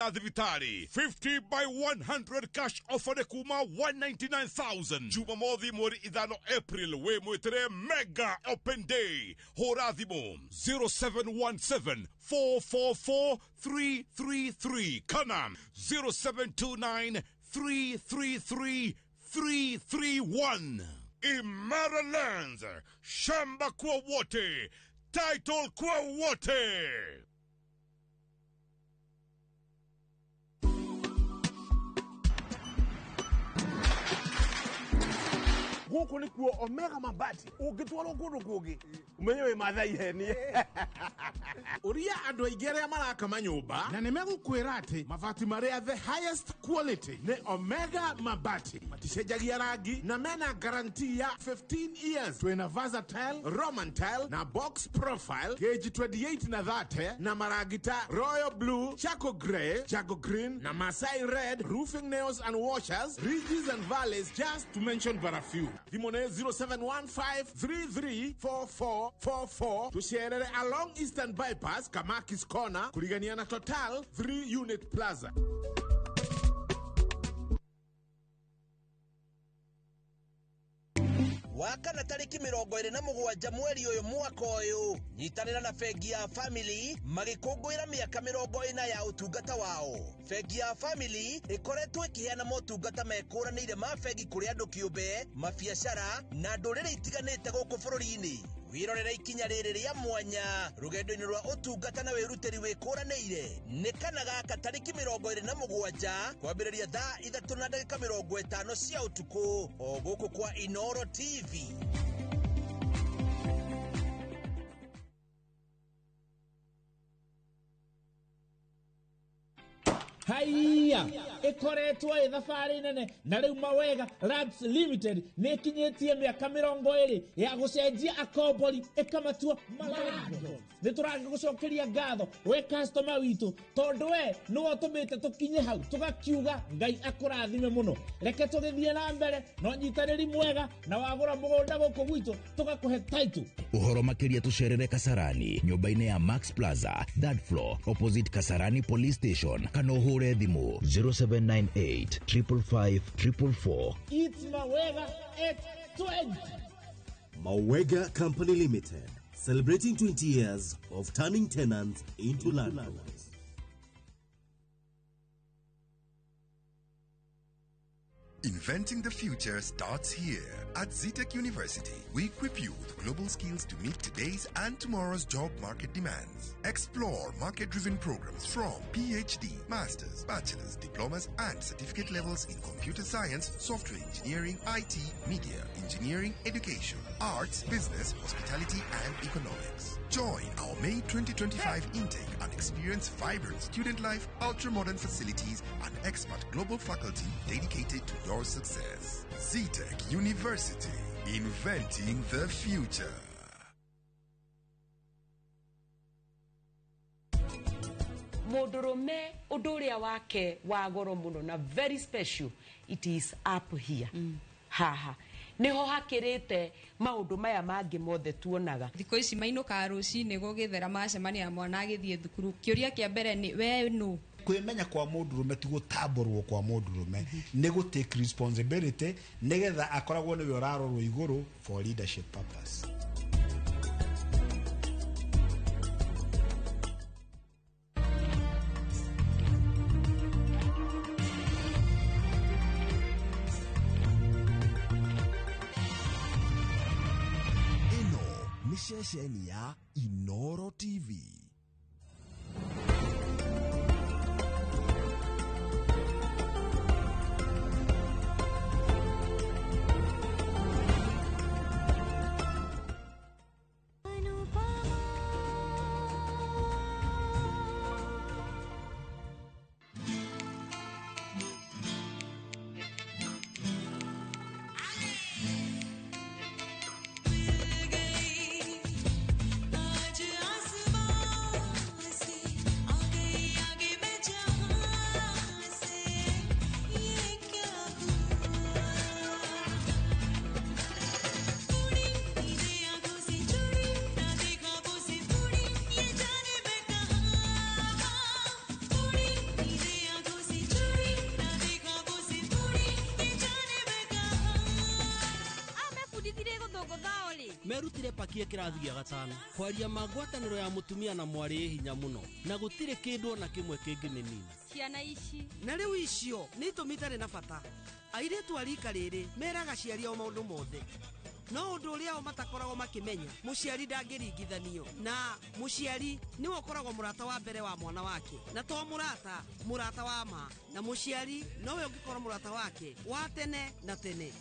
Riadhi Vitali. 50 by 100 cash offer de kuma 199,000. Jumamothi mweri idhano April we mwetere mega open day. Horadhimo 0717 444 333. Kanam 0729 333 331. Imara Lands, shamba kwa wote, title kwa wote. Guku ni kuo Omega Mabati ugitwaro kundu kungi umenyewe mathai heni uria andu aigere amaraka manyumba na nimegukwira ati mabati maria the highest quality ne Omega Mabati maticenjagia rangi na mena guarantee ya 15 years. Twina versatile Roman tile na box profile gauge 28 na 30 na maragita royal blue, charcoal grey, charcoal green na Masai red, roofing nails and washers, ridges and valleys, just to mention but a few. The money 0715334444 to share along Eastern Bypass, Kamakis Corner, Kuriganiana Total 3-unit plaza. Wakana tariki 27 mweri uyu mwaka uyu nyitanira na Fegi ya Family magikungwira miaka 40 ya utungata wao. Fegi ya Family ikoretwo ikiheana motungata mekuranire ma fegi kuri andu kiumbe, mabiacara na ndurire itiganite guku bururi-ini. Wirorera ikinya riri ria mwanya rugendo-ini rwa utungata na wiruteri wikuranire ni kana gaka tariki 27 kwambiriria thaa 3:50 cia utuku o guku kwa Inoro TV. Haiya ikoretwo ithabari nene na riu Mawega Labs Limited ni kinyetie miaka 20 ya gucenjia akombori ikamatua malengo. Ni turagucokeria ngatho we customer witu tondu we no otumite tukinye hau tugakiuga Ngai akurathime muno. Reke tugithie na mbere no nyitaniri mwega na wagura mugunda guku gwitu tugakuhe title. Uhoro makiria tucerere Kasarani nyumba-ini ya Max Plaza, third floor opposite Kasarani Police Station. Kanohure thimu 0798 555 444. It's Mawega at 20. Mawega Company Limited, celebrating 20 years of turning tenants into landlords. Inventing the future starts here. At Zetech University, we equip you with global skills to meet today's and tomorrow's job market demands. Explore market-driven programs from PhD, master's, bachelor's, diplomas, and certificate levels in computer science, software engineering, IT, media, engineering, education, arts, business, hospitality, and economics. Join our May 2025 intake and experience vibrant student life, ultra-modern facilities, and expert global faculty dedicated to your success. Zetech University, inventing the future. Modurume uduria wake wa goro muno na very special. It is up here. Haha. Niho hakirite maundu maya mangi mothe tuonaga. Thiko ici mainuka rucini gugithera macemania mwana agithie thukuru. Kiuria kia mbere ni we nu kwimenya kwa mundurume ti gutamburwo kwa mundurume ni gu take responsibility nigetha akoragwo ni we urarorwo iguru for leadership purpose. Ino ni shesheni ya Inoro TV. आज आसमां merutire pakie kirathi gĩa gatano kwaria magwatanĩro ya mũtumia na mwarĩ hinya mũno na gũtirĩ kĩndũ ona kĩmwe kĩngĩmĩnina ciana ici na rĩu icio nĩ itũmi itarĩ na bata. Airĩtu a rika rĩrĩ meraga ciari o maũndũ mothe, no ũndũ ũrĩa o matakoragwo makĩmenya mũciari ndangĩringithanio, na mũciari nĩwe ũkoragwo mũrata wa mbere wa mwana wake, na to mũrata wa ma, na mũciari nowe ũngĩkorwo mũrata wake wa tene na tene.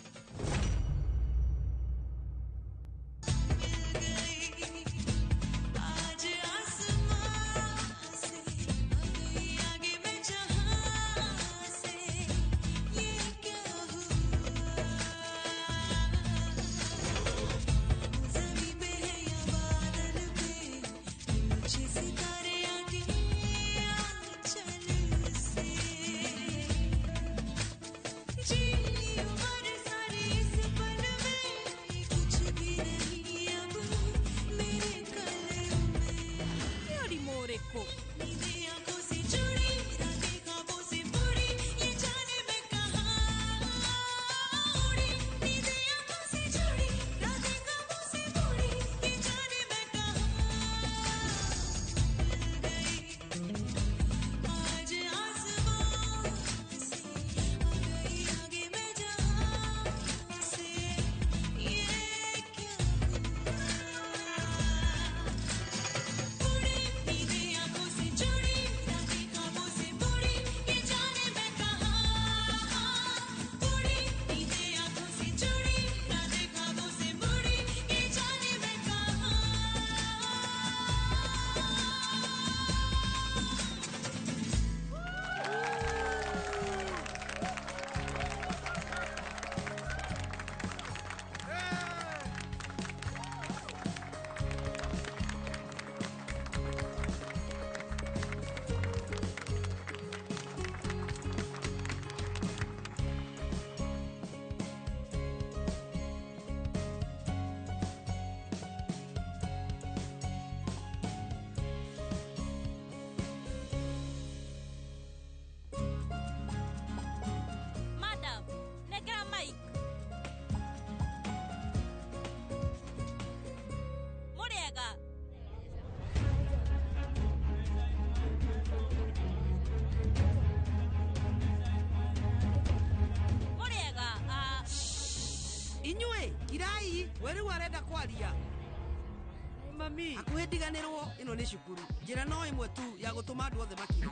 Mami, akuhe ndiganĩrwo ĩno nĩ cukuru. Njĩra no ĩmwe tu ya gũtũma andũ othe makire.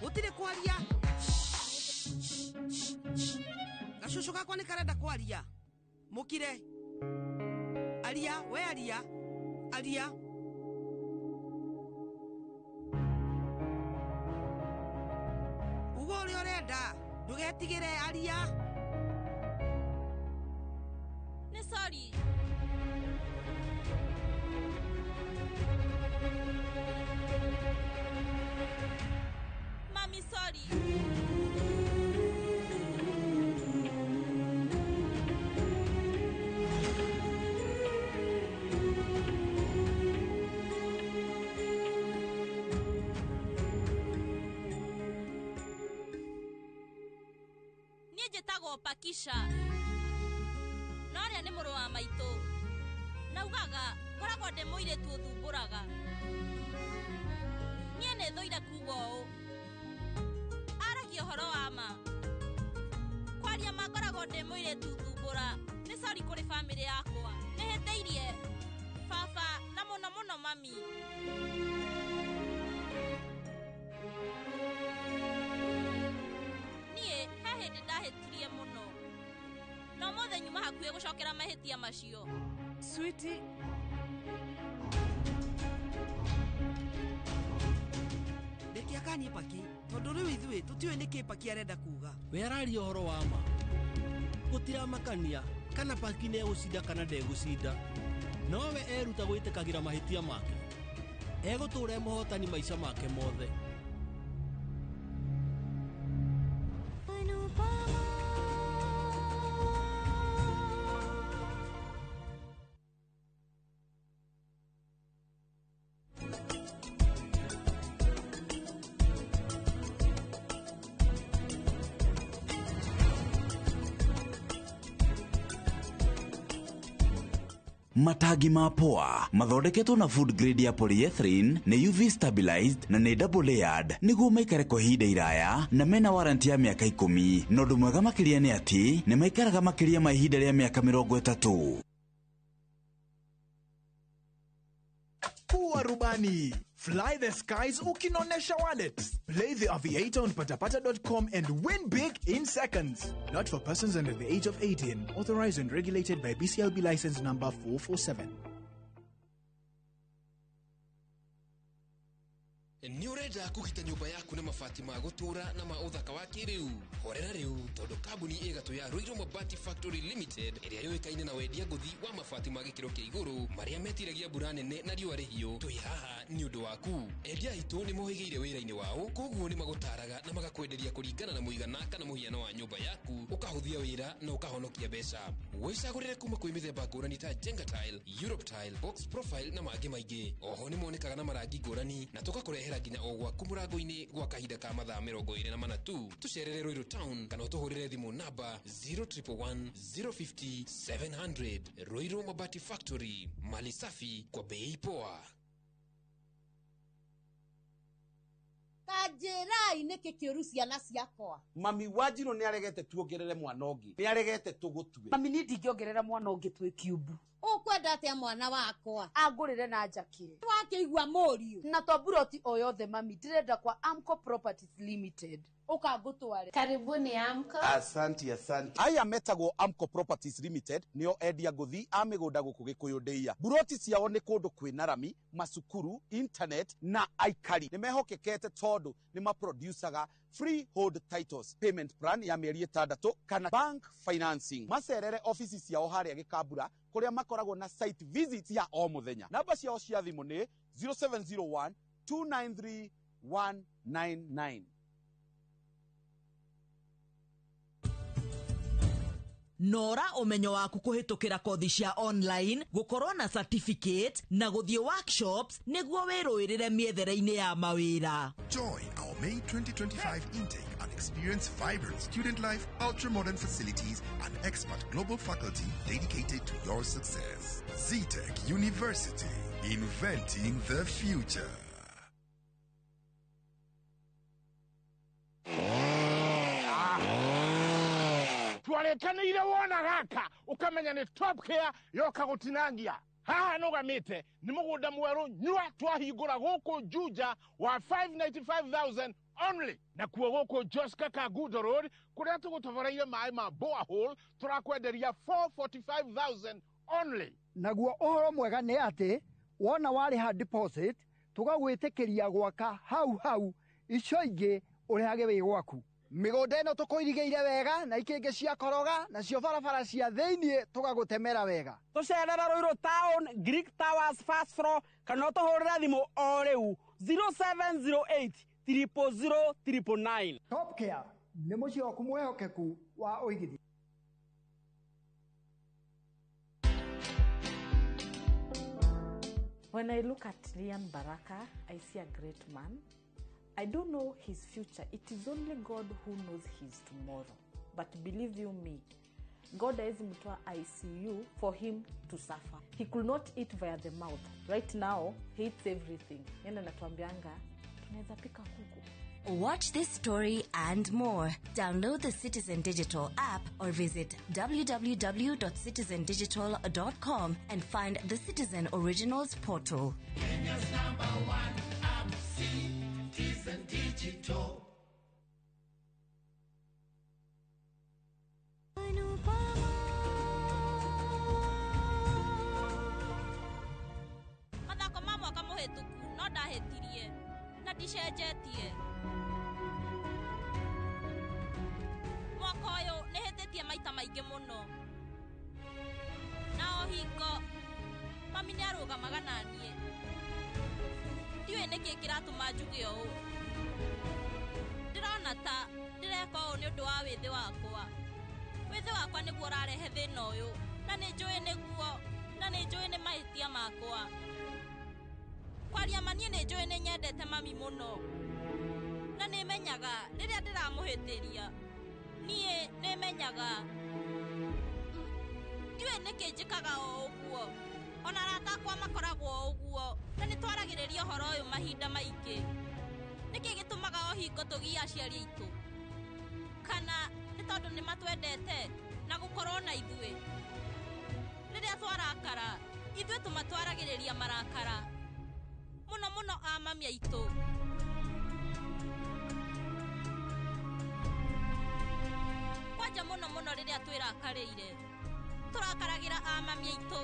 Gũtirĩ kwaria. Gacucu gakwa nĩ karenda kwaria. Mũkire. Aria, we aria. Aria. Ugo ũrĩa ũrenda, ndũgetigĩre aria. Nĩ sorry. Mami, sorry. Niĩ njĩtagwo Pakisha. No arĩa nĩ mũrũ wa maitũ. Naugaga, ngoragwo ndĩ mũirĩtu ũthumbũraga. Niĩ nĩ thũire kuuga ũũ. Aragia ũhoro wa ma. Kwaria ma ngoragwo ndĩ mũirĩtu ũthumbũra. Nĩ sorry kũrĩ bamĩrĩ yakwa. Nĩhĩtĩirie baba na mũno mũno mami. Niĩ he hĩndĩ ndahĩtirie mũno. No mothe nyuma hakuhĩ gũcokera mahĩtia macio. Sweetie. Reke akanie Paki, tondũ rĩu ithuĩ tũtiũĩ nĩkĩ Paki arenda kuga. We araria ũhoro wa ma. Gũtiramakania kana Paki nĩ egũcinda kana ndegũcinda. No we eruta gwĩtĩkagĩra mahĩtia make. Egũtũũra mũhotani maica make mothe. Matagi ma poa mathondeketwo na food grade ya polyethylene nĩ UV stabilized na nĩ double layered nĩguo maikare kwa ihinda iraya na mena warranty ya mĩaka 10. Na ũndũ mwega makĩria nĩ atĩ nĩ maikaraga makĩria ma ihinda rĩa mĩaka 30. Pua rubani. Fly the skies ukinonesha wallet. Play the aviator on patapata.com and win big in seconds. Not for persons under the age of 18. Authorized and regulated by BCLB license number 447. Nĩ ũrenda kũgita nyũmba yaku na mabati ma gũtũra na ma ũthaka wa kĩrĩu. Horera rĩu tondũ kambuni ĩgatũ ya Ruiru Mabati Factory Limited ĩrĩa yũĩkaine na wendia ngũthi wa mabati ma gĩkĩro kĩa igũrũ marĩa metiragia mbura nene na riũa rĩhiũ. Twĩ haha nĩ ũndũ waku. Endia aitũ nĩ mohĩgĩire wĩra-inĩ wao, koguo nĩ magũtaraga na magakwenderia kũringana na mũigana kana mũhiano wa nyũmba yaku, ũkahũthia wĩra na ũkahonokia mbeca. Wĩcagũrĩre kuma kwĩ mĩthemba ngũrani ta Jenga Tile, Europe Tile, Box Profile na mangĩ maingĩ. Oho nĩ monekaga na marangi ngũrani na tũgakũrehera nginya o gwaku mũrango-inĩ gwa kahinda ka mathaa 24 tu. Tũcerere Ruiru Town kana ũtũhũrĩre thimũ namba 0111 050 700. Ruiru Mabati Factory, mali safi kwa bei poa. Kanjirai niki kiuru ciana ciakwa. Mami Wanjiru ni aregete tuongerere mwana ungi. Ni aregete tugutue. Mami ni ndingiongerera mwana ungi twi kiubu. Ukwenda atia mwana wakwa agurire na njakire wakĩigua mũriũ na toburoti o yothe mami ndirenda kwa Amco Properties Limited ukangutware. Karibuni Amco. Asante. Aya metagwo Amco Properties Limited nio endia nguthi a mĩgũnda gũkũ Gĩkũyũ Ndĩia. Buroti ciao nĩ kũndũ kwĩna rami, macukuru, internet na aikari. Nĩ mehokekete tondũ nĩ maproducaga freehold titles, payment plan ya mĩeri 6 kana bank financing. Macerere ofisi ciao harĩa Gĩkambura kuria makoragwo na site visits ya o muthenya. Namba ciao cia thimu ni 0701 293 199. Nora umenyo waku kuhitukira kothi cia online, gukorwo na certificate na guthie workshops niguo wiruirire miethere-ini ya mawira. Join our May 2025 intake and experience vibrant student life, ultra-modern facilities, and expert global faculty dedicated to your success. Zetech University, inventing the future. Twarekanire wona gaka ukamenya ni top care yoka gutinangia. Haha nugamite ni mugunda mweru nyua twahingura guku Juja wa 595,000 only. Na kuo guku Joska Kagudo Road kuria tugutoboreire mai ma borehole turakwenderia 445,000 only. Naguo ohoro mwega ni ati wona wariha deposit tugagwitikiria gwaka hau icio ingi urihage wi gwaku. Migunda ino tukuirigeire wega na ikingi cia koroga na cio barabara cia thiini tugagutemera wega. Tucerera Ruiru Town, Greek Towers first floor kana tuhurira thimu o riu 0708 000 999. Top Care ni mucio waku mwehokeku wa uigithi. When I look at Ryan Baraka, I see a great man. I don't know his future. It is only God who knows his tomorrow. But believe you me, God has mtoa ICU for him to suffer. He could not eat via the mouth. Right now, he eats everything. Yenda natuambianga, tunaweza pika kuku. Watch this story and more. Download the Citizen Digital app or visit www.citizendigital.com and find the Citizen Originals portal. Kenya's #1 app, Citizen Digital. Mathako ma mwaka muhituku no ndahetirie na ndicenjetie. Mwaka uyu nihititie maita maingi muno. Na o hingo mami ni arugamaga na nie. Ndiwe niki kiratuma njuge uu. Ndirona ta ndireka uu ni undu wa withi wakwa. Withi wakwa niguo urarehe thina uyu na ni njui niguo na ni njui ni mahitia makwa. Kwaria manie ni njui ni nyendete mami muno. Na ni menyaga riria ndiramuhitiria. Nie ni menyaga. Ndiwe niki njikaga o uguo. ona arata akwa makoragwo ũguo na nĩ twaragĩrĩria ũhoro ũyũ mahinda maingĩ. Nĩkĩ gĩtũmaga o hingo tũgie aciari aitũ? Kana nĩ tondũ nĩ matwendete na gũkorwo na ithuĩ? Rĩrĩa twarakara ithuĩ tũmatwaragĩrĩria marakara mũno mũno a mami aitũ. Kwanja mũno mũno rĩrĩa twĩrakarĩire tũrakaragĩra a mami aitũ.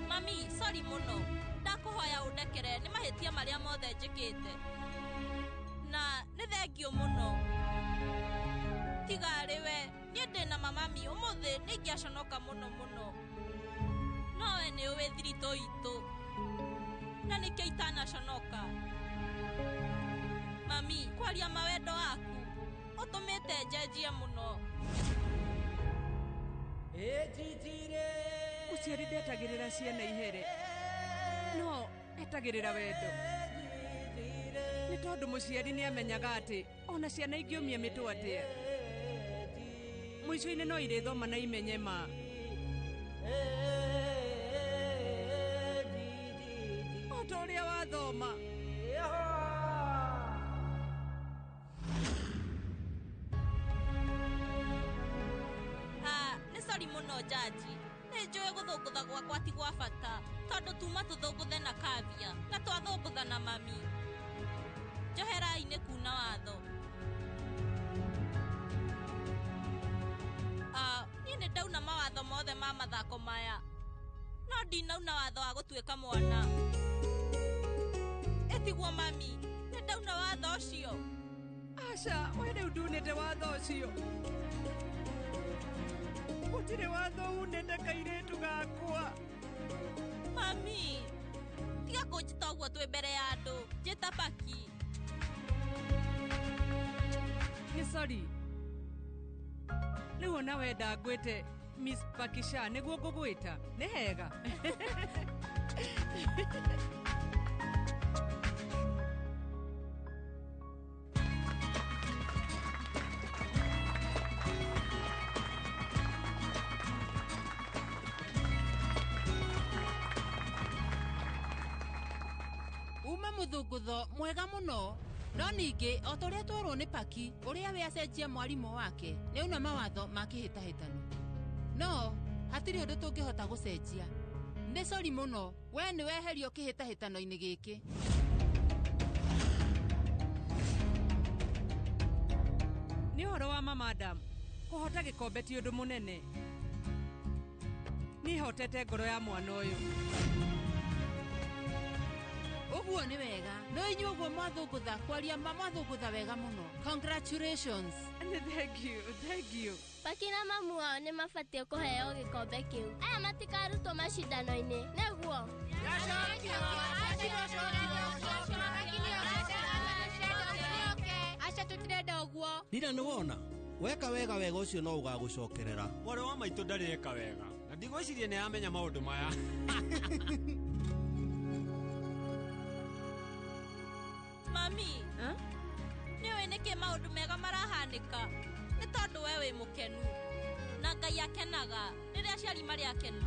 Mami, sorry mũno, ndakũhoya ũndekere nĩ mahĩtia marĩa mothe njĩkĩte, na nĩ thengio mũno. Tiga rĩwe niĩ ndĩna mamami ũmũthĩ nĩ ingĩaconoka mũno mũno, nowe nĩ ũĩ thiritũ itũ na nĩkĩo itanaconoka. Mami, kwaria mawendo waku ũtũmĩte njenjie mũno. Mũciari ndetagĩrĩra ciana ihere, no etagĩrĩra wendo. Nĩ tondũ mũciari nĩ amenyaga atĩ ona ciana ingĩumia mĩtũ atĩa, mũico-inĩ no irĩthoma na imenye ma. O ta ũrĩa wathoma. Nĩ sorry mũno jaji, nĩ njũĩ gũthũngũtha gwakwa ti gwa bata, tondũ tuma tũthũngũthe na Kavia na twathũngũtha na mami. Njoherai nĩ kuna watho. Niĩ nĩ ndauna mawatho mothe ma mathako maya, no ndinauna watho wa gũtuĩka mwana. Ĩtiguo mami, nĩ ndauna watho ũcio. Aca, we rĩu ndunĩte watho ũcio. Gũtirĩ watho unĩte kairĩtu gakwa. Mami, tiga kũnjĩta ũguo twĩ mbere ya andũ, njĩta Paki. Nĩ sorry. Rĩu ona wenda ngwĩte Miss Pakisha nĩguo ngũgwĩta, nĩ hega. Uma mũthũngũtho mwega mũno, no ningĩ o torĩa twarwo nĩ Paki ũrĩa we acenjia mwarimũ wake nĩ una mawatho ma kĩhĩtahĩtano. No hatirĩ ũndũ tũngĩhota gũcenjia. Nĩ sorry mũno, we nĩ weherio kĩhĩtahĩtano-inĩ gĩkĩ. Nĩ ũhoro wa ma madam, kũhota gĩkombe ti ũndũ mũnene. Niĩ hotete ngoro ya mwana ũyũ. Ũguo nĩ wega, no inyuĩ ũguo mwathũngũtha kwaria mwathũngũtha wega mũno. Congratulations. Thank you. Paki na mamu wao nĩ mabatiĩ kũheo gĩkombe kĩu. Aya matikarutwo macindano-inĩ, nĩguo? Aca tũtirenda ũguo. Ndira nĩ wona, weka wega wega ũcio no ũgagũcokerera. Mwarĩ wa maitũ ndarĩ eka wega, na ndigwĩcirie nĩ amenya maũndũ maya. Mami, nĩũĩ nĩkĩ maũndũ mega marahanĩka? Nĩ tondũ we wĩ mũkenu na Ngai akenaga rĩrĩa aciari marĩ akenu.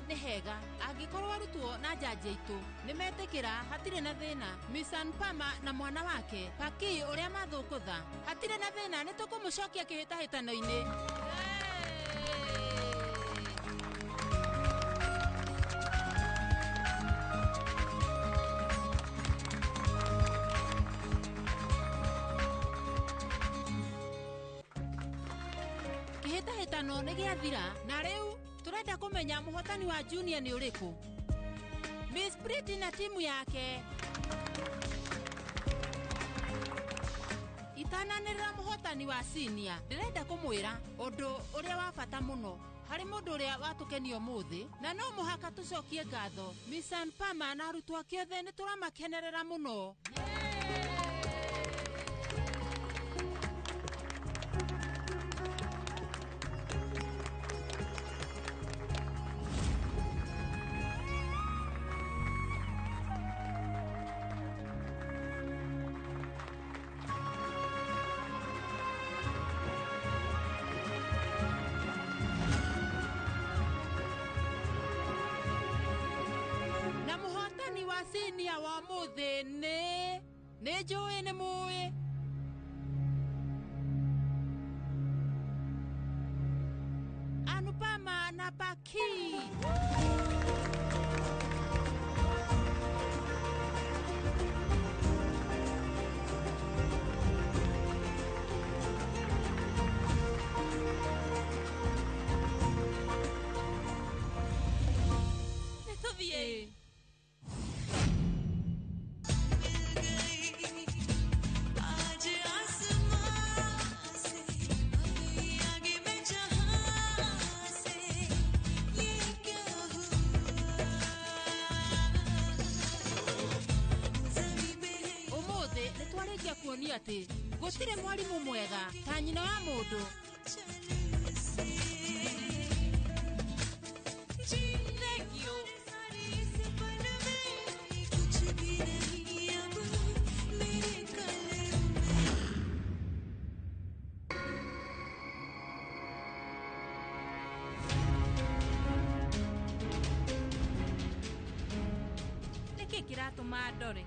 Nĩ hega angĩkorwo arutwo na njanji aitũ nĩ metĩkĩra hatirĩ na thĩna. Miss Anpama na mwana wake Paki ũrĩa mathũngũtha hatirĩ na thĩna, nĩ tũkũmũcokia kĩhĩtahĩtano-inĩ. Kĩhĩtahĩtano nĩ gĩathira na rĩu turenda kũmenya mũhotani wa junior nĩ ũrĩkũ. Miss Pretty na timu yake. Itananĩrĩra mũhotani wa senior, ndĩrenda kũmwĩra ũndũ ũrĩa wa bata mũno harĩ mũndũ ũrĩa watũkenia ũmũthĩ, na no mũhaka tũcokie ngatho. Miss Anpama na arutwo ake othe nĩ tũramakenerera mũno. wa senior wa muthe nĩ njũĩ nĩ mũĩ. Anupama na Paki. Nitudhie. Kuonia ati gutire mwarimu mwega ta nyina wa mundu. Niki kiratuma ndore.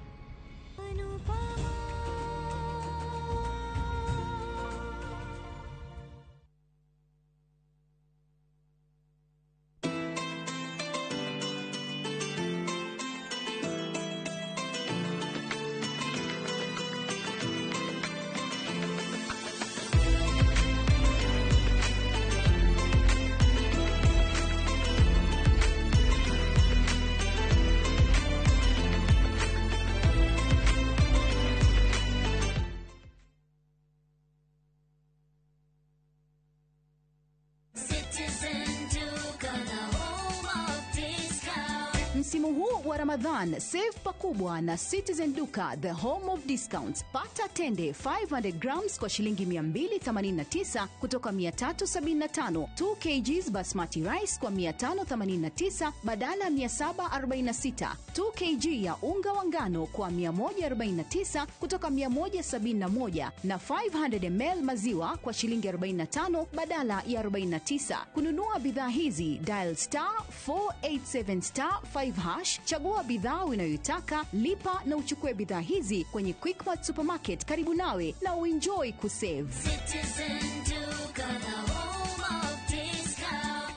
Msimu huu wa Ramadhan, save pakubwa na Citizen Duka, the home of discounts. Pata tende 500 grams kwa shilingi 289 kutoka 375, 2 kgs basmati rice kwa 589 badala 746, 2 kg ya unga wa ngano kwa 149 kutoka 171 na 500 ml maziwa kwa shilingi 45 badala ya 49. Kununua bidhaa hizi, dial *487*5 hash, chagua bidhaa unayoitaka, lipa na uchukue bidhaa hizi kwenye Quickmart Supermarket karibu nawe na uenjoy kusave. Citizen Duka, the home of discount.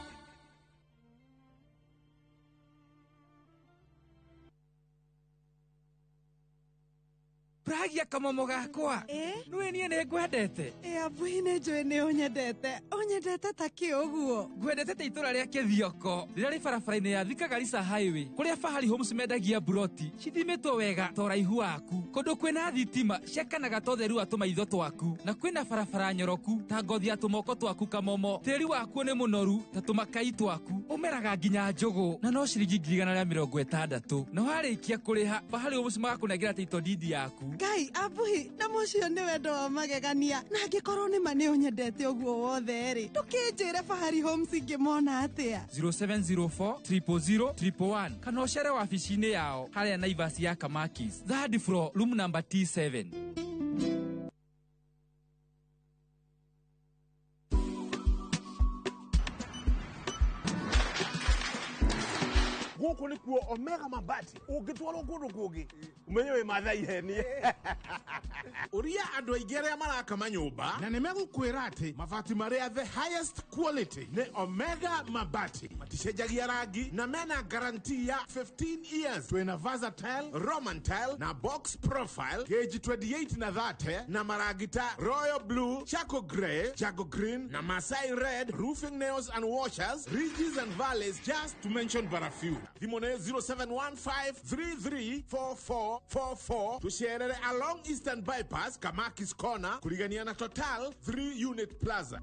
Pragia kamomo gakwa. Nwe nie ne ngwendete. Abuhi ne njũĩ nĩ ũnyendete. Ũnyendete ta kĩũguo. Ngwendete ta itũra rĩa Kĩthioko. Rĩrĩa rĩ barabara-inĩ ya Thika Garissa Highway. Kũrĩa Fahari Homes mendagia buroti. Cithimĩtwo wega ta ũraihu waku. Kũndũ kwĩna thitima ciakanaga ta ũtheru wa tũmaitho twaku. Na kwĩna barabara nyoroku ta ngothi ya tũmoko twaku kamomo. Tĩri waku nĩ mũnoru ta tũmakai twaku. Ũmeraga nginya njũgũ. Na no ciringi 160. Na warĩkia kũrĩha Fahari Homes magakũnengera title deed yaku. Ngai abuhi na mũcio nĩ wendo wa magegania. Na angĩkorwo nĩ ma nĩ ũnyendete ũguo wothe rĩ, ndũkĩnjĩre Fahari Homes ingĩmona atĩa. 0704 000 111 kana ũcere wabici-inĩ yao harĩa Naivas ya Kamakis, third floor, room number T7. Guku ni kuo Omega Mabati ugitwaro kundu kungi umenyewe mathai heni uria andu aingĩ arĩa marakama nyũmba na nĩmegũkwĩra atĩ mabati marĩa the highest quality nĩ Omega Mabati maticenjagia rangi na mena guarantee ya 15 years. Twĩna versatile, Roman tile na box profile gauge 28 na 30 na marangi ta royal blue, charcoal grey, jago green na Masai red, roofing nails and washers, ridges and valleys, just to mention but a few. Thimone 0715334444 tusherere along Eastern Bypass Kamakis Corner kuligania na Total 3 Unit Plaza.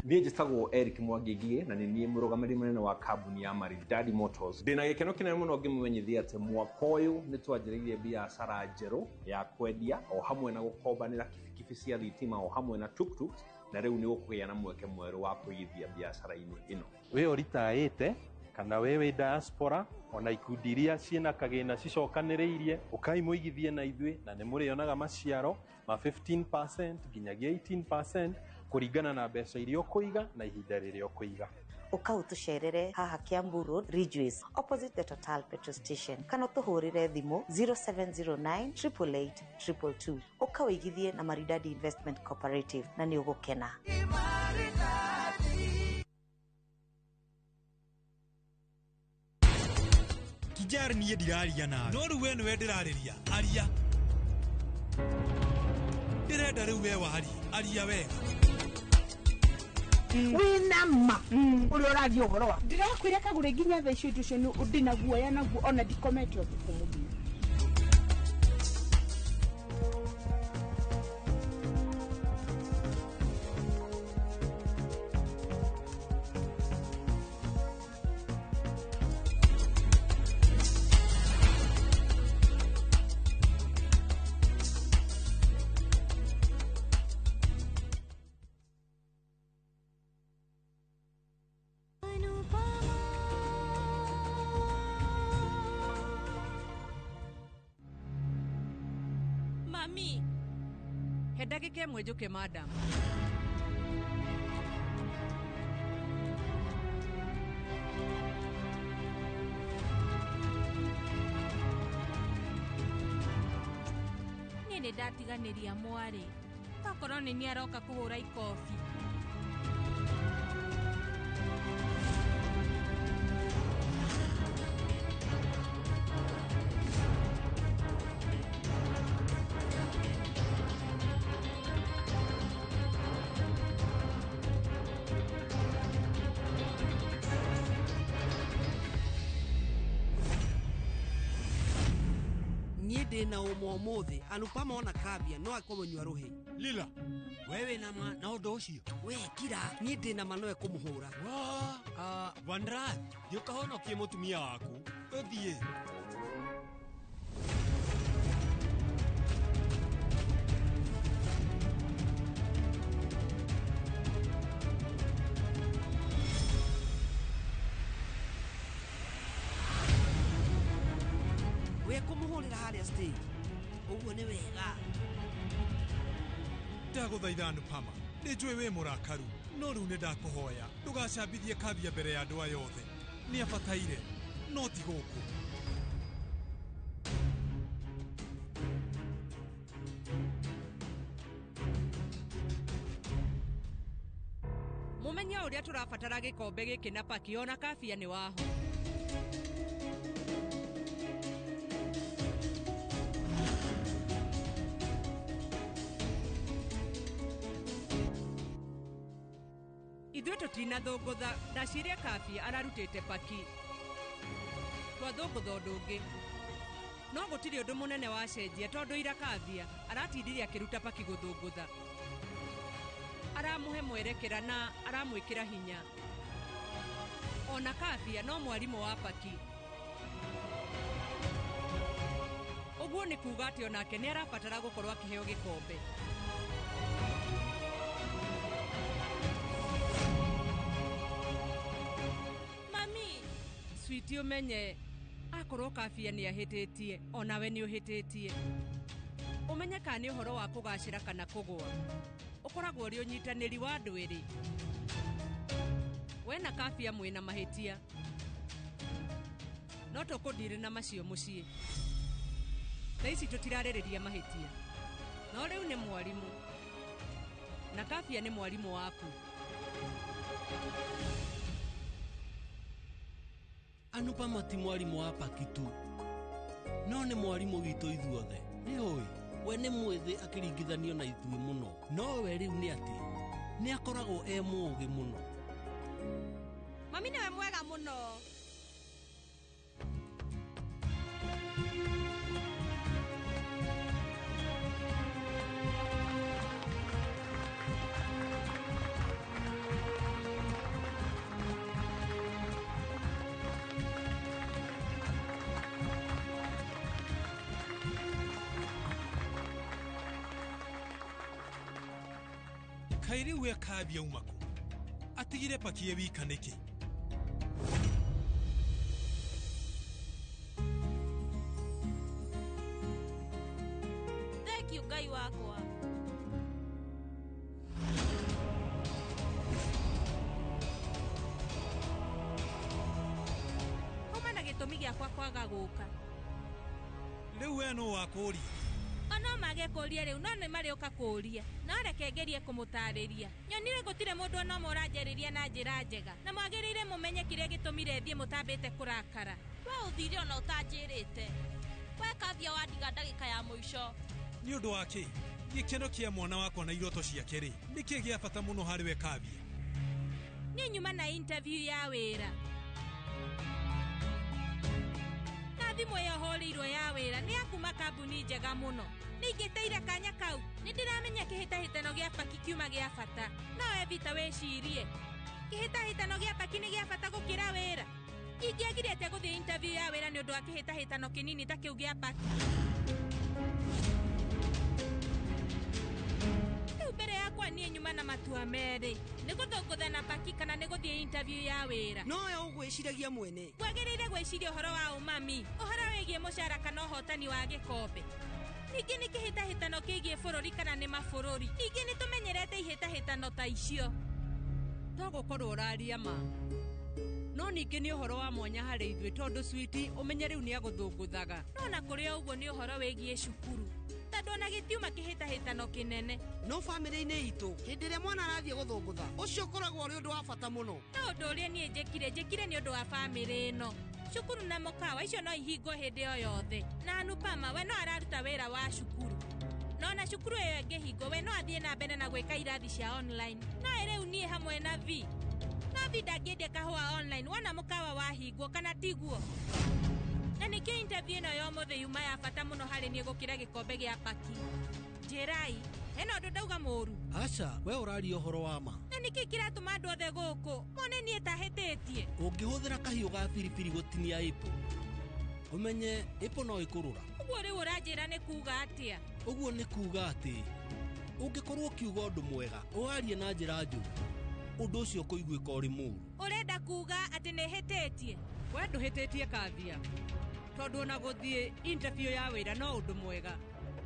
Niĩ njĩtagwo Eric Mwangigie na nĩ niĩ mũrũgamĩrĩri mũnene wa kambuni ya Maridadi Motors. Ndĩna gĩkeno kĩnene mũno ngĩmũmenyithia atĩ mwaka ũyũ nĩ twanjĩrĩirie biacara njerũ ya kwendia o hamwe na gũkombanĩra kibikibi cia thitima o hamwe na tuktuk, na rĩu nĩ gũkũgĩa na mweke mwerũ wa kũigithia biacara-inĩ ĩno. Wĩ ũritaĩte kana we wĩ diaspora ona ikundi iria ciĩna kagĩna cicokanĩrĩirie ũkaimũigithie na ithuĩ na nĩ mũrĩonaga maciaro ma 15% nginyagia 18% kũringana na mbeca iria ũkũiga na ihinda rĩrĩa ũkũiga. Uka utucerere haha Kiambu Road, Ridgeways, opposite the Total Petrol Station. Kana utuhurire thimu 0709 888 222. Uka uigithie na Maridadi Investment Cooperative na ni ugukena. Kijari niye ndiraria nawe no riu we niwe ndirariria aria ndirenda riu we wari aria wega wina ma uri urathio horo wa ndirakwira kagure nginya tha icio icio ni udina guoya naguo ona ndikometio tukumudia Mami, hedagike mwejuke madam. Nini ndatiganiria mwari. Takorwo ni aroka kuhura ikofi. Niende na umuthi Anupama ona kabia no akomonywa ruhi Lila wewe na ma na ondo ucio we kira niende na manoe kumuhura wa Vandra yukahonokie mutumia waku uthie we kumuhurira haria stage uguo ni wega ndaguthaitha Anupama ni njui we murakaru no riu ni ndakuhoya ndugacambithie kabia mbere ya andu aya yothe ni abataire no ti guku Mumenya uria turabatara gikombe giki na paki ona kafia ni waho. Ithuĩ tũtinathũngũtha ndaciria kafia ararutĩte paki twathũngũtha ũndũ ũngĩ no gũtirĩ ũndũ mũnene wacenjia tondũ ira kafia aratindirie akĩruta paki gũthũngũtha aramuhe mwerekera na aramwĩkĩra hinya ona kafia no mwarimũ wa paki ũguo nĩ kuuga atĩ onake nĩ arabatara gũkorwo akĩheo gĩkombe. Sweetie umenye akorwo kafia ni ahĩtĩtie onawe ni ũhĩtĩtie umenye kana ni ũhoro wa kũgacĩra kana kũgũa ũkoragwo ũrĩ ũnyitanĩri wa andũ erĩ we na kafia mwĩna mahĩtia no tũkũndire na macio mũciĩ thaa ici tũtirarĩrĩria mahĩtia no rĩu nĩ mwarimũ na kafia nĩ mwarimũ waku. Anupama ti mwarimu wa paki tu no nĩ mwarimu witũ ithuothe nĩ ũĩ we nĩ mwĩthĩ akĩringithanio na ithuĩ mũno no we rĩu nĩ atĩ nĩ akoragwo mũũgĩ mũno. Mami nĩwe mwega mũno. kairi we kabia umako atigire paki ye wika niki Thank you Ngai wakwa. gĩakwa kwaga gũka. Rĩu we no wakũũria. Ona mage kũũria rĩu no nĩ marĩũka kũũria. No reke ngerie kũmũtaarĩria. Nyonire gũtirĩ mũndũ ona ũmwe ũranjarĩria na njĩra njega. Na mwagĩrĩire mũmenye kĩrĩa gĩtũmire thiĩ mũtambĩte kũrakara. We ũthire ona ũtanjĩrĩte. We Kavia wandiga ndagĩka ya mũico. Nĩ ũndũ wa kĩ? Gĩkeno kĩa mwana wakwa na iroto ciake rĩ, nĩkĩ gĩa bata mũno harĩ we Kavia? Nĩ nyuma na interview ya wĩra. Na thimũ ĩyo hũrĩirwo ya wĩra nĩ ya kuma kambuni njega mũno. Nĩingĩteire kanya kau. Nĩndĩramenya kĩhĩtahĩtano gĩa paki kiuma gĩa bata. No Evita wĩcirie. Kĩhĩtahĩtano gĩa paki nĩ gĩa bata gũkĩra wĩra. Ingĩagire atĩa gũthiĩ interview ya wĩra nĩ ũndũ wa kĩhĩtahĩtano kĩnini ta kĩu gĩa paki. Rĩu mbere yakwa niĩ nyuma na matua merĩ. Nĩ gũthũngũtha na paki kana nĩ gũthiĩ interview ya wĩra. No we ũgwĩciragia mwene. Wagĩrĩire gwĩciria ũhoro wa umami. Ũhoro wĩgiĩ mũcara kana ũhotani wa gĩkombe. Ningĩ nĩ kĩhĩtahĩtano kĩgiĩ bũrũri kana nĩ mabũrũri. Ningĩ nĩ tũmenyerete ihĩtahĩtano ta icio. To gũkorwo ũraria ma. No ningĩ nĩ ũhoro wa mwanya harĩ ithuĩ tondũ Switi ũmenye rĩu nĩ agũthũngũthaga. No na kũrĩ ũguo nĩ ũhoro wĩgiĩ cukuru. Tondũ ona gĩtiuma kĩhĩtahĩtano kĩnene. No bamĩrĩ-inĩ itũ hĩndĩ ĩrĩa mwana arathiĩ gũthũngũtha ũcio ũkoragwo ũrĩ ũndũ wa bata mũno. No ũndũ ũrĩa niĩ njĩkire nĩ ũndũ wa bamĩrĩ ĩno. Cukuru na mũkawa icio no ihingwo hĩndĩ o yothe. Na Anupama we no araruta wĩra wa cukuru. No na cukuru ĩyo ĩngĩhingwo we no athiĩ na mbere na gwĩka irathi cia online. No rĩu niĩ hamwe na Vi. No Vi ndangĩendia kahũa online wona mũkawa wahingwo kana tiguo. Na nĩkĩo interview ĩno ya ũmũthĩ yuma ya bata mũno harĩ niĩ gũkĩra gĩkombe gĩa paki. Njĩrai, hena ũndũ ndauga mũũru. Aca, we ũraria ũhoro wa ma. Na nĩkĩ kĩratũma andũ othe gũkũ mone niĩ tahĩtĩtie. Ũngĩhũthĩra kahiũ ga biribiri gũtinia ĩpũ, ũmenye ĩpũ no ĩkũrũra. Ũguo rĩu ũranjĩra nĩ kuuga atĩa? Ũguo nĩ kuuga atĩ ũngĩkorwo ũkiuga ũndũ mwega ũwarie na njĩra njũru, ũndũ ũcio ũkũiguĩka ũrĩ mũũru. Ũrenda kuuga atĩ nĩ hĩtĩtie? We ndũhĩtĩtie Kavia, tondũ ona gũthiĩ interview ya wĩra no ũndũ mwega.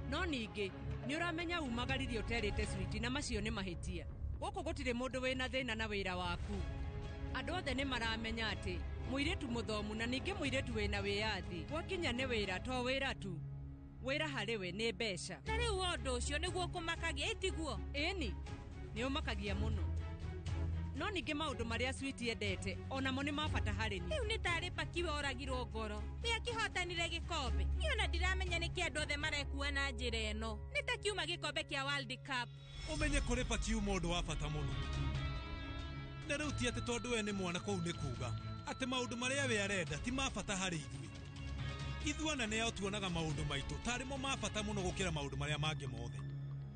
No ningĩ nĩ ũramenya umagaririe ũterĩte Switi na macio nĩ mahĩtia. Gũkũ gũtirĩ mũndũ wĩna thĩna na wĩra waku. Andũ othe nĩ maramenya atĩ mũirĩtu mũthomu na ningĩ mũirĩtu wĩna wĩyathi gwakinya nĩ wĩra to wĩra tu. Wĩra harĩ we nĩ mbeca. Na rĩu ũndũ ũcio nĩguo kũmakagia ĩtiguo? Ĩni, nĩ ũmakagia mũno. No ningĩ maũndũ marĩa Switi endete onamo nĩ mabata harĩ ni. Rĩu nĩ tarĩ paki woragirwo ngoro. Nĩ akĩhotanire gĩkombe. Niĩ ona ndiramenya nĩkĩ andũ othe marekuua na njĩra ĩno. Nĩ ta kiuma gĩkombe kĩa World Cup. Ũmenye kũrĩ paki uma ũndũ wa bata mũno. Na rĩu ti atĩ tondũ we nĩ mwana kũu nĩ kuuga atĩ maũndũ marĩa we arenda ti ma bata harĩ ithuĩ. Ithuana nĩ ao tuonaga maũndũ maitũ tarĩ mo ma bata mũno gũkĩra maũndũ marĩa mangĩ mothe.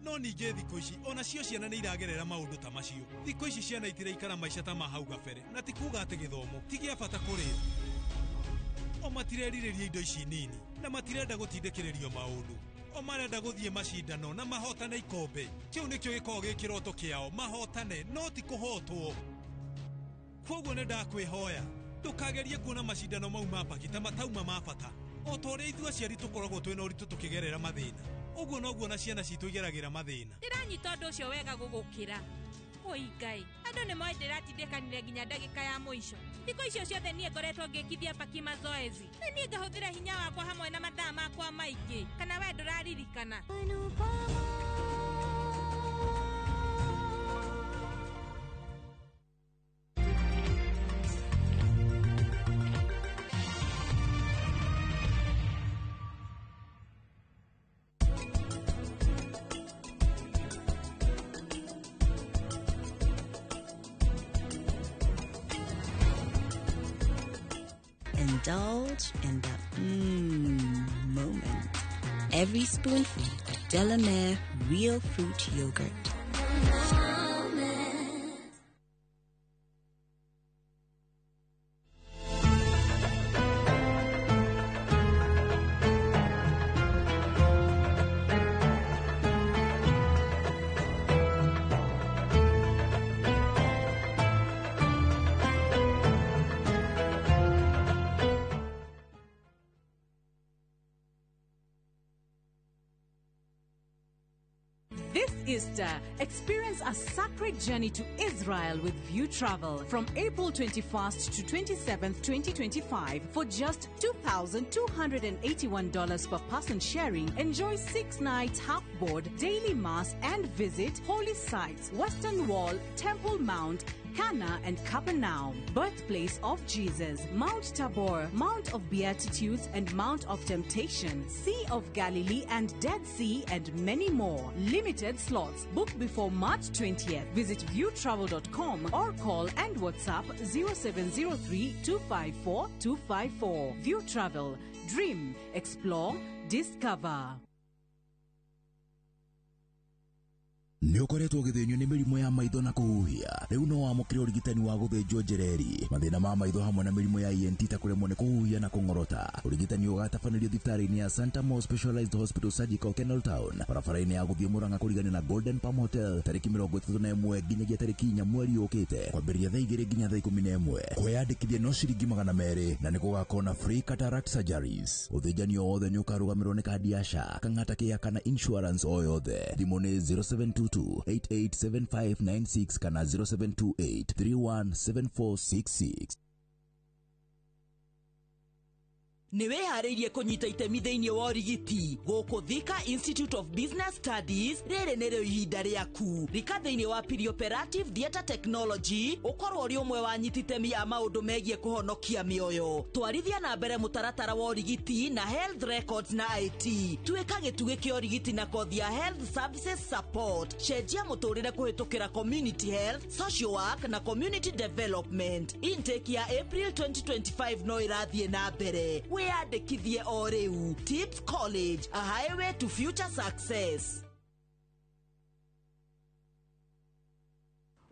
No ningĩ thikũ ici ona cio ciana nĩ iragerera maũndũ ta macio. Thikũ ici ciana itiraikara maica ta ma hau gabere na ti kuuga atĩ gĩthomo ti gĩa bata kũrĩ o matirerirĩria indo ici nini na matirenda gũtindĩkĩrĩrio maũndũ. O marenda gũthiĩ macindano na mahotane ikombe. Kĩu nĩkĩo gĩkoragwo gĩ kĩroto kĩao, mahotane no ti kũhotwo. Kwoguo nĩ ndakwĩhoya ndũkagerie kuona macindano mau ma paki ta matauma ma bata. O ta ũrĩa ithuĩ aciari tũkoragwo twĩna ũritũ tũkĩgerera mathĩna, ũguo noguo na ciana citũ igeragĩra mathĩna. Ndĩranyita ũndũ ũcio wega gũgũkĩra. Oi Ngai, andũ nĩ moĩ ndĩratindĩkanire nginya ndagĩka ya mũico. Thikũ icio ciothe niĩ ngoretwo ngĩkithia paki mazoezi. Na niĩ ngahũthĩra hinya wakwa hamwe na mathaa makwa maingĩ. Kana we ndũraririkana? Indulge in the moment. Every spoonful of Delamere real fruit yogurt. This Easter, experience a sacred journey to Israel with View Travel from April 21st to 27th, 2025 for just $2,281 per person sharing. Enjoy 6 nights half-board, daily mass and visit holy sites, Western Wall, Temple Mount, Cana and Capernaum, birthplace of Jesus, Mount Tabor, Mount of Beatitudes and Mount of Temptation, Sea of Galilee and Dead Sea and many more. Limited slots. Book before March 20th. Visit viewtravel.com or call and WhatsApp 0703 254 254. View Travel. Dream. Explore. Discover. Nĩ ũkoretwo ũgĩthĩnio nĩ mĩrimũ ya maitho na kũhuhia. Rĩu no wamũkĩre ũrigitani wa gũthĩnjwo njĩreri. Mathĩna ma maitho hamwe na mĩrimũ ya ENT ta kũremwo nĩ kũhuhia na kũng'orota. Ũrigitani ũgatabanĩrio thibitarĩ-inĩ ya Santa Mo Specialized Hospital Surgical Canal Town. Barabara-inĩ ya gũthiĩ Mũrang'a kũrigania na Golden Palm Hotel tarĩki 31 nginyagia tarĩki 4 mweri ũkĩte. Kwambĩrĩria thaa 2 nginya thaa 11. Kwĩyandĩkithia no ciringi 200 na nĩ gũgakorwo na free cataract surgeries. Ũthĩnjani o wothe nĩ ũkarũgamĩrĩrwo nĩ kandi ya SHA, kang'ata kĩa kana insurance o yothe. Thimũ nĩ 0722-887596 kana 0728-317466. Nĩ wĩharĩirie kũnyita itemi thĩinĩ wa ũrigiti gũkũ Thika Institute of Business Studies. Rĩrĩ nĩrĩo ihinda rĩaku. Thika thĩinĩ wa Perioperative Theatre Technology ũkorwo ũrĩ ũmwe wa nyititemi a maũndũ megiĩ kũhonokia mĩoyo. Twarithia na mbere mũtaratara wa ũrigiti na health records na IT. Tuĩka gĩtugĩ kĩa ũrigiti na kothi ya health services support. Cenjia mũtũrĩre kũhĩtũkĩra community health, social work na community development. Intake ya April 2025 no irathiĩ na mbere. Wĩyandĩkithie o rĩu. Tips College, a highway to future success.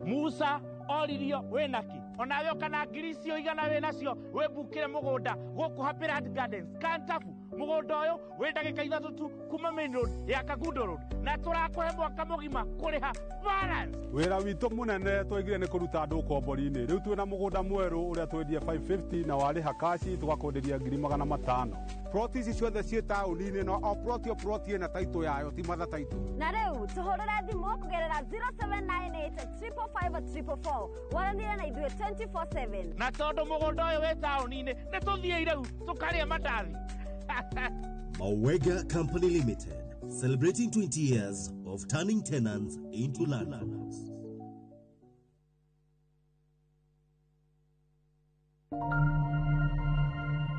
Musa oririo wenaki onawe kana ngiricio igana we nacio webukire mugunda guku Happyland Gardens Kantafu. Mugunda uyu we ndagika 3 tu kuma main road ya Kagundo road na turakuhe mwaka mugima kuriha balance. Wira witu munene twegire ni kuruta andu kombori-ini. Riu twina mugunda mweru uria twendie 550 na wari hakashi tugakonderia 500. Ploti ici ciothe ciĩ taũni-inĩ no o ploti na taito yayo ti matha taito. Na rĩu tuhũrĩre thimũ kũgerera 0798-555-444 waranĩre na ithuĩ 24/7. Na tondũ mũgũnda ũyũ wĩ taũni-inĩ nĩ tũthiĩ rĩu tũkarĩa mandathi. Mawega Company Limited, celebrating 20 years of turning tenants into landlords.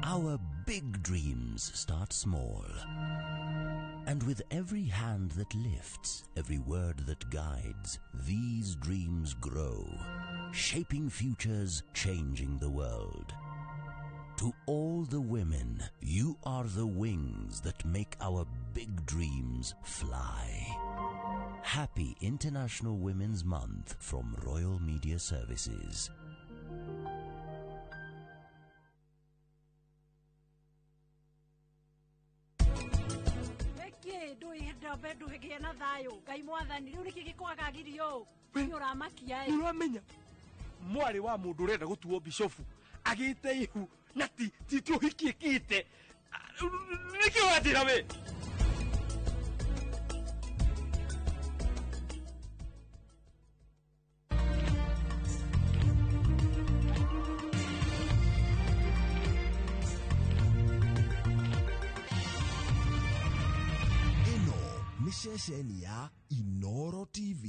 Our big dreams start small. And with every hand that lifts, every word that guides, these dreams grow, shaping futures, changing the world. To all the women, you are the wings that make our big dreams fly. Happy International Women's Month from Royal Media Services. Nĩũramenya mwarĩ wa mũndũ ũrenda gũtuo bishofu agĩte ihu na ti tũhikiĩkĩte. Nĩkĩ wanjĩra we? Ĩno nĩ ceceni ya Inoro TV.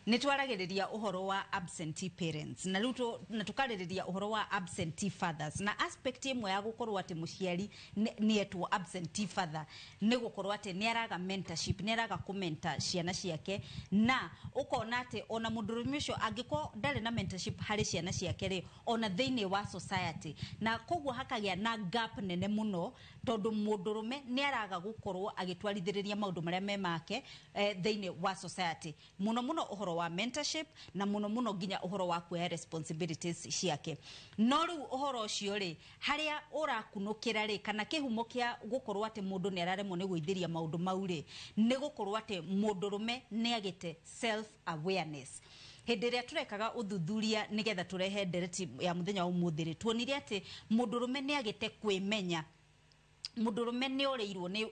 Nitwaragĩrĩria uhoro wa absentee parents na rĩu tukarĩrĩria uhoro wa absentee fathers na aspect imwe ya gũkorwo atĩ mũciari nĩetwo absentee father nĩ gũkorwo atĩ nĩaraga mentorship, nĩaraga kũmenta ciana ciake, na ũkona atĩ ona mũndũrũme ũcio angĩkorwo ndarĩ na mentorship harĩ ciana ciake rĩ ona thĩinĩ wa society, na koguo hakagĩa na gap nene mũno tondu mundurume ni araga gukorwo agitwarithiriria maundu maria me make thiini wa society muno muno uhoro wa mentorship na muno muno nginya uhoro wa kuoya responsibilities ciake no riu uhoro ucio ri haria urakunukira ri kana kihumo kia gukorwo ati mundu ni araremwo ni guithiria maundu mau ri ni gukorwo ati mundurume ni agite self awareness hindi ria turekaga uthuthuria nigetha turehe ndereti ya muthenya wa umuthiri tuonire ati mundurume ni agite kwimenya mundurume ni ureirwo ni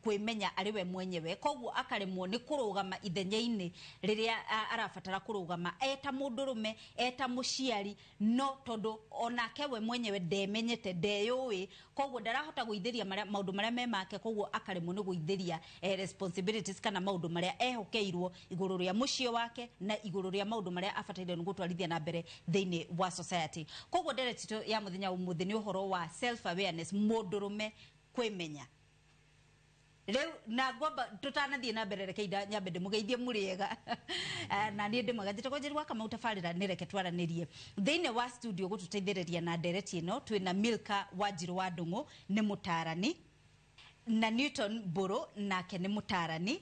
kwimenya ari we mwenyewe koguo akaremwo ni kurugama ithenya-ini riria arabatara kurugama eta mundurume eta muciari no tondu onake we mwenyewe ndemenyete ndeyui koguo ndarahota guithiria maundu maria me make koguo akaremwo ni guithiria responsibilities kana maundu maria ehokeirwo iguru ria mucie wake na iguru ria maundu maria abataire ni gutwarithia na mbere thiini wa society koguo nderetito ya muthenya umuthi ni uhoro wa self awareness mundurume kwimenya leo na ngomba tutanathie na mbere rekeida nyambe ndimugeithie muriega na ni ndimagathite kwa njirwa kama utafarira nireke twaranirie thiine wa studio gututeithiriria na ndereti ino twina Milka Wanjiru wa Ndungu ni mutarani na Newton Buru nake ni mutarani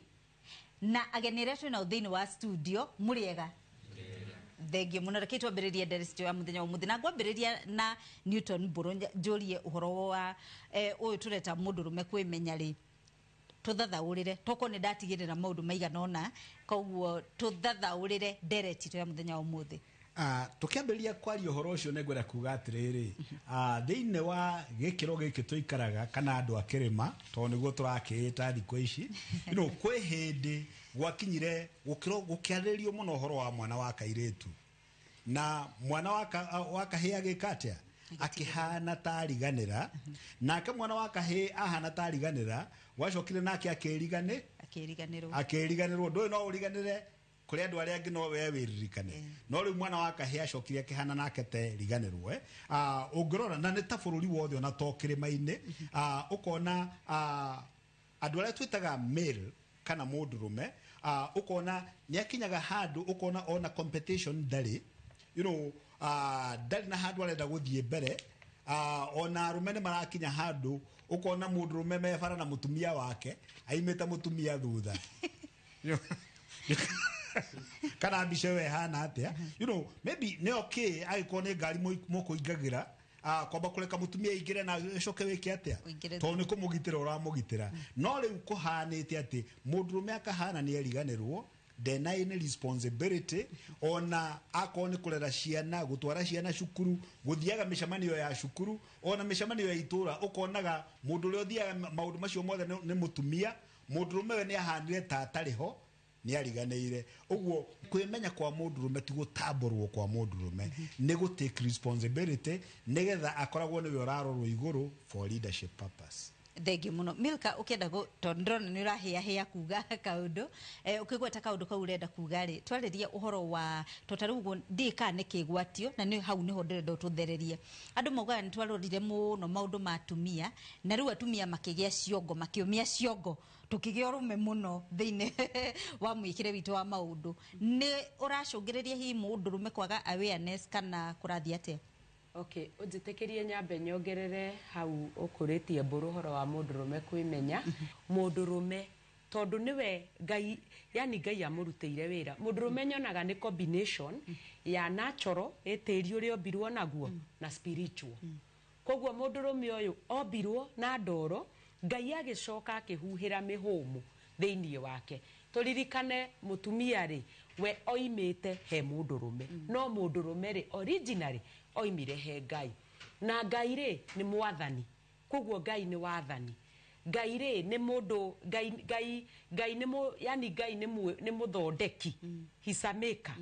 na agenire twina thiine wa studio muriega thengio muno reke twambiririe ndereti ya muthenya umuthi na ngwambiriria na Newton Buru njurie uhoro wa uyu tureta mundurume kwimenya ri tuthathaurire toko ni ndatigirira maundu maiganona koguo tuthathaurire ndereti ya muthenya umuthi tukiambiriria kwaria uhoro ucio negwera kuga atiriri thiine wa gikiro giki tuikaraga kana andu akirima to niguo turakiita thiko ici kwi hindi gwakinyire gukiaririo muno uhoro wa mwana wa kairetu na mwana wa kahii agikatia akihana tariganira nake mwana wa kahii ahana tariganira wacokire nake akiriganirwo ndu no uriganire kuri andu aria angi no we wiririkane no riu mwana wa kahii acokire akihana nake te riganirwo ungirora na ni ta bururi wothe ona to kirima-ini ukona andu aria twitaga male kana mundurume ukona niakinyaga handu ukona ona competition ndari ndari na handu arenda guthie mbere ona arume ni marakinya handu ukona mundurume mebara na mutumia wake aimita mutumia thutha kana mbica we hana atia maybe ne okay agiko ni ngari mukuingagira kwamba kureka mutumia ingire na coke wiki atia to ni kumugitira uramugitira no riu kuhanite ati mundurume akahana ni eriganirwo deny ni responsibility ona akoni kurera ciana gutwara ciana cukuru guthiaga mishamanio ya cukuru ona mishamanio ya itura ukonaga mundu ri uthiaga maundu macio mothe ni mutumia mundurume we ni ahanire tatariho ni ariganeire uguo kwimenya kwa mundurume ti gutamburwo kwa mundurume ni gu take responsibility nigetha akoragwo ni we urarorwo iguru for leadership purpose. Thengio muno Milka ukenda go tondrona ni urahia kuga kaundu ukigweta kaundu ka urenda kuga ri twariria uhoro wa totarugo ndika ni kigwatio na ni hau niho ndirenda tuthererie andu moga ni twarorire muno maundu matumia na riu atumia makigia ciongo makiumia ciongo tukigia urume muno thiine wa mwikire witu wa maundu ni uracungiriria hi mundurume kwaga awareness kana kurathia atia. Okay, ujitekerie nyambe nyongerere hau ukuritie Mburu horo wa mundurume kwimenya mundurume tondu niwe ngai yani ngai amurutire wira mundurume nyonaga ni combination ya natural etiri uri ombirwo naguo na spiritual koguo mundurume uyu ombirwo na ndoro ngai agicoka akihuhira mihumu thiini wake turirikane mutumia ri we oimite he mundurume no mundurume ri originally oimire he ngai na ngai ri ni mwathani koguo ngai ni wathani ngai ri ni mundu ngai ni yani ngai ni muthondeki hisameka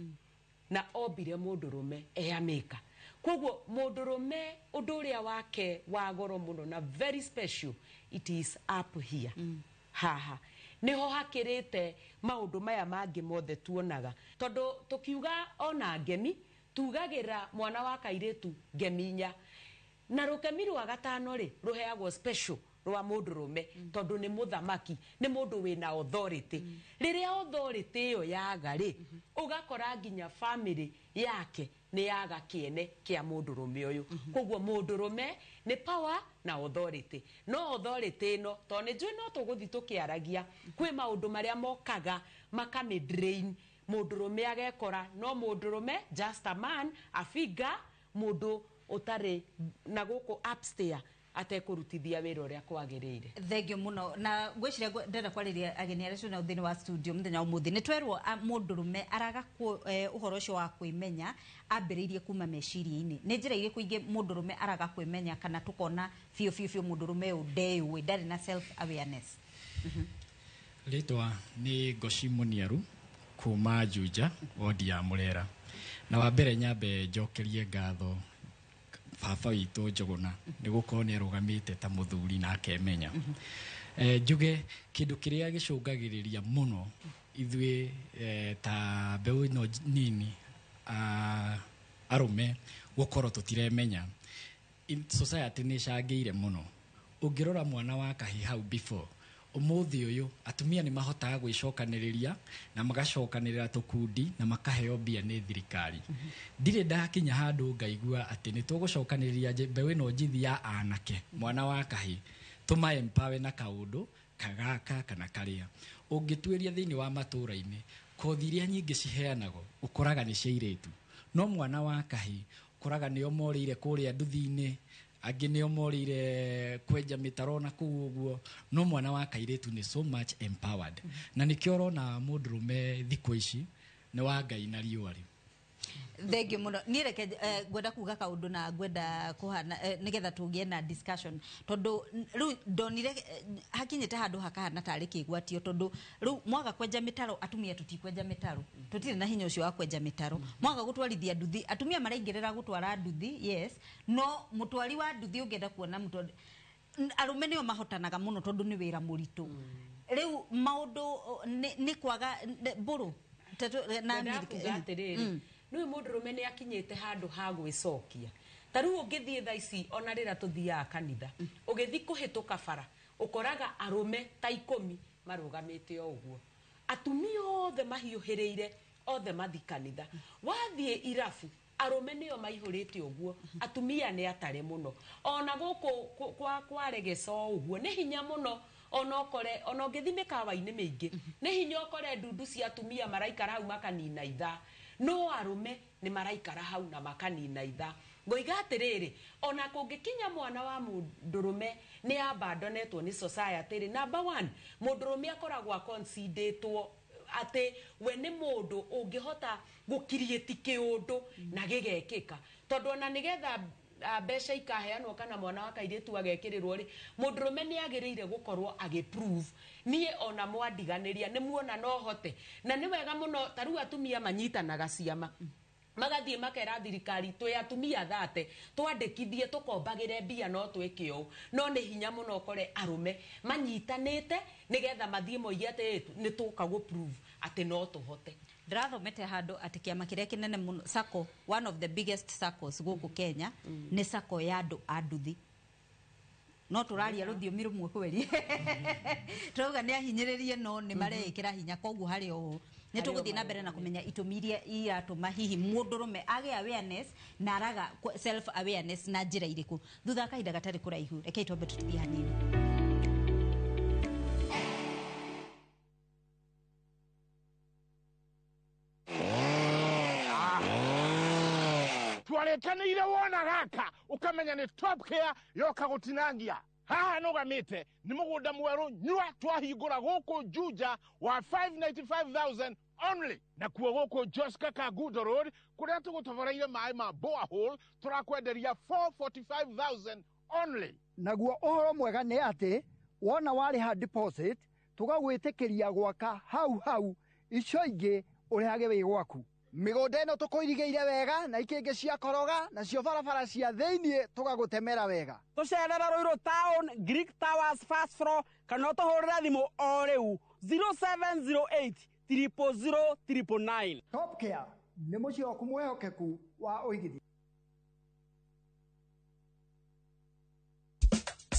na ombire mundurume eameka koguo mundurume undu uria wake wa goro muno na very special it is up here haha niho hakirite maundu maya mangi mothe tuonaga tondu tukiuga ona ngemi tugagira mwana wa kairetu ngeminya na rukemi rwa gatano ri ruheagwo special rwa mundurume tondu ni muthamaki ni mundu wina authority riria authority yo yaga ri ugakora nginya family yake ni yaga kiene kia mundurume uyu koguo mundurume ni power na authority no authority no to ni njui no tuguthi tukiaragia kwi maundu maria mokaga makami drain mundurume agekora no mundurume just a man a figure mundu utare na guku upstairs atekurutithia wira uria kwagirire. Thengio muno na gwiciria ndenda kwariria ageni aria na uthini wa studio muthenya umuthi ni twerwo mundurume araga uhoro ucio wa kwimenya ambiriirie kuma meciria-ini ni njira iri kuingi mundurume araga kwimenya kana tukona fio mundurume udewe ndari na self awareness. Ritwa ni Goshi Muniaru kuma Juja wodi ya Murera na wa mbere nyambe njokerie ngatho baba witũ Njuguna nĩ gũkorwo nĩ arũgamĩte ta mũthuri na akemenya. Njuge kĩndũ kĩrĩa gĩcũngagĩrĩria mũno ithuĩ ta mbeũ ĩno nini arũme gũkorwo tũtiremenya society nĩ ĩcangĩire mũno. Ũngĩrora mwana wa kahĩ hau before umuthi uyu atumia ni mahotaga gwicokaniriria na magacokanirira tukundi na makaheo mbia ni thirikari. Ndire ndakinya handu ngaigua ati ni tugucokaniriria mbeũ ĩno njithi ya anake mwana wa kahi tuma empower na kaundu kagaka kana karia ungituiria thiini wa matura-ini kothi iria nyingi ciheanagwo ukoraga ni ciairetu no mwana wa kahi ukoraga ni omorire kuria nduthi-ini angi ni omorire kwenja mitaro na kuguo no mwana wa kairetu ni so much empowered na nikio urona mundurume thiku ici ni wa Ngai na riua riu. Thengio muno ni reke gwenda kuga kaundu na gwenda kuhana nigetha tugie na discussion tondu riu ndonire hakinyite handu hakahana tari kigwatio tondu riu mwaga kwenja mitaro atumia tutikwenja mitaro tutire na hinya ucio wa kwenja mitaro mwaga gutwarithia nduthi atumia maraingirira gutwara nduthi yes no mutwari wa nduthi ungenda kuona mutwari arume nio mahotanaga muno tondu ni wira muritu riu maundu ni kwaga buru na Amerika no mundurume ni akinyite handu ha gwicokia taru ungithie tha ici ona rira tuthia kanitha ugithi kuhituka bara ukoraga arume ta 10 marugamite o uguo atumia othe mahiuhiriire othe mathi kanitha wathie irafu arume nio maihurite uguo atumia ni atare muno ona guku kwa regeso uguo ni hinya muno ona okore ona ngithi mikawa-ini mingi ni hinya okore ndundu cia atumia maraikara hau makanina itha no arume ni maraikara hau na makanina itha ngoiga atiriri ona kungikinya mwana wa mundurume ni abandonetwo ni society ri number 1 mundurume akoragwa consideretwo ate we ni mundu ungihota gukirieti kiundu na gigekika tondu ona nigetha mbeca ikaheanwo kana mwana wa kairetu agekirirwo ri mundurume ni agiriire gukorwo agiprove nie ona mwandiganiria ni muona no hote na ni wega muno taru atumia manyitanaga ciama magathie makera thirikari twi atumia thate twandikithie tukombagire mbia no twike u no ni hinya muno kore arume manyitanite nigetha mathie moige ati ni tukago prove ati no tuhote. Ndirathomete handu ati kiama kiria kinene muno sacco one of the biggest saccos guku Kenya ni sacco ya andu anduthi no turaria ruthiomi rumwe kweri turuga ni ahinyiririe no ni mareikira hinya koguo hari o ni tuguthie na mbere na kumenya itumi iria iratuma hihi mundurume age awareness na araga self awareness na njira iriku thutha kahinda gatari kuraihu reke twambe tututhie hanini. Twarekanire wona gaka ukamenya ni top care yoka gutinangia haha nugamite ni mugunda mweru nyua twahingura guku Juja wa 595,000 only na kuo guku Joska Kagudo Road kuria tugutoboreire mai ma borehole turakwenderia 445,000 only. Naguo uhoro mwega ni ati wona wariha deposit tugagwitikiria gwaka hau icio ingi urihage wi gwaku. Migunda ino tukuirigeire wega na ikingi cia koroga na cio barabara cia thiini tugagutemera wega. Tucerera Ruiru Town, Greek Towers first floor kana tuhurira thimu o riu 0708 00009. Top Care ni muci oku mwehokeku wa uigithia.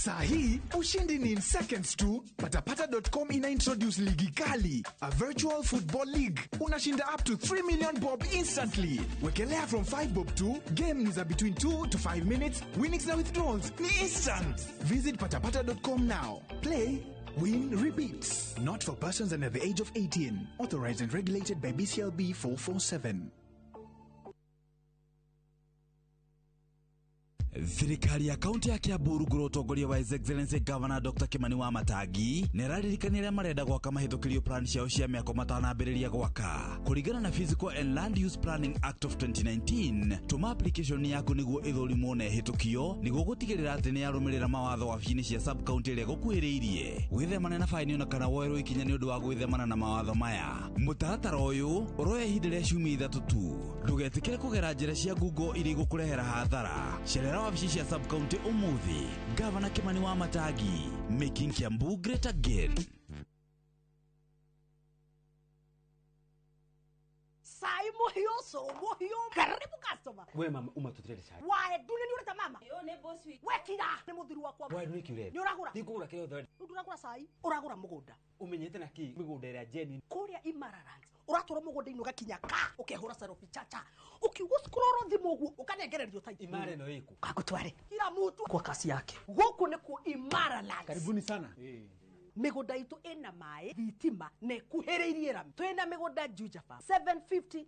Sahi, ushindi ni in seconds tu. Patapata.com ina introduce ligi kali, a virtual football league. Unashinda up to 3 million bob instantly. Wekelea from 5 bob to games are between 2 to 5 minutes. Winnings na withdrawals ni instant. Visit patapata.com now. Play, win, repeat. Not for persons under the age of 18. Authorized and regulated by BCLB 447. Thirikari ya kaunti ya Kiambu rungu utongoria wa His Excellency Governor Dr. Kimani Wamatangi nĩraririkanĩria marenda gwaka mahĩtũkĩrio plan ciao cia mĩako matanambĩrĩria gwaka kũringana na Physical and Land Use Planning Act of 2019. Tuma application yaku nĩguo ĩthũrimwo na ĩhĩtũkio nĩguo gũtigĩrĩra atĩ nĩ yarũmĩrĩra mawatho wabici-inĩ cia sub county ĩrĩa gũkuhĩrĩirie. Gwĩthemana na faini ona kana woerwo ikinya nĩ ũndũ wa gwĩthemana na mawatho maya. Mũtaratara ũyũ ũroya ihinda rĩa ciumia 3 tu. Ndũgetĩkĩre kũgera njĩra cia Google iria igũkũrehera hathara. Cerera wabici cia sub county umuthi. Governor Kimani Wamatangi, making Kiambu great again. Sai mohioso, karibu customer. We mama umatutirele sai. Wae dune ni ureta mama. Yo ne boss week. Wekira ni muthiru wakwa. Wae dune kiure. Ni uragura. Ndikugura kio thori. Uragura sai. Uragura mugunda. Umenyete na ki migunda ira Jenny. Kuria Imararans. Uratora mugunda ino gakinya ka. Ukehura sarofi chacha. Ukiwuskroro thimu guo ukanegererio tai. Imare no iku. Kakutware. Kila mtu kwa kasi yake. Guku ni ku Imararans. Karibuni sana. Migunda itu ena mae thitima ne kuhereirie rami twena migunda Jujafa 750,000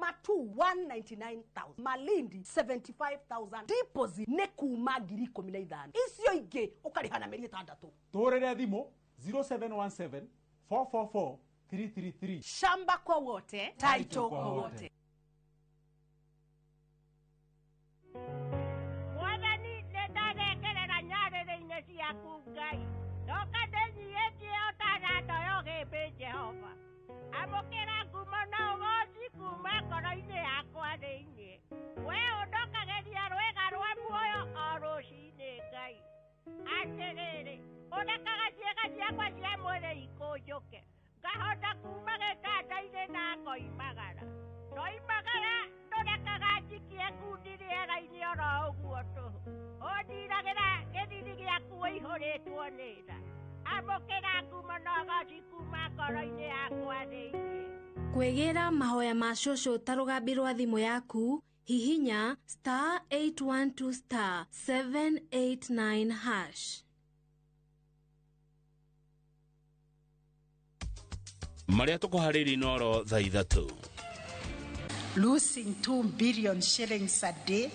Matu 199,000 Malindi 75,000 deposit ne kuma 15,000 icio ingi ukarihana meri 6 Torere thimo 0717 444 333. Shamba kwa wote, title kwa wote. Mwadani netane kelera nyarere inesi ya kungai. Toka denyi eti otana toyoge be Jehova. Amokera kumana ogosi kumakora ine akwa deine. We odoka gedia rwega rwa muoyo oroshine gai. Aterere. Odaka gajiega kwa cia mwere ikojoke. Gahota kumageta daine na koimagara. Noimagara ndodaka gajikie kundiriera ini oro uguo tu. Odiragera gediri gyaku ihoretwo nira. Amokera kumanoga cikuma koro-ini yakwa thĩinĩ. Kwĩgĩra mahoya ma cũcũ ta rũgambi rwa thimũ yaku, hihinya *812*789#. Maria tukuhariri noro thaa 3. Losing 2 billion shillings a day,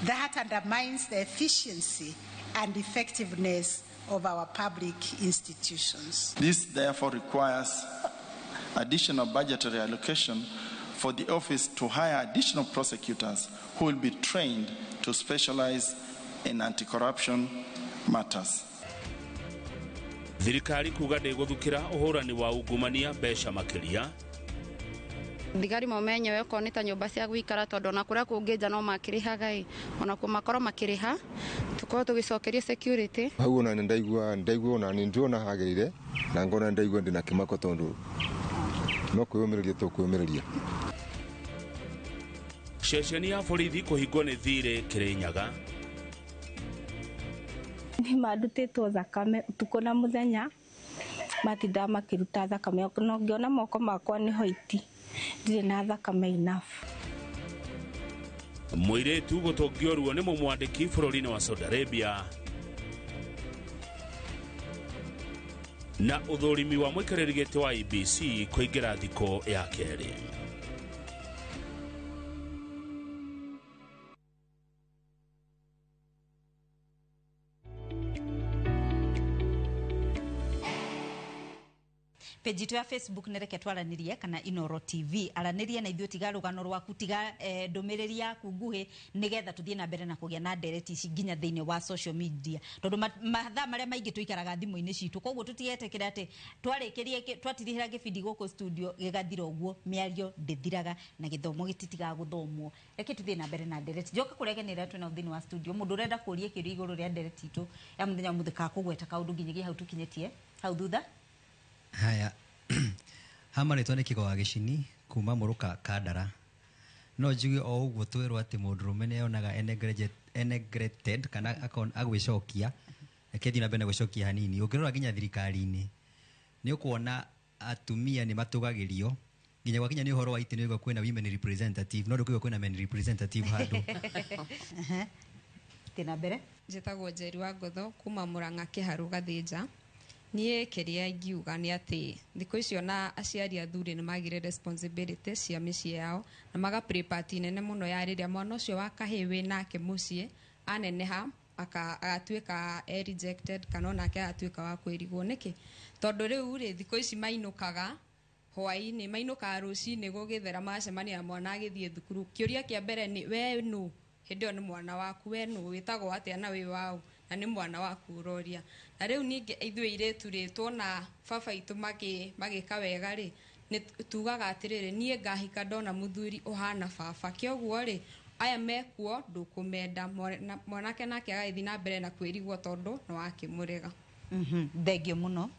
that undermines the efficiency and effectiveness of our public institutions. This therefore requires additional budgetary allocation for the office to hire additional prosecutors who will be trained to specialize in anti-corruption matters. Thirikari kuga ndĩgũthukĩra ũhũrani wa ungumania mbeca makĩria. Thigari momenye weko nĩ ta nyũmba cia gwikara tondũ na kũrĩa kũngĩnja no makĩrĩhaga ĩ ona kũ makorwo makĩrĩha tukorwo tũgĩcokeria security. Hau ona ndaigua ona nĩ ndĩrona hagĩrĩire na ngona ndaigua ndĩna kĩmako tondũ no kwĩyũmĩrĩria tũkwĩyũmĩrĩria. Ceceni ya borithi kũhingwo nĩ thirĩ Kĩrĩnyaga. Nĩ mandutĩtwo thakame ũtukũ na mũthenya matinda makĩruta thakame no ngĩona moko makwa nĩ hoiti ndirĩ na thakame enough. Mũirĩtu gũtũngĩorwo nĩ mũmwandĩki bũrũri-inĩ wa Saudi Arabia. Na ũthũrimi wa mũikarĩri gĩtĩ wa IEBC kũingĩra thikũ ya kerĩ. Page tu ya Facebook nereke twaranirie kana Inoro TV aranirie na ithuĩ tiga rũgano rwaku tiga ndũmĩrĩri yaku nguhĩ nigetha tuthie na mbere na kũgĩa na ndereti ici nginya thĩinĩ wa social media tondũ mathaa marĩa maingĩ tuikaraga thimũ-inĩ citũ koguo tutigetekĩra atĩ twarĩkĩrie twatirihĩra gĩbindi gũkũ studio gĩgathira ũguo mĩario ndĩthiraga na gĩthomo gĩtitigaga gũthomwo reke tuthie na mbere na ndereti njoka kũreganĩra twĩna thĩinĩ wa studio mũndũ ũrenda kũria kĩũria igũrũ rĩa ndereti itũ ya mũthenya mũthika kũgweta kaũndũ nginyagia hau tukinyĩtie hau thutha. Haya, hama nĩ twane kĩgo wa gĩcini kuma mũruka Kandara no njuge o ũguo twĩrwo atĩ mũndũrũme nĩ onaga enegrated kana agwĩcokia reke thiĩ na mbere na gũcokia hanini ũngĩrora nginya thirikari-inĩ nĩ ũkuona atumia nĩ matũgagĩrio nginya gwakinya nĩ ũhoro wa itĩ nĩ ũigua kwĩna women representative no ndũkĩigua kwĩna men representative handũ tina mbere njĩtagwo Njeri wa Ngotho kuma Mũrang'a Kĩharũ Gathĩnja niĩ kĩrĩa ingiuga nĩ atĩ thikũ icio na aciari athuri nĩ magire responsibility cia mĩciĩ yao na maga play part nene mũno ya rĩrĩa mwana ũcio wa kahĩĩ wĩ nake mũciĩ aneneha agatuĩka rejected kana onake agatuĩka wa kwĩrigwo nĩkĩ tondũ rĩu rĩ thikũ ici mainũkaga hwaĩ-inĩ mainũkaga rũcinĩ gũgĩthera macemania na mwana agĩthiĩ thukuru kĩũria kĩa mbere nĩ we nũ hĩndĩ ĩyo nĩ mwana waku we nũ wĩtagwo atĩa na wĩ waũ na nĩ mwana waku ũroria na rĩu ningĩ ithuĩ airĩtu rĩ tuona baba itũ magĩka wega rĩ nĩ tugaga atĩrĩrĩ niĩ ngahika ndona mũthuri ũhana baba kĩoguo rĩ aya mekuo ndũkũmenda mwanake nake agagĩthiĩ na mbere na kwĩrigwo tondũ nĩ wakĩmũrega thengio mũno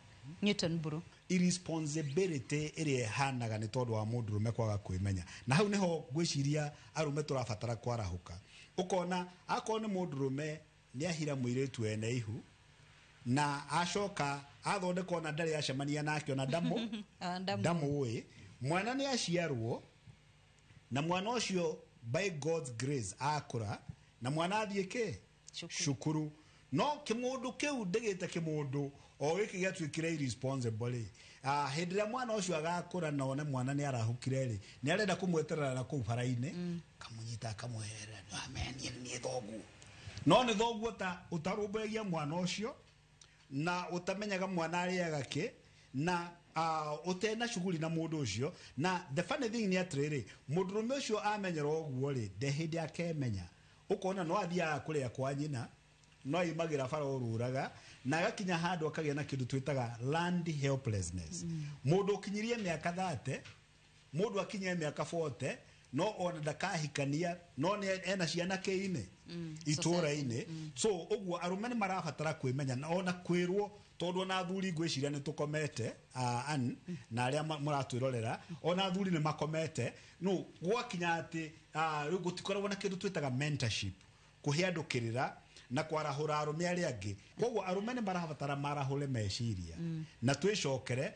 Newton Buru irresponsibility ĩrĩa ĩhanaga nĩ tondũ wa mũndũrũme kwaga kwĩmenya na hau nĩho ngwĩciria arũme tũrabatara kwarahũka ũkona akorwo nĩ mũndũrũme nĩ ahira mũirĩtu ene ihu na acoka athondeka ona ndarĩ acemania nake ona ndamũĩ mwana nĩ aciarwo na mwana ũcio by God's grace akũra na mwana athiĩ kĩ cukuru no kĩmũndũ kĩu ndĩgĩte kĩmũndũ o gĩkĩ gĩatuĩkire irresponsible hĩndĩ ĩrĩa mwana ũcio agakũra na one mwana nĩ arahũkire rĩ nĩ arenda kũmweterera na kũu bara-inĩ kamũnyita akamweherera ameni nĩ thoguo no nĩ thoguo ta ũtarũmbũyagia mwana ũcio na ũtamenyaga mwana arĩaga kĩ na utena shughuli na mũndũ ũcio na the funny thing ni atĩrĩrĩ mũndũrũme ũcio amenyera ũguo rĩ ndehĩndĩ akemenya ũkona no athiaga kũrĩa kwa nyina no imagĩra bara ũrũraga na agakinya handũ akagĩa na kĩndũ twĩtaga land helplessness mũndũ ũkinyirie mĩaka 30 mũndũ akinyia mĩaka 40 no ona ndakahikania no ena ciana kĩ-inĩ itũra-inĩ so ũguo arũme nĩ marabatara kwĩmenya na ona kwĩrwo tondũ na athuri ngwĩciria nĩ tũkomete na arĩa mũratwĩrorera ona athuri nĩ makomete no gwakinya atĩ rĩu gũtikoragwo na kĩndũ twĩtaga mentorship kũhe andũ kĩrĩra na kwarahũra arũme arĩa angĩ koguo arũme nĩ marabatara marahũre meciria na twĩcokere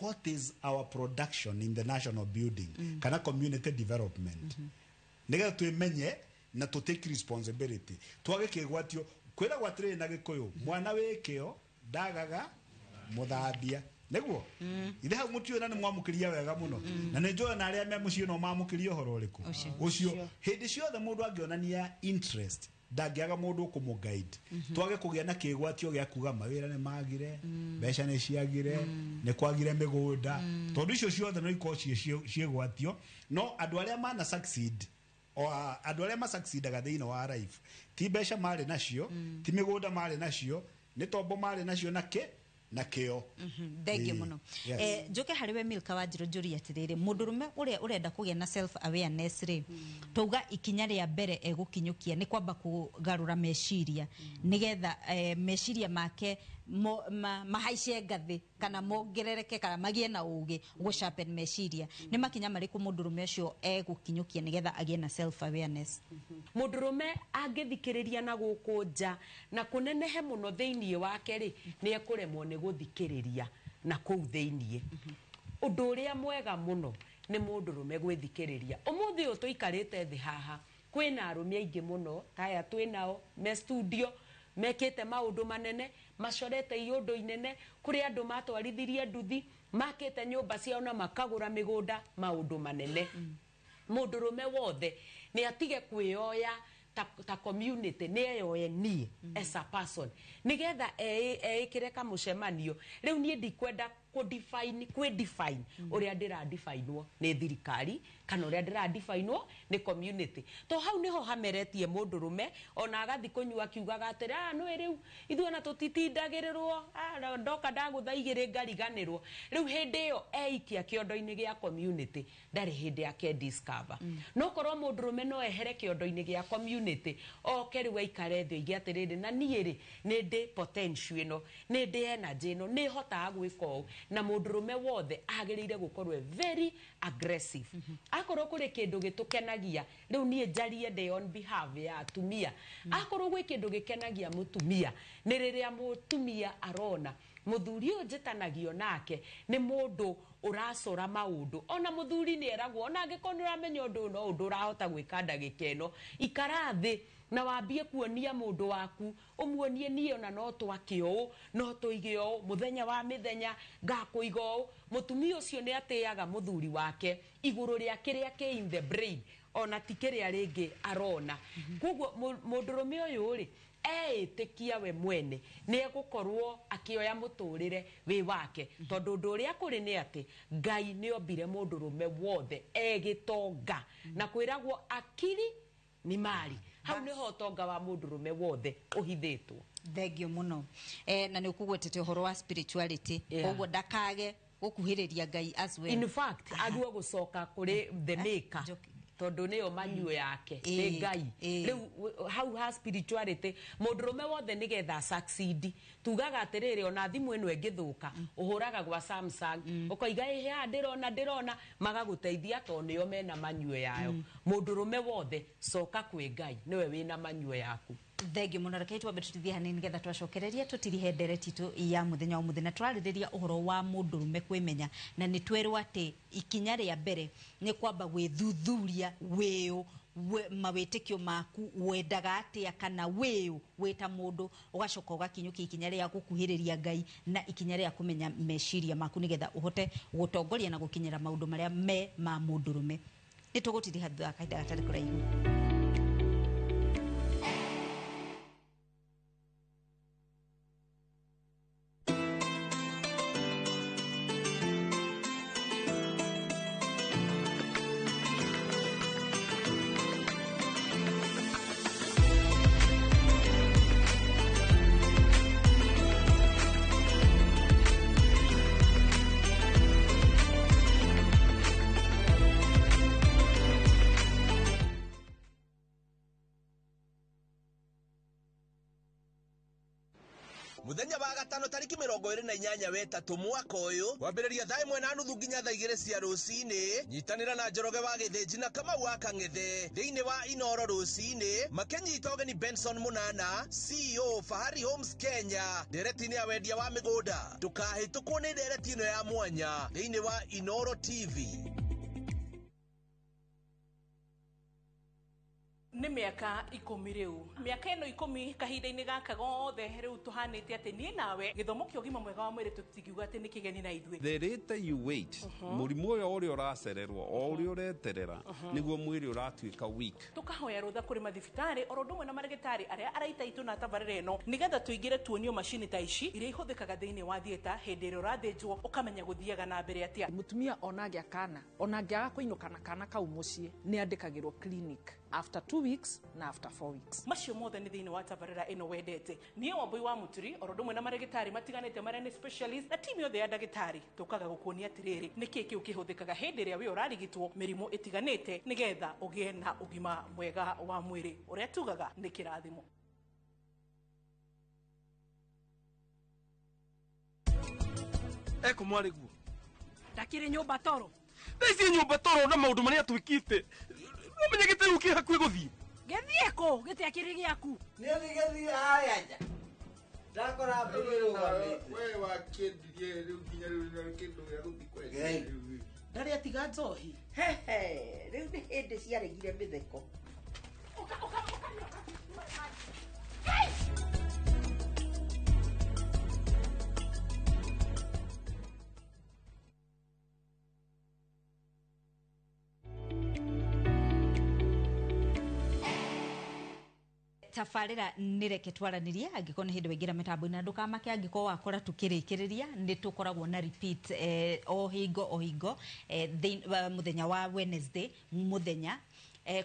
what is our production in the national building kana community development nĩgetha twĩmenye na to take responsibility twage kĩgwatio kwĩra gwatirĩ na gĩkũyũ mwana wĩkĩo ndagaga mũthambia nĩguo ithe hau mũtiũra nĩ mwamũkĩria wega mũno na nĩ njũĩ na arĩa me mũciĩ no mamũkĩria ũhoro ũrĩkũ ũcio hĩndĩ ciothe mũndũ angĩonania interest ndangĩaga mũndũ kũmũguide twage kũgĩa na kĩgwatio gĩa kuga mawĩra nĩ magire mbeca nĩ ciagire nĩ kwagire mĩgũnda tondũ icio ciothe no ikorwo ciĩgwatio no andũ arĩa mana succeed o andũ arĩa masucceedaga thĩinĩ wa life ti mbeca marĩ nacio ti mĩgũnda marĩ nacio nĩ tombo marĩ nacio na kĩo thengio mũno njoke harĩ we Milka Wanjirũ njũrie atĩrĩrĩ mũndũrũme ũrĩa ũrenda kũgĩa na self awareness rĩ tauga ikinya rĩa mbere egũkinyũkia nĩ kwamba kũgarũra meciria nĩgetha meciria make mahaice ngathĩ kana mongerereke kana magĩe na ũgĩ gũsharpen meciria nĩ makinya marĩkũ mũndũrũme ũcio egũkinyũkia nĩgetha agĩe na self awareness mũndũrũme angĩthikĩrĩria na gũkũ nja na kũnenehe mũno thĩinĩ wake rĩ nĩ ekũremwo nĩ gũthikĩrĩria na kũu thĩinĩ ũndũ ũrĩa mwega mũno nĩ mũndũrũme gwĩthikĩrĩria ũmũthĩ ũyũ tũikarĩte thĩ haha kwĩna arũme aingĩ mũno taya twĩnao me studio mekĩte maũndũ manene macorete iũndũ inene kũrĩ andũ matwarithirie nduthi makĩte nyũmba ciao na makagũra mĩgũnda maũndũ manene mũndũrũme wothe nĩ atige kwĩoya ta community nĩ eyoe niĩ as a person nĩgetha eĩkĩre kamũcemanio rĩu niĩ ndikwenda kwĩdefine ũrĩa ndĩradefinewo nĩ thirikari kana ũrĩa ndĩradefinewo nĩ community to hau nĩho hameretie mũndũrũme ona agathi kũnyua kiugaga atĩrĩ no rĩu ithuĩ ona tũtitindagĩrĩrwo ndoka ndagũthaigĩrĩ ngariganĩrwo rĩu hĩndĩ ĩyo eikia kĩondo-inĩ gĩa community ndarĩ hĩndĩ yake discover no korwo mũndũrũme no ehere kĩondo-inĩ gĩa community oke rĩu aikare thĩ oige atĩrĩrĩ na niĩ rĩ nĩ ndĩ potential ĩno nĩ ndĩ energy ĩno nĩ hotaga gwĩka ũũ na mundurume wothe agirire gukorwe very aggressive akorwo kuri kindu gitukenagia riu nie njarie de on behalf ya atumia akorwo gwi kindu gikenagia mutumia ni riria mutumia arona muthuri ujitanagio nake ni mundu uracora maundu ona muthuri ni eragwo ona angikonu ramenya undu no undu urahota gwika ndagikeno ikarathi na wambie kuonia mundu waku umuonie nie ona no twakio no tuigio muthenya wa mithenya ngakuigo mutumia ucio ni ateaga muthuri wake iguru ria kiria ke in the brain ona tikiria ringi arona koguo mundurume uyu ri etikia we mwene ni egukorwo akioya muturire wi wake tondu ndu ria kuri ni ati Ngai ni ombire mundurume wothe egitonga na kwiragwo akili ni mali hau ni ho tonga wa mundurume wothe uhithitwo thengio muno na ni ukugwetete uhoro wa spirituality koguo ndakage gukuhiriria Ngai as well in fact agwo gucoka kuri the maker tondu niyo manyuo yake ni Ngai riu how has spirituality mundurume wothe nigetha succeed tugaga atiriri ona thimu eno engithuka uhuraga gwa Samsung ukoiga ihe ndirona magaguteithia to niyo mena manyuo yayo mundurume wothe coka kwi Ngai niwe wina manyuo yaku thengio muno reke twambe tutithie hanini getha twacokereria tutirihe ndereti tu ya muthenya wa muthenya twaririria uhoro wa mundurume kwimenya na ni twerwo ati ikinya ria mbere ni kwamba gwithuthuria wiu mawitikio maku wendaga atia kana wiu wita mundu ugacoka ugakinyukia ikinya ria gukuhiriria Ngai na ikinya ria kumenya meciria maku nigetha uhote gutongoria na gukinyira maundu maria me ma mundurume nitugutiriha thutha kaida gatari kuraihu Muthenya wa gatano tariki 28 wetatu mwaka uyu wambiriria thaa 1:30 nginya thaa 2 cia rucini nyitanira na Njoroge wa Githinji na Kamau wa Kang'ethe thiini wa Inoro rucini makenyita ugeni Benson Munana CEO Fahari Homes Kenya ndereti-ini ya wendia wa migunda tukahitukwo ni ndereti ino ya mwanya thiini wa Inoro TV. Ni miaka 10 riu miaka ino 10 kahinda-ini gaka gothe riu tuhanite ati ni nawe githomo kio gima mwega wa mwiri tutigiuga ati ni kigeni na ithwe the later you wait murimu uyo uri uracererwo o uri ureterera niguo mwiri uratuika weak tukahoya rutha kuri mathibitari orodumwe na marigitari aria araita itu na tabarire ino nigetha tuigire tuonio machine ta ici iria ihuthikaga thiini wa thieta hindi ira urathinjwo ukamenya guthiaga na mbere atia mutumia onagya kana onagya kuinukana kana kau mucie ni andikagirwo clinic after 2 weeks na after 4 weeks macio mothe ni thiini wa tabarira ino wendete nie Wambui wa Muturi orodumwe na marigitari matiganite maria ni specialist na timu yothe ya ndagitari tukaga gukuonia atiriri niki kiu kihuthikaga hindi ria we urarigitwo mirimu itiganite nigetha ugie na ugima mwega wa mwiri uria tugaga ni kirathimo. Eko mwari guo ndakiri nyumba toro ndaici nyumba toro na maundu maria twikite umenya gitiru ki hakui guthii gethie ko gitiakiri giaku ni gethie haya nja ndakora mbiriro we wakendirie riu nginya riu ni kindu gia guthi kwega ndari atiga njohi hehe riu ni hindi ciaregire mitheko tafarira nireke twaranirie angiko ni hindi wengira mitambo na ndukamake angiko wakora tukirikiriria ni tukoragwo na repeat o hingo muthenya wa Wednesday muthenya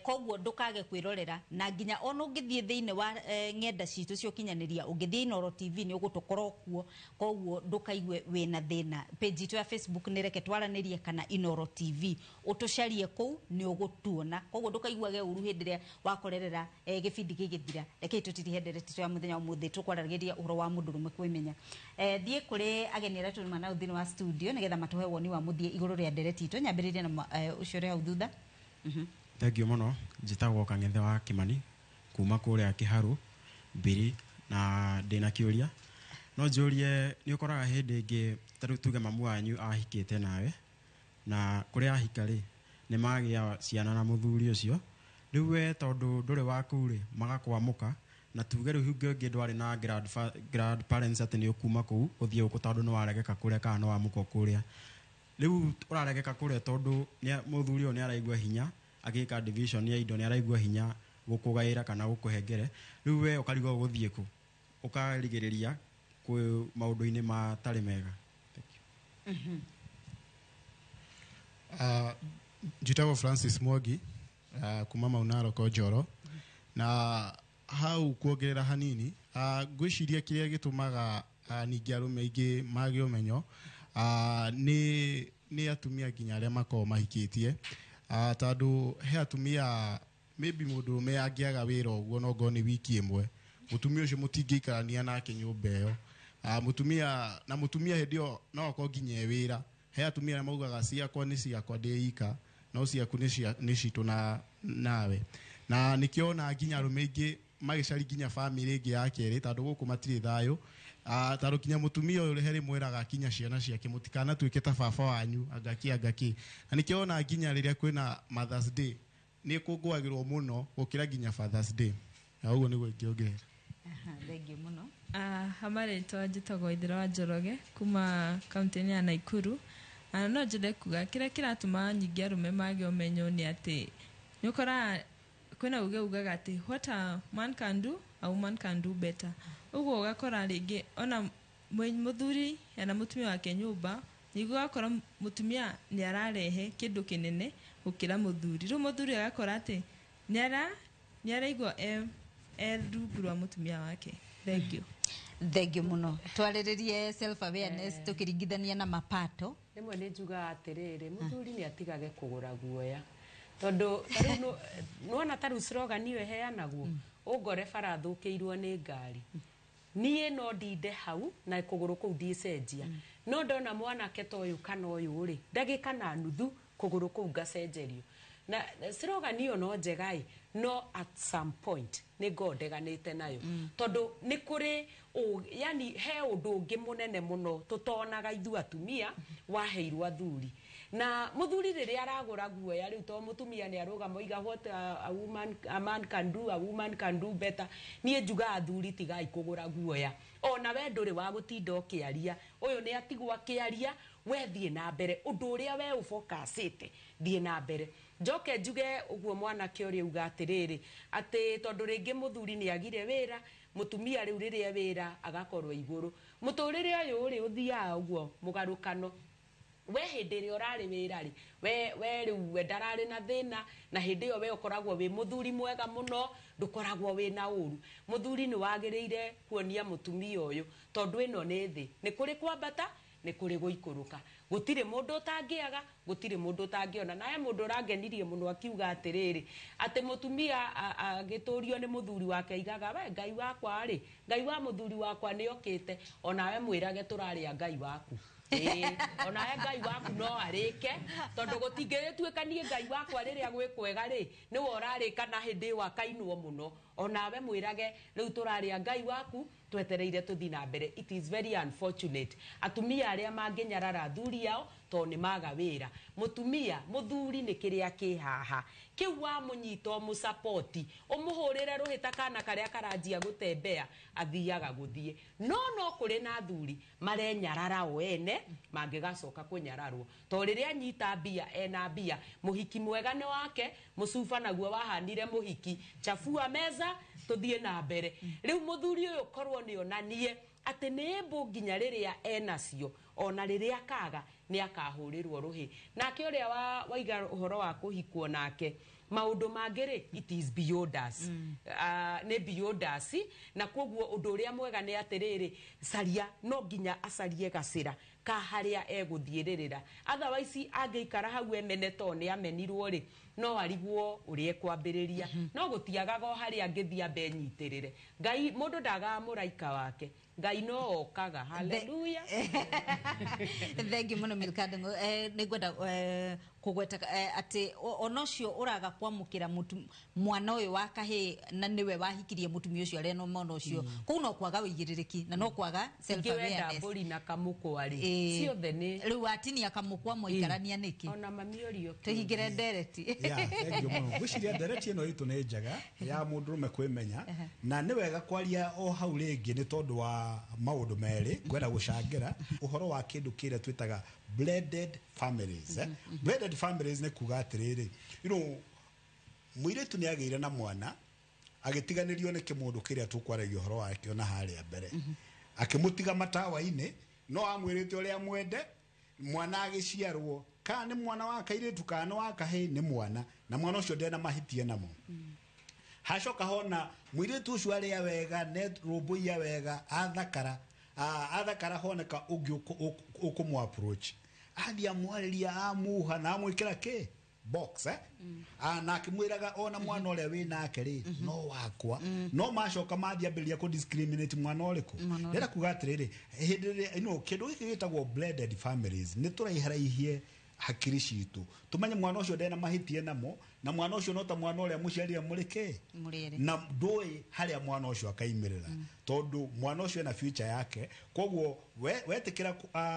koguo ndukage kwirorera na nginya ona ungithie thiine wa ng'enda citu cio kinyaniria ungithie Inoro TV ni ugutukora kuo koguo ndukaigue wina thina page itu ya Facebook ni reke twaranirie kana Inoro TV utucarie kou ni ugutuona koguo ndukaiguage uru hindiria wakorerera gibindi gigithira reke tutirihe ndereti ya muthenya umuthi tukwaragiria uhoro wa mundurume kwimenya thie kuri ageni aria turi mana uthini wa studio nigetha matuhe woni wa muthie iguru ria ndereti itu nyambiririe na ucio ria uthutha Tengio muno njitagwo Kang'ethe wa Kimani kuma kuria Kiharu mbiri na ndina kiuria no njurie ni ukoraga hindi ingi taru tuge mamu wanyu ahikite nawe na kuria ahika ri ni magia ciana na muthuri ucio riu we tondu nduri waku ri magakwamuka na tuge riu ngi ndwari na grandparents ati ni ukuma kuu uthie uko tondu no waregeka kuria kana no wamuka kuria riu uraregeka kuria tondu ni muthuri ni araigua hinya agika division ya indo ni araigua hinya gukugaira kana gukuhengere riu we ukarigwa guthie ku ukarigiriria ku maundu-ini matari mega. Njitagwo Francis Mwogi kuma Maunaro Konjoro na hau kuongerera hanini ngwiciria kiria gitumaga ningi arume ingi magi umenyo ni atumia nginya aria makoo mahikitie tondu he atumia maybe mundurume angiaga wira uguo no ngo ni wiki imwe mutumia ucio mutingiikarania nake nyumba iyo mutumia hendio no ko nginya wira he atumia maugaga ciakwa ni ciakwa ndiika no ciaku ni citu nawe na nikiona nginya arume ingi magicari nginya family ingi ya keri tondu guku matiri thayo tondu kinya mutumia uyu heri mwiraga kinya ciana ciake mutikana tuike ta baba wanyu agaki na nikiona nginya riria kwina Mother's Day ni kungwagirwo muno gukira nginya Father's Day na uguo niguo ingiongerera. Thengiũ mũno. Hamarĩtwa njĩtagwo Ithira wa Njoroge kuma kaunti-inĩ ya Naikuru. No njende kuga kĩrĩa kĩratũma nyingĩ arume mage ũmenyo nĩ atĩ nĩ ũkoraga kwĩna uge ugaga atĩ what a man can do a woman can do better. Ũguo ũgakora rĩngĩ ona mũthuri na mũtumia wake nyũmba nĩguo akora mũtumia nĩ ararehe kĩndũ kĩnene gũkĩra mũthuri. Rĩu mũthuri agakora atĩ nĩ araigua rungu rwa mũtumia wake. Thengiũ mũno. Twarĩrĩrie self awareness tukiringithania na mapato. Rimwe nĩ njugaga atĩrĩrĩ mũthuri nĩ atigage kũgũra guoya tondu tariu nuona taru slogan iyo heanagwo ungore bara thũkĩirwo nĩ ngari niĩ no ndinde hau na kũgũrũ kũu ndicenjia no ndona mwanake ta ũyũ kana ũyũ rĩ ndagĩka na nuthu kũgũrũ kũu ngacenjerio na slogan iyo no njegai no at some point nĩ ngondeganĩte nayo tondu nĩ kũrĩ yani he ũndũ ũngĩ mũnene mũno tũtonaga ithu atumia waheirwo athuri na muthuri riria aragura guoya riu to mutumia ni arugama iga what a man can do a woman can do better nie njuga athuri tigai kugura guoya ona we nduri wa gutinda ukiaria uyu ni atigwa kiaria we thie na mbere undu uria we ufocusite thie na mbere njoke njuge uguo mwana kiori uga atiriri ati tondu ringi muthuri ni agire wira mutumia riu riria wira agakorwo iguru muturire uyu uri uthia uguo mugarukano we hindi ri urari wira ri we riu we ndarari na thina na hindi yo we ukoragwo wi muthuri mwega muno ndukoragwo wi na uru muthuri ni wagiriire kuonia mutumia uyu tondu ino ni thi ni kuri kwambata ni kuri guikuruka gutire mundu utangiaga gutire mundu utangiona naye mundu urangenirie muno akiuga atiriri ati mutumia agiturio ni muthuri wake igaga we ngai wakwa ri ngai wa muthuri wakwa ni okite ona we mwirage turaria ngai waku ona he ngai waku no arike tondu gutingirituikanie ngai wakwa riria gwikwega ri ni we urarika na hindi wakainwo muno ona we mwirage riu turaria ngai waku twetereire tuthi na mbere. It is very unfortunate atumia aria manginyarara athuri yao to ni maga wira mutumia muthuri ni kiria ki haha kiu wa munyito mu support umuhurire ruhita kana karia karanjia gutembea athiaga guthie no kuri na athuri marenyarara wene mangigacoka kunyararwo to riria nyita mbia ena mbia muhiki mwega ni wake mucuba naguo wahanire muhiki chafua meza tuthie na mbere riu muthuri uyu korwo ni onanie atĩ nĩ ĩmbũ nginya rĩrĩa enacio ona rĩrĩa kaga nĩ akahũrĩrwo rũhĩ. Nake ũrĩa waiga ũhoro wa kũhikwo nake maũndũ mangĩ-rĩ, it is beyond us. Nĩ beyond us, na koguo ũndũ ũrĩa mwega nĩ atĩrĩrĩ, caria no nginya acarie gacĩra ka harĩa egũthiĩrĩrĩra. Otherwise angĩikara hau emene to nĩ amenirwo-rĩ, no arigwo ũrĩa ekwambĩrĩria. No gũtiagaga o harĩa angĩthiĩ ambe enyitĩrĩre. Ngai mũndũ ndagaga mũraika wake. Ngai no okaga. Hallelujah. Thengi mũno Milka Ndung'u. Nĩngwenda kũgweta atĩ ona ũcio ũraga kwamũkĩra mwana ũyũ wa kahĩ na nĩwe wahikirie mũtumia ũcio arĩa no mwana ũcio. Kũu no kwaga ũigĩrĩrĩki na no kwaga self awareness. Mbũri na kamũkwa-rĩ, ciothe nĩ rĩu atinia kamũkwa moikarania nĩkĩ? Ona mami ũrio tũhingĩre ndereti. Thengi mũno. Gwĩciria ndereti ĩno itũ nĩ njega ya mũndũrũme kwĩmenya, na nĩ wega kwaria o hau rĩngĩ nĩ tondũ wa maũndũ merĩ ngwenda gũcangĩra ũhoro wa kĩndũ kĩrĩa twĩtaga blended families. Blended families nĩ kuga atĩrĩrĩ, mũirĩtu nĩ agĩire na mwana agĩtiganĩrio nĩ kĩmũndũ kĩrĩa tũkwaragia ũhoro wakĩo na harĩa mbere, akĩmũtiga matawa-inĩ, no amwĩrĩte ũrĩa mwende, mwana agĩciarwo, kana nĩ mwana wa kairĩtu kana nĩ wa kahĩ, nĩ mwana, na mwana ũcio ndena mahĩtie namo. Hacoka hona mũirĩtu ũcio arĩa wega, netũrũmbũiya wega, athakara honeka ũngĩ ũkũmũ approach, athia mwarĩria amuha na amwĩkĩra kĩ box na akĩmwĩraga ona mwana ũrĩa wĩ nake rĩ no wakwa, no macoka mathiambĩrĩria kũ discriminate mwana ũrĩkũ. Ndĩrenda kuga atĩrĩrĩ, hĩndĩ ĩrĩa kĩndũ gĩkĩ gĩtagwo blended families nĩ tũraiharaihie hakiri citũ, tumenye mwana ũcio ndena mahĩtie namo, na mwana ũcio no ta mwana ũrĩa mũciarire mũrĩke na ndũĩ harĩa mwana ũcio akaimĩrĩra, tondũ mwana ũcio ena future yake. Koguo wetĩkĩra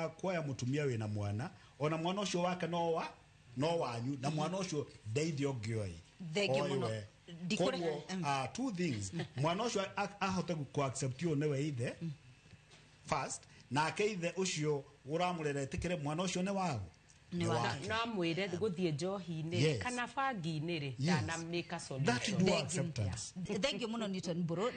kuoya mũtumia wĩna mwana, ona mwana ũcio wake no wanyu, na mwana ũcio ndeithio ngĩoĩ. Thengi mũno. Koguo two things, mwana ũcio ahote kũ-acceptio nĩwe ithe first, nake ithe ũcio ũramũrera etĩkĩre mwana ũcio nĩ wagu na mwĩre gũthiĩ njohi-inĩ kana bangi-inĩ-rĩ ndanamĩka solution. Thank you mũno Newton Mburu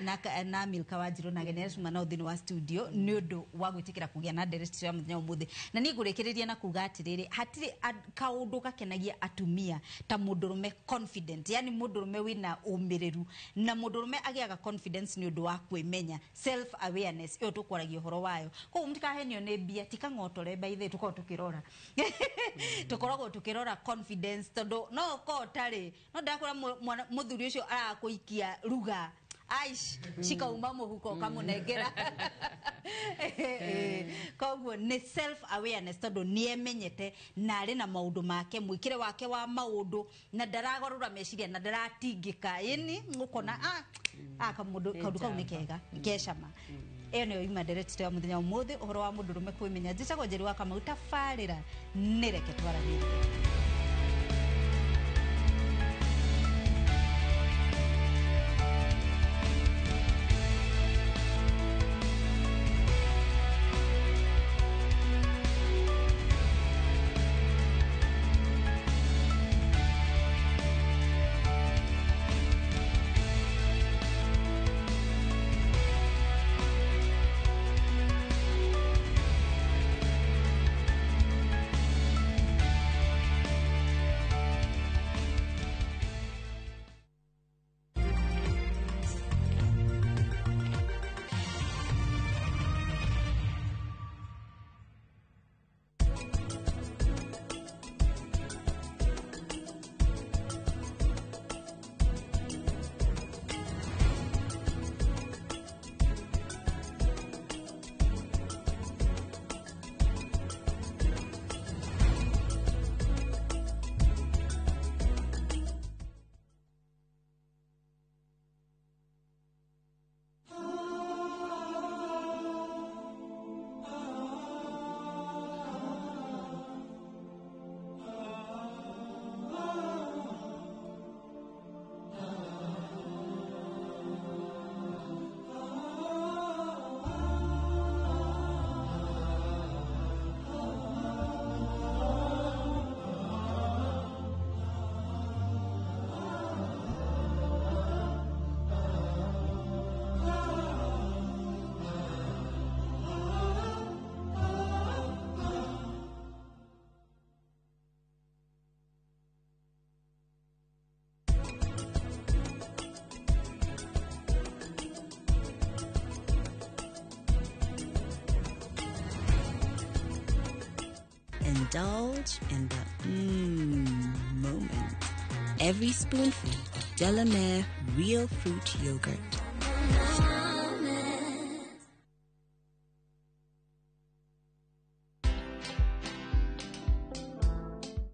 na Milka Wanjiru na Agnes Mwanao thĩinĩ wa studio nĩ ũndũ wa gwĩtĩkĩra kũgĩa na ndereti ya mũthenya ũmũthĩ. Na niĩ ngũrĩkĩrĩria na kuga atĩrĩrĩ, hatirĩ kaũndũ gakenagia atumia ta mũndũrũme confident, yani mũndũrũme wĩna ũmĩrĩru, na mũndũrũme agĩaga confidence nĩ ũndũ wa kwĩmenya, self awareness ĩyo tũkwaragia ũhoro wayo. Koguo mũtikahenio nĩ mbia, tikang'otore baithe tukorwo tukĩrora tukoragwo tukirora confidence tondu no ko tari no ndakora muthuri ucio arakũikia ruga aish chikauma muhuko kamunengera koguo ni self awareness tondu niemenyete na ari na maundu make mwikire wake wa maundu na ndaragorora meciria na ndaratingika yani ngukona kaundu kau ni kega keshama ĩyo nĩyo yuma ndereti ya mũthenya ũmũthĩ ũhoro wa mũndũrũme kwĩmenya. Njĩtagwo Njeri wa Kamau, tabarĩra nĩ reke twaranĩrie. indulge in the moment. Every spoonful, Delamere Real Fruit Yogurt.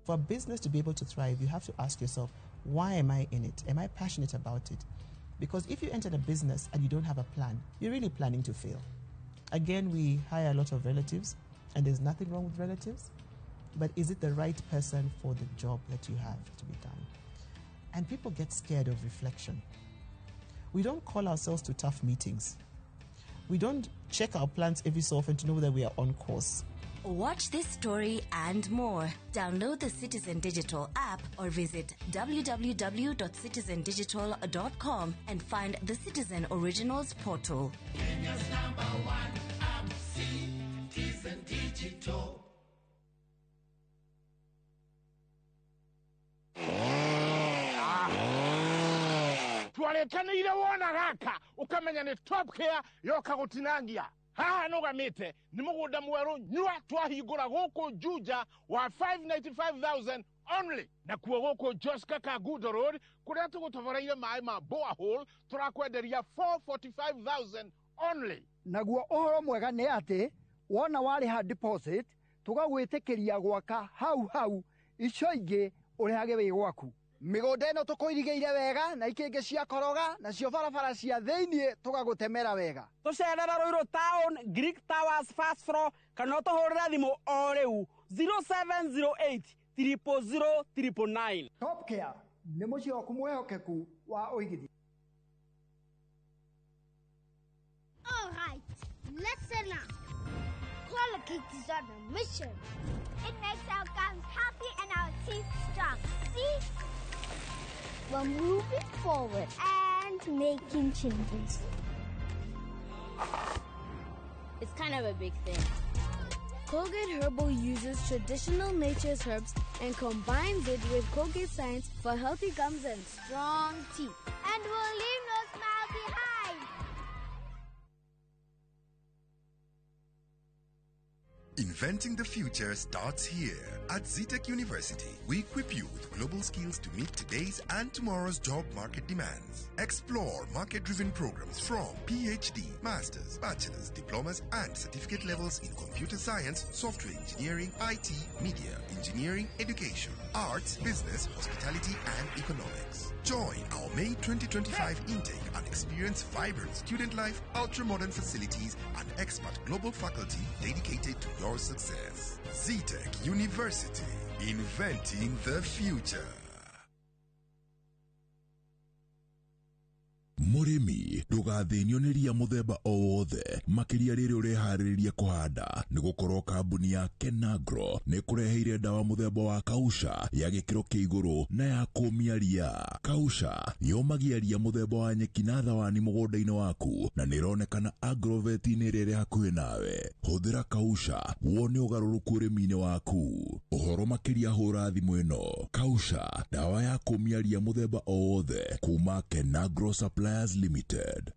For a business to be able to thrive, you have to ask yourself, why am I in it? Am I passionate about it? Because if you enter a business and you don't have a plan, you're really planning to fail. Again, we hire a lot of relatives, and there's nothing wrong with relatives, but is it the right person for the job that you have to be done? And people get scared of reflection. We don't call ourselves to tough meetings. We don't check our plans every so often to know whether we are on course. Watch this story and more. Download the Citizen Digital app or visit www.citizendigital.com and find the Citizen Originals portal. Kenya's #1 app, Citizen Digital. Twarekanire wona raka ukamenya ni Top Care yoka gutinangia haha nugamite ni mugunda mweru nyua twahingura guku Juja wa 595,000 only na kuo guku Joska Kagudo Road kuria tugutoboreire mai ma borehole turakwenderia 445,000 only. Naguo uhoro mwega ni ati wona wari ha deposit tugagwitikiria gwaka hau ico ingi urihage wi gwaku. Migunda ino tukuirigeire wega na ikingi cia koroga na cio barabara cia thiini tugagutemera wega. Tucerera Ruiru Town, Greek Towers Fast Floor kana tuhurira thimu o riu 0708 000 999. Top Care ni muci waku mwehokeku wa uigithia. All right, listen up. Colgate is on a mission. It makes our gums healthy and our teeth strong. See? We're moving forward and making changes. It's kind of a big thing. Colgate Herbal uses traditional nature's herbs and combines it with Colgate Science for healthy gums and strong teeth. And we'll leave no smile behind. Inventing the future starts here. At Zetech University, we equip you with global skills to meet today's and tomorrow's job market demands. Explore market-driven programs from PhD, master's, bachelor's, diplomas, and certificate levels in computer science, software engineering, IT, media, engineering, education, arts, business, hospitality, and economics. Join our May 2025 intake and experience vibrant student life, ultra-modern facilities, and expert global faculty dedicated to your success. Zetech University, inventing the future. Murimi ndugathinio ni ria muthemba o wothe makiria riri urihariria kuhanda ni gukorwo kambuni ya Kenagro ni kureheire dawa muthemba wa Kausha ya gikiro kia iguru na ya kumia ria. Kausha yomagia ria muthemba wa nyeki na thawani mugunda-ini waku na nironekana agrovet-ini iri hakuhi nawe. Huthira Kausha wone ugaruruku urimi-ini waku. Uhoro makiria hura thimu ino. Kausha, dawa ya kumia ria muthemba o wothe kuma Kenagro Suppliers Limited.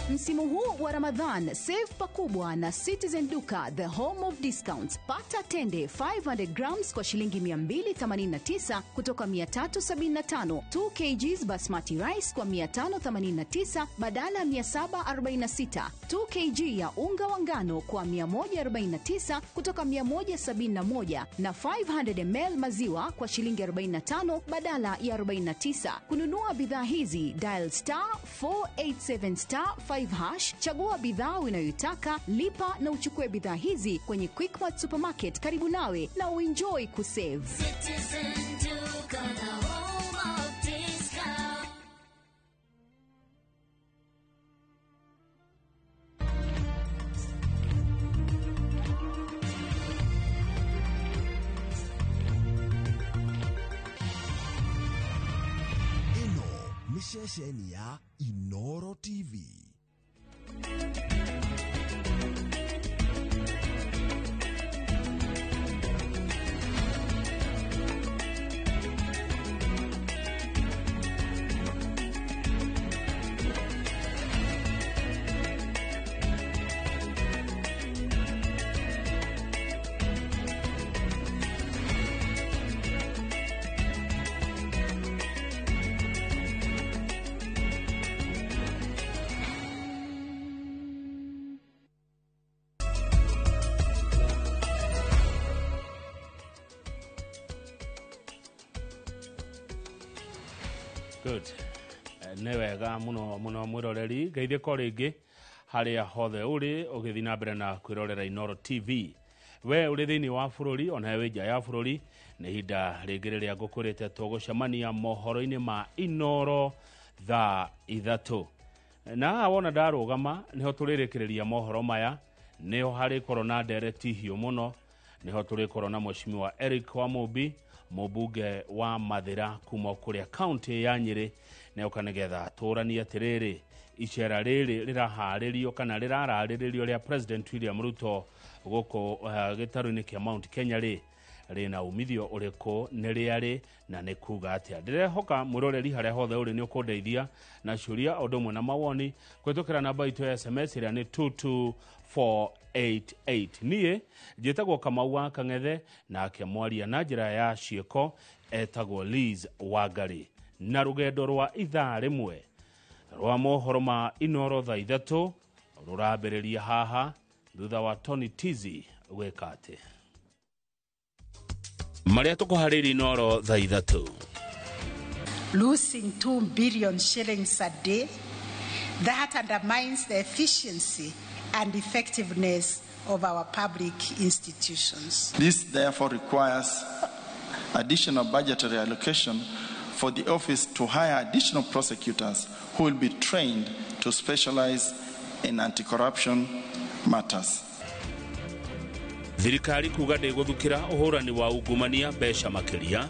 Msimu huu wa Ramadhan, save pakubwa na Citizen Duka, the home of discounts. Pata tende 500 grams kwa shilingi 289 kutoka 375, 2 kgs basmati rice kwa 589 badala 746, 2 kg ya unga wa ngano kwa 149 kutoka 171 na 500 ml maziwa kwa shilingi 45 badala ya 49. Kununua bidhaa hizi, dial *487*5 hash, chagua bidhaa unayotaka, lipa na uchukue bidhaa hizi kwenye Quickmart Supermarket karibu nawe na uenjoy kusave. Citizen Duka, the home of discount. Ino ni ceceni ya Inoro TV. Good. Nĩ wega mũno mũno mwĩroreri ngeithie ko rĩngĩ harĩa hothe ũrĩ ũgĩthiĩ na mbere na kwĩrorera Inooro TV. We ũrĩ thĩinĩ wa bũrũri ona we nja ya bũrũri nĩ ihinda rĩngĩ rĩrĩa ngũkũrĩte tũgũcemania mohoro-inĩ ma Inooro thaa 3. Na wona ndarũgama nĩho tũrĩrĩkĩrĩria mohoro maya, nĩho harĩ korona ndereti hiũ mũno, nĩho tũrĩ korona Mheshimiwa Eric Wamũmbi mũmbunge wa Mathĩra kuma kũrĩa kaunti ya Nyĩrĩ na ũkanegetha tũrania atĩrĩrĩ icera rĩrĩ rĩraharĩrio kana rĩrararĩrĩrio rĩa President William Ruto gũkũ gĩtarũ-inĩ kĩa Mount Kenya rĩna umithio ũrĩkũ nĩ rĩarĩ na nĩ kuga atĩa. Ndĩrehoka mũroreri harĩa hothe ũrĩ nĩ ũkũndeithia na ciũria ũndũ ũmwe na mawoni kũhĩtũkĩra namba itũ ya SMS ĩrĩa nĩ 22488. Niĩ njĩtagwo Kamau wa Kang'ethe nake mwaria na njĩra ya ciĩko etagwo Liz Wangari. Na rũgendo rwa ithaa rĩmwe rwa mohoro ma Inooro thaa 3 rũrambĩrĩria haha thutha wa Tony Tizi gwĩka atĩ. Maria tũkũharĩria Inooro thaa 3. Losing 2 billion shillings a day, that undermines the efficiency and effectiveness of our public institutions. This therefore requires additional budgetary allocation for the office to hire additional prosecutors who will be trained to specialize in anti-corruption matters. Thirikari kuga ndĩgũthukĩra ũhũrani wa ungumania mbeca makĩria.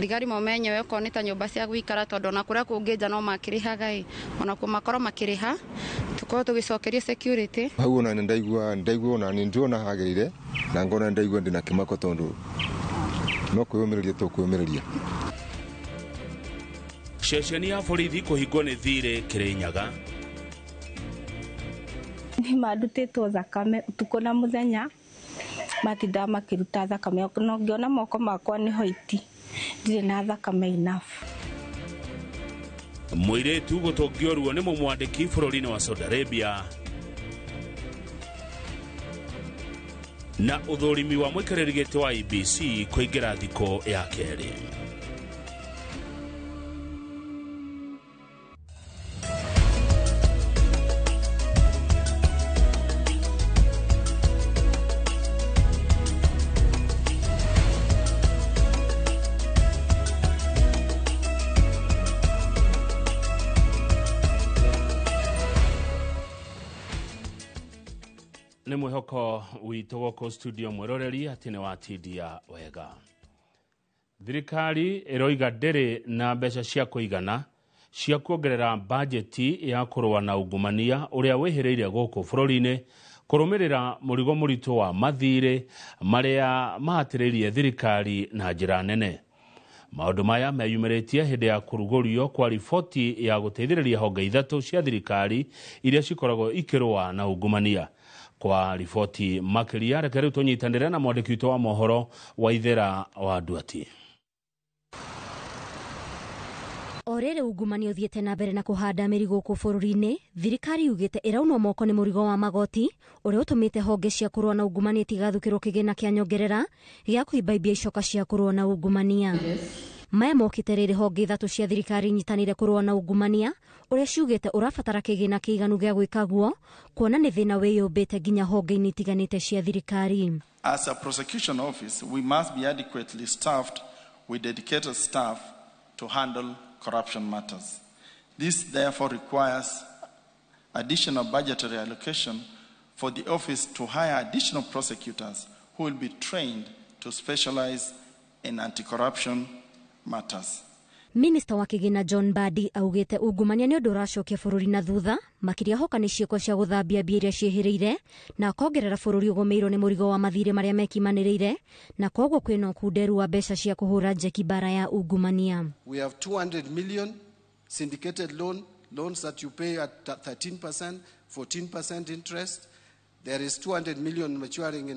Thigari momenyewe okorwo nĩ ta nyũmba cia gũikara tondũ ona kũrĩa kũngĩ nja no makĩrĩhaga ona kuo makorwo makĩrĩha tukorwo tũgĩcokeria security. Hau ona ndaigua ona nĩ ndĩrona hagĩrĩire na ngona ndaigua ndĩna kĩmako tondũ no kwĩyũmĩrĩria tũkwĩyũmĩrĩria. Ceceni ya borithi kũhingwo nĩ thirĩ Kĩrĩnyaga. Nĩ mandutĩtwo thakame ũtukũ na mũthenya matinda makĩruta thakame no ngĩona moko makwa nĩ hoiti ndirĩ na thakame enough. Mũirĩtu gũtũngĩorwo nĩ mũmwandĩki bũrũri-inĩ wa Saudi Arabia. Na ũthũrimi wa mũikarĩri gĩtĩ wa IEBC kũingĩra thikũ ya kerĩ. Nĩ mwĩhoko witũ gũkũ studio mwĩroreri atĩ nĩ watindia wega. Thirikari ĩroiga ndĩrĩ na mbeca cia kũigana cia kuongerera bajeti ya kũrũa na ungumania ũrĩa wĩhĩrĩire gũkũ bũrũri-inĩ kũrũmĩrĩra mũrigo mũritũ wa mathirĩ marĩa mahatĩrĩirie thirikari na njĩra nene. Maũndũ maya meyumĩrĩtie hĩndĩ ya kũrugũrio kwa riboti ya gũteithĩrĩria honge 3 cia thirikari iria cikoragwo ikĩrũa na ungumania. Kwa riboti makĩria reke rĩu tũnyitanĩre na mwandĩki witũ wa mohoro Waithera wa Nduati. Orĩrĩ ungumania ũthiĩte na mbere na kũhanda mĩri gũkũ bũrũri-inĩ, thirikari yugĩte ĩraunwo moko nĩ mũrigo wa magoti ũrĩa ũtũmĩte honge cia kũrũa na ungumania itigathukĩrwo kĩgĩna kĩa nyongerera gĩa kũimbaimbia icoka cia kũrũa na ungumania. Maya mokĩte rĩrĩ honge 3 cia thirikari nyitanĩire kũrũa na ungumania ũrĩa ciugĩte ũrabatara kĩgĩna kĩiganu gĩa gwĩka guo kuona nĩ thĩna wĩyũmbĩte nginya honge-inĩ itiganĩte cia thirikari. As a prosecution office, we must be adequately staffed with dedicated staff to handle corruption matters. This therefore requires additional budgetary allocation for the office to hire additional prosecutors who will be trained to specialize in anti-corruption matters. Minister wa kĩgĩna John Mbadi augĩte ungumania nĩ ũndũ ũracokia bũrũri na thutha makĩria hoka nĩ ciĩko cia gũthambia mbia iria ciĩhĩrĩire na akongerera bũrũri ũgũmĩirwo nĩ mũrigo wa mathirĩ marĩa mekimanĩrĩire na koguo kwĩna ũkunderu wa mbeca cia kũhũra njeki bara ya ungumania. We have 200 million syndicated loans that you pay at 13%, 14% interest. There is 200 million maturing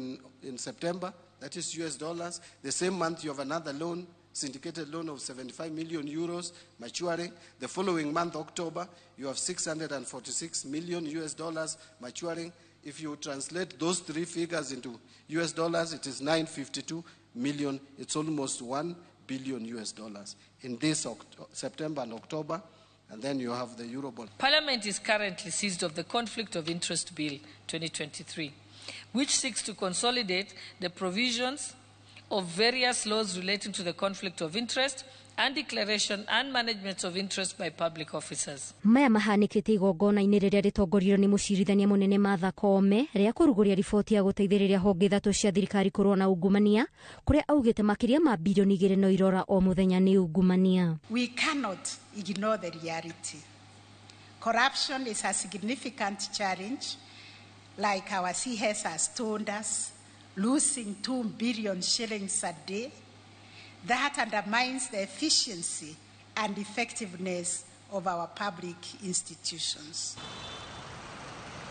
in September, that is US dollars. The same month you have another loan, syndicated loan of 75 million euros maturing. The following month, October, you have 646 million US dollars maturing. If you translate those 3 figures into US dollars, it is 952 million. It's almost $1 billion in this September and October, and then you have the Eurobond. Parliament is currently seized of the Conflict of Interest Bill 2023, which seeks to consolidate the provisions of various laws relating to the conflict of interest and declaration and management of interest by public officers. Maya mahanikite igongona-inĩ rĩrĩa rĩtongorio nĩ mũcirithania mũnene Martha Koome rĩa kũrugũria riboti ya gũteithĩrĩria honge ithatũ cia thirikari kũrũa na ungumania kũrĩa augĩte makĩria ma bilioni 2 no irora o mũthenya nĩ ungumania. We cannot ignore the reality. Corruption is a significant challenge, like our CS has told us, losing 2 billion shillings a day. That undermines the efficiency and effectiveness of our public institutions.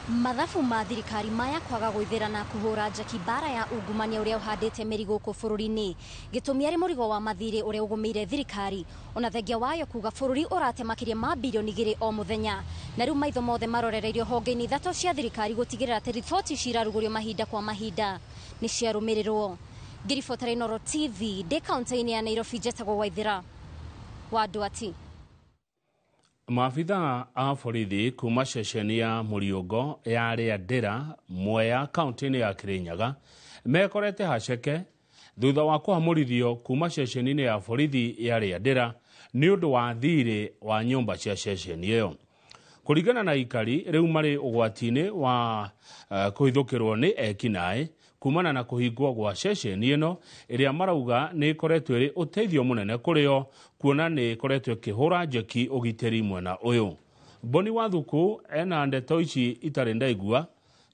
Mathabu ma thirikari maya kwaga gwithira na kuhura njaki bara ya ungumania uria uhandite mirigo ku bururi-ini gitumi ari murigo wa mathiri uria ugumeire thirikari ona thengia wayo kuga bururi urate makiria ma bilioni 2 o muthenya na riu maitho mothe marorereirio honge-ini ithatũ cia thirikari gutigirira ati riboti cirarugurio mahinda kwa mahinda ni ciarumirirwo. Ngiribotera Inooro TV de kaunti-ini ya Nairobi Jetagwo Waithira wa Duati. Maafitha a borithi kuma ceceni ya Muriungo ya Rĩandĩra Mwea kaunti-inĩ ya Kirinyaga mekorete haceke thutha wa kuhamurithio kuma ceceni-inĩ ya borithi ya Rĩandĩra nĩ ũndũ wa thirĩ wa nyũmba cia ceceni ĩyo. Kũringana na ikari rĩu marĩ ũgwati-inĩ wa kũhithũkĩrwo nĩ ekinaĩ kumana na kuhingwo gwa ceceni ĩno ĩrĩa marauga nĩ ĩkoretwo ĩrĩ ũteithio mũnene kũrĩ o kuona nĩ ĩkoretwo ĩkĩhũra njeki ũgitĩri mwena ũyũ. Boni Wathuku ena ndeto ici itarĩ ndaigua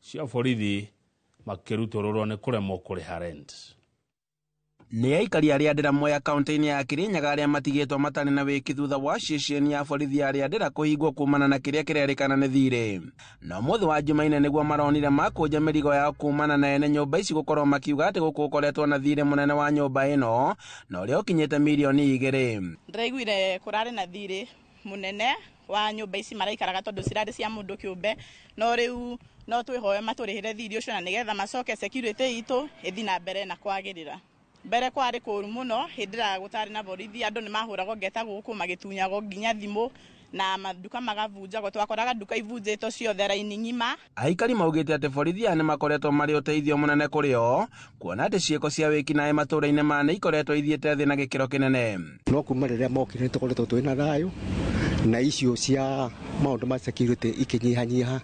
cia borithi makĩrutũrũrwo nĩ kũremwo kũrĩha rent. Nĩ aikari a Rĩandĩra Mwea kaunti-inĩ ya Kirinyaga arĩa matigĩtwo matarĩ na wĩki thutha wa ceceni ya borithi ya Rĩandĩra kũhingwo kumana na kĩrĩa kĩrerĩkana nĩ thirĩ. Na ũmũthĩ wa Jumaine nĩguo maronire makũnja mĩrigo yao kumana na ene nyũmba ici gũkorwo makiuga atĩ gũkũ gũkoretwo na thirĩ mũnene wa nyũmba ĩno na ũrĩa ũkinyĩte milioni 2. Ndĩraiguire kũrarĩ na thirĩ mũnene wa nyũmba ici maraikaraga tondũ cirarĩ cia mũndũ kĩũmbe no rĩu no twĩhoe matũrĩhĩre thirĩ ũcio na nĩgetha macoke security itũ ĩthi na mbere na kwagĩrĩra. Mbere kwarĩ kũru mũno hĩndĩra gũtarĩ na borithi andũ nĩ mahũragwo ngeta gũkũ magĩtunyagwo nginya thimũ na maduka magavunjagwo twakoraga duka ivunjĩtwo ciothe raini ng'ima. Aikari maugĩte atĩ borithi nĩ makoretwo marĩ ũteithio mũnene kũrĩ o kuona atĩ ciĩko cia wĩkinaĩ matũũra-inĩ ma nĩ ikoretwo ithiĩte thĩ na gĩkĩro kĩnene. No kuma rĩrĩa mokire nĩ tũkoretwo twĩ na thayũ na icio cia maũndũ ma security ikinyihanyiha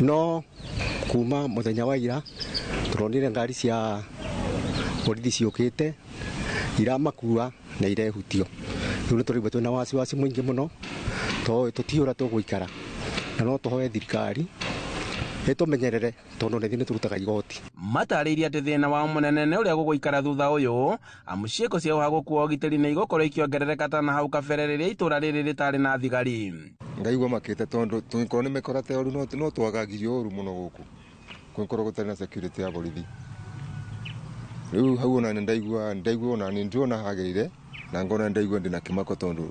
no kuma mũthenya wa ira tũronire ngari cia borithi ciũkĩte iramakua na irehutio. Rĩu nĩ tũraigua twĩna wasiwasi mũingĩ mũno tũtiũra tũgũikara na no tũhoe thirikari ĩtũmenyerere tondũ nĩ tũrutaga igoti. Matarĩirie atĩ thĩna wao mũnene nĩ ũrĩa gũgũikara thutha ũyũ amu ciĩko cia ũhagũku wa ũgitĩri nĩ igũkorwo ikĩongerereka ta na hau kabere rĩrĩa itũũra rĩrĩ rĩtarĩ na thigari. Ngaigua makĩte tondũ tũngĩkorwo nĩ mĩkorete ũru no twagagirio ũru mũno gũkũ kũngĩkorwo gũtarĩ na security ya borithi. Rĩu hau ona ndaigua ona nĩ ndĩrona hagĩrĩire na ngona ndaigua ndĩna kĩmako tondũ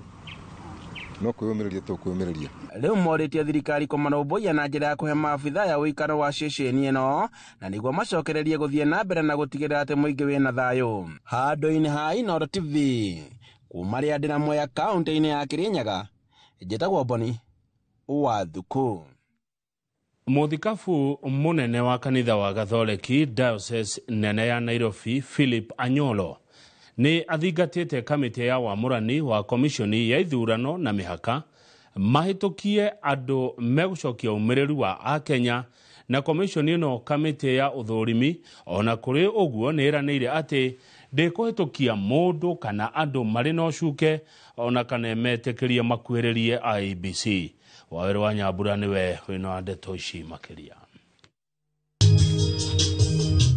no kwĩyũmĩrĩria tũkwĩyũmĩrĩria. Rĩu morĩtie thirikari kũmarũmbũiya na njĩra ya kũhe maabitha ya ũikaro wa ceceni ĩno na nĩguo macokererie gũthiĩ na mbere na gũtigĩrĩra atĩ mũingĩ wĩna thayũ. Handũ-inĩ ha Inooro TV kuma Rĩandĩra Mwea kaunti-inĩ ya Kirinyaga Jetagwo Boni Wathuku. Mũthikabu mũnene wa kanitha wa Gathoreki Diocese nene ya Nairobi Philip Anyolo nĩ athingatĩte kamĩtĩ ya wamũrani wa komishoni ya ithurano na mĩhaka mahĩtũkie andũ megũcokia ũmĩrĩru wa Akenya na komishoni ĩno kamĩtĩ ya ũthũrimi ona kũrĩ ũguo nĩ ĩranĩire atĩ ndĩkũhĩtũkia mũndũ kana andũ marĩ na ũcuke ona kana metĩkĩrie makuhĩrĩrie IEBC. Waweru wa Nyambura niwe wĩna ndeto ici makĩria.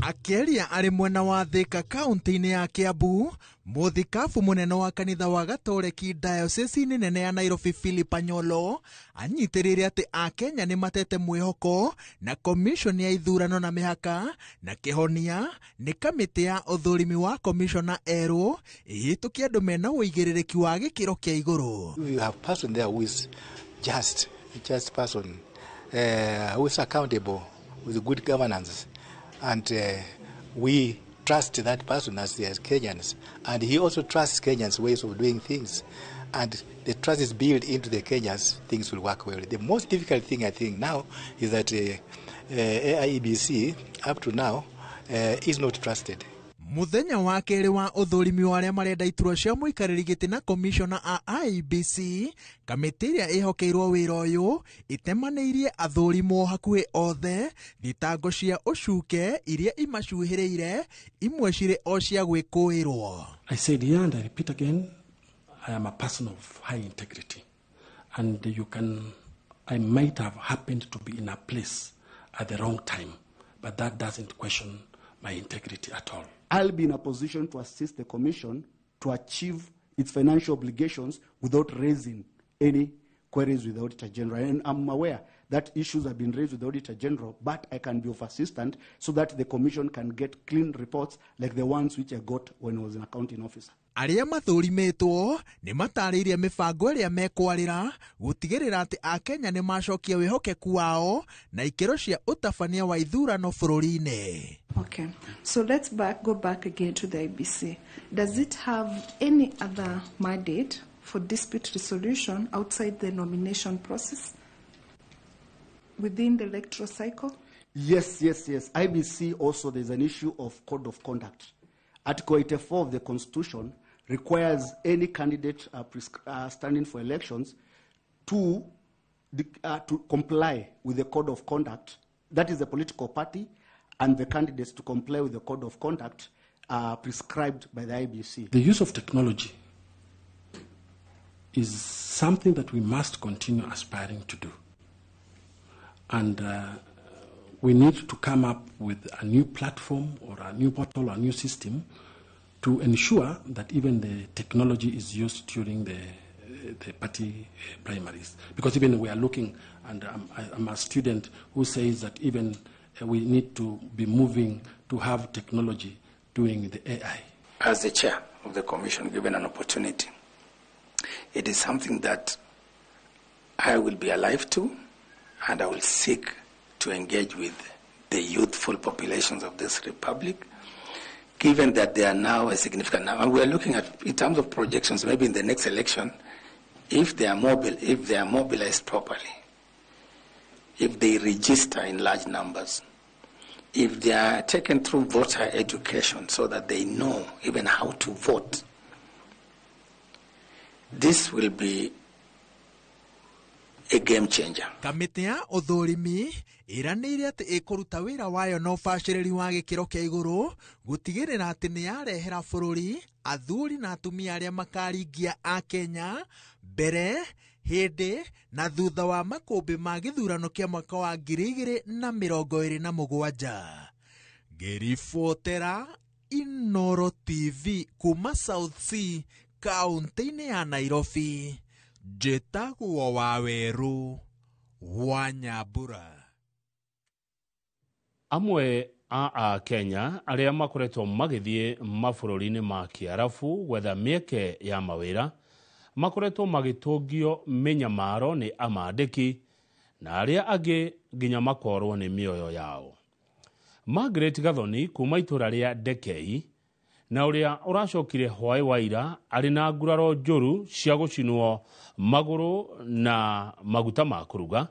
Akĩaria arĩ mwena wa Thika kaunti-inĩ ya Kiambu, mũthikabu mũnene wa kanitha wa Gatoreki Diocese nene ya Nairobi Philip Anyolo anyitĩrĩire atĩ Akenya nĩ matete mwĩhoko na komishoni ya ithurano na mĩhaka na kĩhonia nĩ kamĩtĩ ya ũthũrimi wa komishona erũ ĩhĩtũkia andũ mena ũigĩrĩrĩki wa gĩkĩro kĩa igũrũ. You have person there who is just person who is accountable with good governance, and we trust that person as Kenyans, and he also trusts Kenyans' ways of doing things, and the trust is built into the Kenyans, things will work well. The most difficult thing I think now is that AIEBC up to now is not trusted. Muthenya wa keri wa uthurimi wa aria marenda iturwa cia muikariri giti na commissioner a IEBC kamiti iria ihokeirwo wira uyu itemaniirie athurimwo hakuhi othe thitango cia ucuke iria imacuhiriire imwe ciri o cia gwikuirwo. I said here and I repeat again, I am a person of high integrity, and I might have happened to be in a place at the wrong time, but that doesn't question my integrity at all. I'll be in a position to assist the Commission to achieve its financial obligations without raising any queries with the Auditor General. And I'm aware that issues have been raised with the Auditor General, but I can be of assistance so that the Commission can get clean reports like the ones which I got when I was an accounting officer. Aria mathurimitwo ni matariirie mibango iria mekwarira gutigirira ati akenya ni macokia wihokeku wao na ikero cia utabania wa ithurano bururi-ini. Okay, so let's go back again to the IEBC. Does it have any other mandate for dispute resolution outside the nomination process within the electoral cycle? Yes. IEBC also, there's an issue of code of conduct. Article 84 of the Constitution requires any candidate standing for elections to comply with the code of conduct. That is the political party and the candidates to comply with the code of conduct prescribed by the IEBC. The use of technology is something that we must continue aspiring to do. And we need to come up with a new platform or a new portal or a new system to ensure that even the technology is used during the party primaries. Because even we are looking, and I'm a student who says that even we need to be moving to have technology doing the AI. As the chair of the commission, given an opportunity, it is something that I will be alive to, and I will seek to engage with the youthful populations of this republic, given that they are now a significant number. And we are looking at, in terms of projections, maybe in the next election, if they are mobilized properly, if they register in large numbers, if they are taken through voter education so that they know even how to vote, this will be a game changer. Kamiti ya uthurimi iranire ati ikuruta wira wayo no baciriri wa gikiro kia iguru gutigirira ati ni yarehera bururi athuri na atumia aria makaringia a Kenya mbere hindi na thutha wa makumbi ma githurano kia mwaka wa 2027. Ngiribotera Inooro TV kuma South Sea, kaunti-ini ya Nairobi. Njĩtagwo Waweru wa Nyambura. Amwe a Kenya aria makoretwo magithie mabũrũri-inĩ ma Kiarabu gwetha mĩeke ya mawĩra makoretwo magĩtũngio mĩnyamaro nĩ amandĩki na aria angĩ nginya makorwo nĩ mĩoyo yao. Margaret Gathoni kuma itũra rĩa Ndekei na uria uracokire hwai waira ari na nguraro njuru cia gucinwo maguru na maguta ma kuruga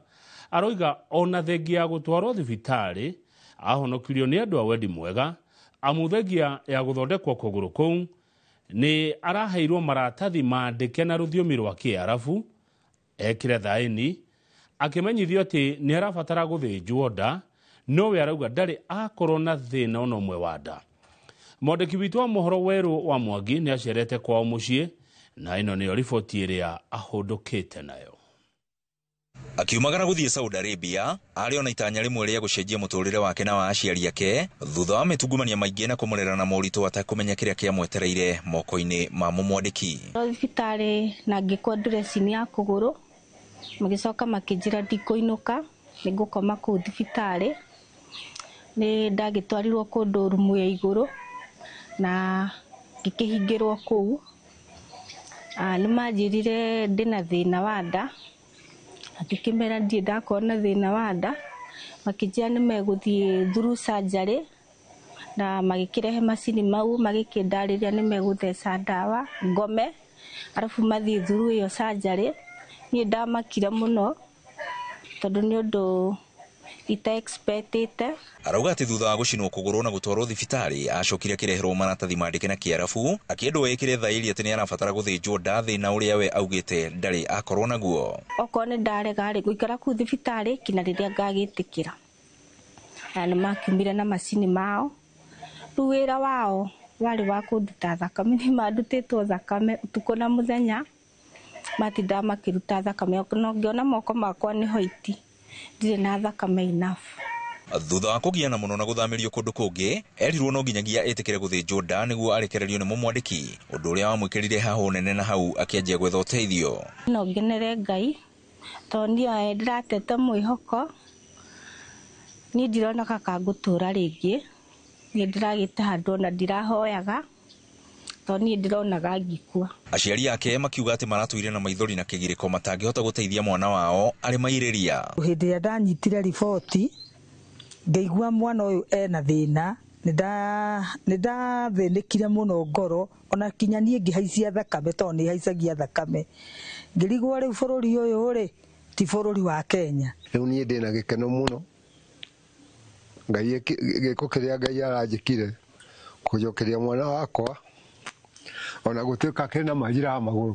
aroiga ona thengia gutwarwo thibitari ahonokirio ni andu a wendi mwega amuthengia ya guthondekwo kuguru kou ni araheirwo maratathi mandike na rũthiomi rwa Kiarabu ekire thaini akimenyithio ati ni arabatara guthinjwo nda no we arauga ndari akorwo na thina ono mwe wa nda. Mwandĩki witũ wa mohoro Werũ wa Mwangi ni acerete kwao muciĩ na ino nĩyo riboti ĩrĩa ahũndũkĩte nayo. Akiumagara guthie Saudi Arabia ari ona itanya rimwe ria gucenjia muturire wake na wa aciari ake thutha wa mitungumania maingi na kumurera na moritu atakumenya kiria kia mwetereire moko-ini ma mumwandiki. Thibitari na ngikwa dress ni ya kuguru magicoka makijira ndikoinuka ningukoma ku thibitari ni ndagitwarirwo kundu rumu ya iguru na ngikihingirwo kuu ni majirire ndina thina wa nda akikimera ndie ndakona thina wa nda makijia ni meguthie through surgery na magikirehe macini mau magikindarĩria nĩ megũtheca ndawa ngome arafu mathiĩ through ĩyo surgery. Niĩ ndamakire mũno tondũ nĩ ũndũ ita-expectĩte. Arauga atĩ thutha wa gũcinwo kũgũrũ na gũtwarwo thibitarĩ acokire akĩreherwo maratathi mandĩke na kĩarabu akĩendwo ekĩre thaĩri atĩ nĩ arabatara gũthĩnjwo nda thĩna ũrĩa we augĩte ndarĩ akorwo naguo. Okorwo nĩ ndarega rĩ gũikara kũu thibitarĩ kinya rĩrĩa ngagĩtĩkĩra. Na nĩ makiumire na macini mao. Rĩu wĩra wao warĩ wa kũnduta thakame, nĩ mandutĩtwo thakame ũtukũ na mũthenya matinda makĩruta thakame, no ngĩona moko makwa nĩ hoiti ndirĩ na thakame enough. Thutha wa kũgiana mũno na gũthamĩrio kũndũ kũngĩ erirwo no nginyagia etĩkĩre gũthĩnjwo nda nĩguo arekererio nĩ mũmwandĩki, ũndũ ũrĩa wamwĩkĩrire haho nene na hau akĩanjia gwetha ũteithio. No ngenere Ngai tondũ niĩ ndiratete mwĩhoko, niĩ ndirona kaka ngũtũra rĩngĩ, niĩ ndiragĩte handũ ona ndirahoyaga tondũ niĩ ndironaga ngĩkua. Aciari ake makiuga atĩ maratũire na maithori na kĩgirĩko matangĩhota gũteithia mwana wao arĩ mairĩria. Hĩndĩ ĩrĩa ndanyitire riboti ngĩigua mwana ũyũ ena thĩna, nĩ ndathĩnĩkire mũno ngoro ona kinya niĩ ngĩhaicia thakame tondũ nĩ haicagia thakame. Ngĩrigwo rĩu bũrũri ũyũ rĩ ti bũrũri wa Kenya. Rĩu niĩ ndĩna gĩkeno mũno Ngai gĩko kĩrĩa Ngai aranjĩkire kũnjokeria mwana wakwa ona gũtuĩka kĩna majira magũrũ.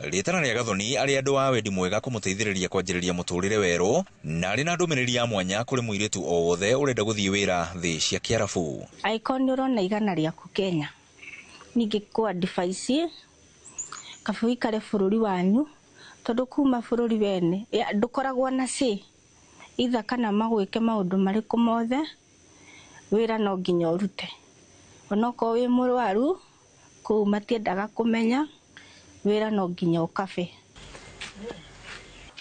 Rĩtana rĩa Gathoni arĩ andũ a wendi mwega kũmũteithĩrĩria kwanjĩrĩria mũtũrĩre werũ na arĩ na ndũmĩrĩri ya mwanya kũrĩ mũirĩtu o wothe ũrenda gũthiĩ wĩra thĩ cia kĩarabu. Aiko nĩ ũrona igana rĩaku Kenya, ningĩ kũ-advise kaba ũikare bũrũri wanyu tondũ kuma bũrũri wene ndũkoragwo na itha kana magwĩke maũndũ marĩkũ mothe wĩra no nginya ũrute. Onokorwo wĩ mũrwaru kũu matiendaga kũmenya wĩra no nginya ũkabe.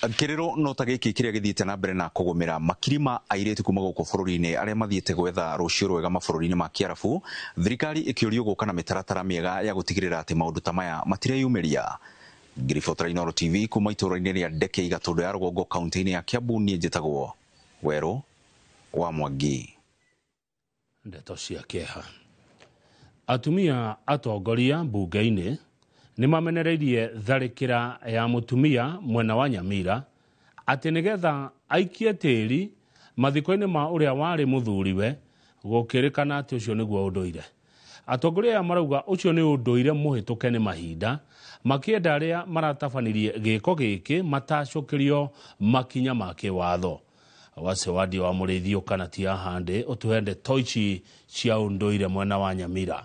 Kĩrĩro no ta gĩkĩ kĩrĩa gĩthiĩte na mbere na kũgũmĩra makiri ma airĩtu kuma gũkũ bũrũri-inĩ arĩa mathiĩte gwetha rũciũ rwega mabũrũri-inĩ ma kĩarabu, thirikari ĩkĩũrio gũka na mĩtaratara mĩega ya gũtigĩrĩra atĩ maũndũ ta maya matireyumĩria. Ngiribotera Inooro TV kuma itũũra-inĩ rĩa Ndeke Gatũndũ ya rũgongo kaunti-inĩ ya Kiambu, niĩ njĩtagwo Werũ wa Mwangi. Ndeto cia kĩeha. Atumia atongoria mbunge-inĩ nĩ mamenereirie tharĩkĩra ya mũtumia mwena wa Nyamira atĩ nĩgetha aikie tĩri mathiko-inĩ ma ũrĩa warĩ mũthuriwe gũkĩrĩkana atĩ ũcio nĩguo ũndũire. Atongoria aya marauga ũcio nĩ ũndũire mũhĩtũke nĩ mahinda, makĩenda arĩa maratabanirie gĩko gĩkĩ matacũkĩrio makinya ma kĩwatho. Wacewadi wa mũrĩithio kana tia hande ũtũhende toici cia ũndũire mwena wa Nyamira.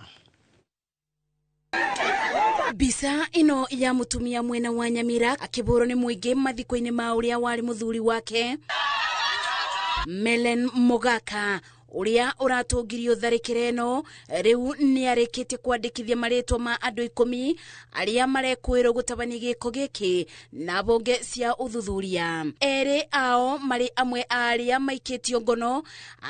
Mbica ino ya mutumia mwena wa Nyamira akĩbũrwo nĩ mũingĩ mathiko-inĩ ma ũrĩa warĩ mũthuri wake Melen Mogaka ũrĩa ũratũngirio tharĩkĩra ĩno rĩu nĩ arĩkĩtie kwandĩkithia marĩtwa ma andũ 10 arĩa marekwĩrwo gũtabania gĩko gĩkĩ na bonge cia ũthuthuria. Erĩ ao marĩ amwe arĩa maikĩtio ngono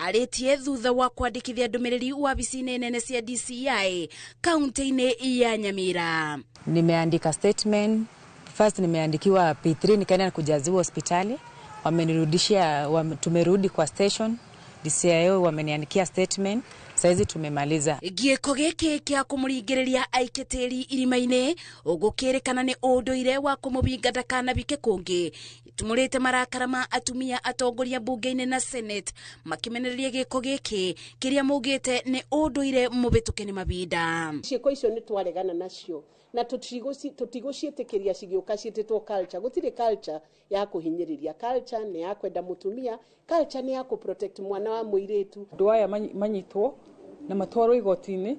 arĩtie thutha wa kwandĩkithia ndũmĩrĩri wabici-inĩ nene cia DCI kaunti-inĩ ya Nyamira. Nimeandika statement. First nimeandikiwa P3 nikaenda kujaziwa hospitali. Wamenirudishia, tumerudi kwa station. DCIO wameniandikia statement. Saizi tumemaliza. Gĩko gĩkĩ kĩa kũmũringĩrĩria aike tĩri irima-inĩ ũgũkĩrĩkana nĩ ũndũire wa kũmũbinga ndakanabike kũngĩ. Tumũrĩte marakara ma atumia atongoria mbunge-inĩ na Senate makimenereria gĩko gĩkĩ kĩrĩa maugĩte nĩ ũndũire mũbĩtũke nĩ mabinda. Ciĩko icio nĩ twaregana nacio na tũtigũciĩtĩkĩria cigĩũka ciĩtĩtwo culture. Gũtirĩ culture ya kũhinyĩrĩria. Culture nĩ ya kwenda mũtumia, culture nĩ ya kũprotect mwana wa mũirĩtu. Andũ aya manyitwo na matwarwo igoti-inĩ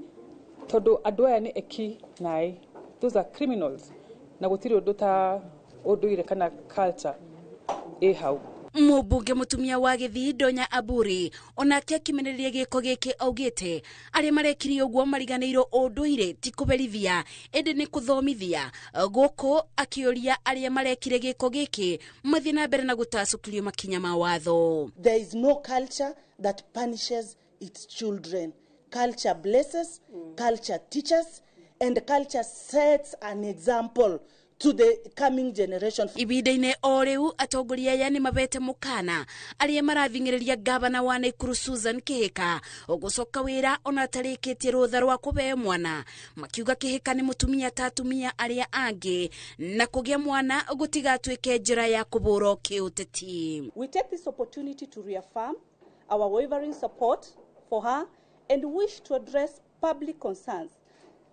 tondũ andũ aya nĩ eki naĩ. Those are criminals. Na gũtirĩ ũndũ ta ũndũire kana culture hau. Mũmbunge mũtumia wa Gĩthii Ndonya Aburi onake akimenereria gĩko gĩkĩ augĩte arĩa marekire ũguo mariganĩirwo ũndũire ti kũberithia ĩndĩ nĩ kũthomithia. Gũkũ akĩũria arĩa marekire gĩko gĩkĩ mathiĩ na mbere na gũtacũkĩrio makinya ma watho. There is no culture that punishes its children. Culture blesses, culture teaches, and culture sets an example to the coming generation. Ibida-inĩ o rĩu atongoria aya nĩ mabete mũkana arĩa marathing'ĩrĩria gavana wa Nakuru Susan Kihika gũcoka wĩra ona atarĩkĩtie rũtha rwa kũbeo mwana, makiuga Kihika nĩ mũtumia ta atumia arĩa angĩ na kũgĩa mwana gũtigatuĩke njĩra ya kũbũrwo kĩũteti. We take this opportunity to reaffirm our wavering support for her and wish to address public concerns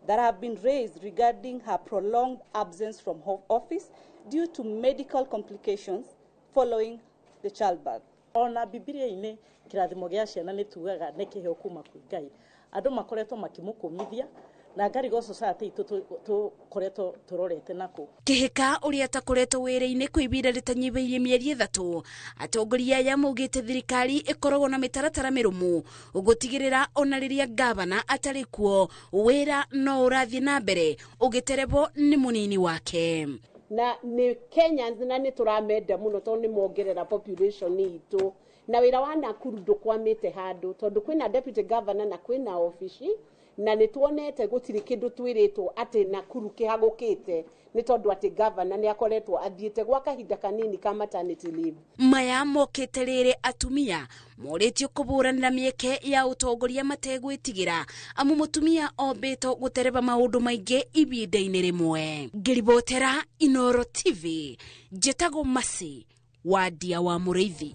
that have been raised regarding her prolonged absence from office due to medical complications following the childbirth. Ona Bibilia-inĩ kĩrathimo gĩa ciana nĩ tugaga nĩ kĩheo kuma kwĩ Ngai. Andũ makoretwo makĩmũkũmithia na Ngarigo society tũkoretwo tũrorete nako. Kihika ũrĩa takoretwo wĩra-inĩ kwa ihinda rĩtanyihĩire mĩeri 3, atongoria aya maugĩte thirikari ĩkoragwo na mĩtaratara mĩrũmu gũtigĩrĩra ona rĩrĩa gavana atarĩ kuo wĩra no ũrathiĩ na mbere ũgĩterebwo nĩ mũnini wake. Na ni Kenyans na ni turamenda muno tondu ni mongerera population itu na wira wa Nakuru ndukwamite handu tondu kwina deputy governor na kwina office na ni tuonete gutiri kindu twiritwo ati Nakuru kihagukite ni tondu ati governor ni akoretwo athiite gwa kahinda kanini ka maternity leave. Maya mokete rĩrĩ atumia moretio kũbũranĩra mĩeke ya ũtongoria mategwĩtigĩra amu mũtumia ombĩtwo gũtereba maũndũ maingĩ ibinda-inĩ rĩmwe. Ngĩribotera Inooro TV, njĩtagwo Masi Wadia wa Mũrĩithi.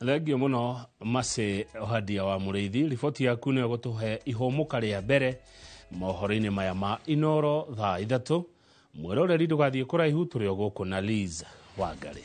Thengio mũno Masi Wadia wa Mũrĩithi, riboti yaku nĩ gũtũhe ihũmũka rĩa mbere mohoro-inĩ maya ma Inooro thaa 3. Mwĩroreri ndũgathiĩ kũraihu, tũrĩ o gũkũ na Liz Wangari.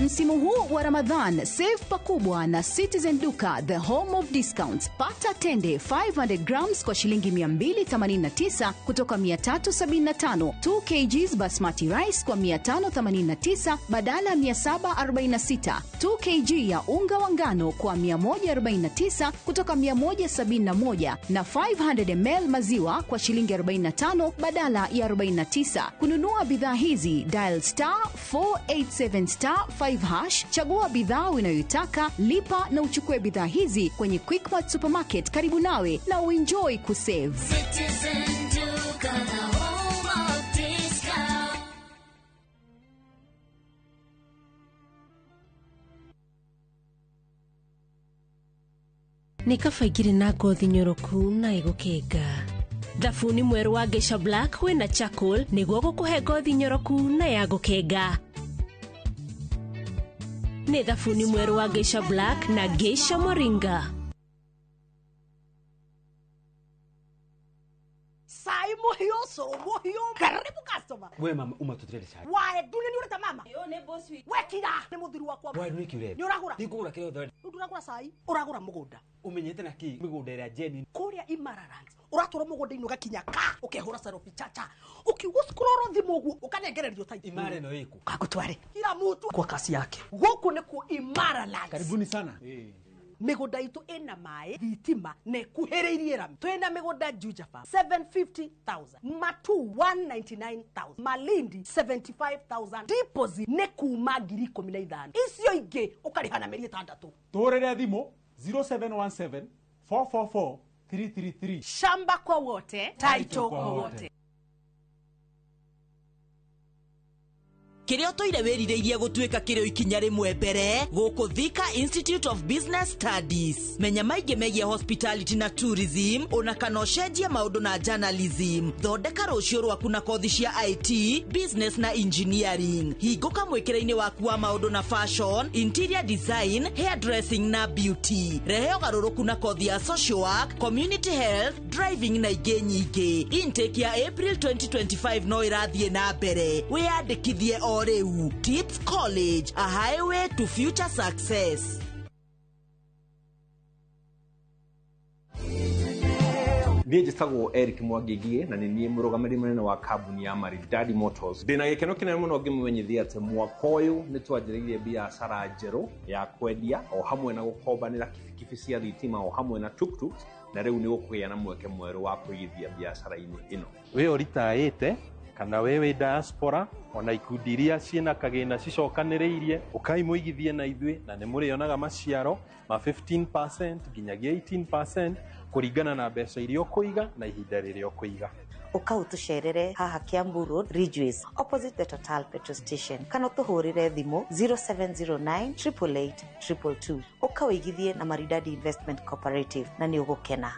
Msimu huu wa Ramadhan, save pakubwa na Citizen Duka, the home of discounts. Pata tende 500 grams kwa shilingi 289 kutoka 375, 2 kgs basmati rice kwa 589 badala 746, 2 kg ya unga wa ngano kwa 149 kutoka 171 na 500 ml maziwa kwa shilingi 45 badala ya 49. Kununua bidhaa hizi, dial *487*5 hash, chagua bidhaa unayoitaka, lipa na uchukue bidhaa hizi kwenye Quickmart supermarket karibu nawe na uenjoy kusave. Nĩ kabaigire na ngothi nyoroku na ĩgũkĩnga. Thabuni mwerũ wa Geisha Black wĩna charcoal nĩguo gũkũhe ngothi nyoroku na ya gũkĩnga. Nĩ thabuni mwerũ wa Geisha Black na Geisha Moringa. Sai muhioso, karibu customer. We mama, umatutirele sai. Wae, dunia ni ureta mama. Yo ne boss wi. Wekira, ne muthiru wakwa. Wae ni kire. Ni uragura. Ni kugura kire othe. Uragura sai, uragura mugunda. Umenyete na ki migunda ira Jenny. Kuria Imararands. Uratura mugunda inu gakinya ka, ukehura sarofi chacha. Ukiugo scroll thimu guo, ukanegererio title. Imare no iko. Kagutware. Kila mtu kwa kasi yake. Guku ni ku Imararands. Karibuni sana. Migunda itu ena mae thitima ne kuhereirie rami. Twenda migunda Juja Farm 750,000, Matu 199,000, Malindi 75,000. Deposit ne kuma 15,000. Icio ingi ukarihana meri 6. Torere thimo 0717 444 333. Shamba kwa wote, title kwa wote. Kirio toire werireirie gutuika kirio ikinya rimwe mbere guku Thika Institute of Business Studies. Menya maingĩ megie hospitality na tourism, ona kana ũcenjie maũndũ na journalism. Thondeka rũciũ rwaku na kothi cia IT, business na engineering. Hingũka mwĩkĩra-inĩ waku wa maũndũ na fashion, interior design, hairdressing na beauty. Rehe ũgarũrũku na kothi ya social work, community health, driving na ingĩ nyingĩ. Intake ya April 2025 no irathiĩ na mbere. Wĩyandĩkithie o rĩu. Tips College, a highway to future success. Niĩ njĩtagwo Eric Mwangigie na nĩ niĩ mũrũgamĩrĩri mũnene wa kambuni ya Maridadi Motors. Ndĩna gĩkeno kĩnene mũno ngĩmũmenyithia atĩ mwaka ũyũ nĩ twanjĩrĩirie biacara njerũ ya kwendia o hamwe na gũkombanĩra kibikibi cia thitima o hamwe na tuktuks, na rĩu nĩ gũkũgĩa na mweke mwerũ wa kũigithia biacara-inĩ ĩno. Wĩ ũritaĩte kana wewe diaspora ona ikundi iria ciina kagina cicokanĩrĩirie ũkaimũigithie na ithuĩ na nĩ mũrĩonaga maciaro ma 15% nginyagia 18% kũringana na mbeca iria ũkũiga na ihinda rĩrĩa ũkũiga. Ukautucerere haha Kiambu Road, Ridgeways, opposite the Total petrol station. Kana utuhurire thimu 0709 888 222. Ukawigithie na Maridadi Investment Cooperative na ni ugukena.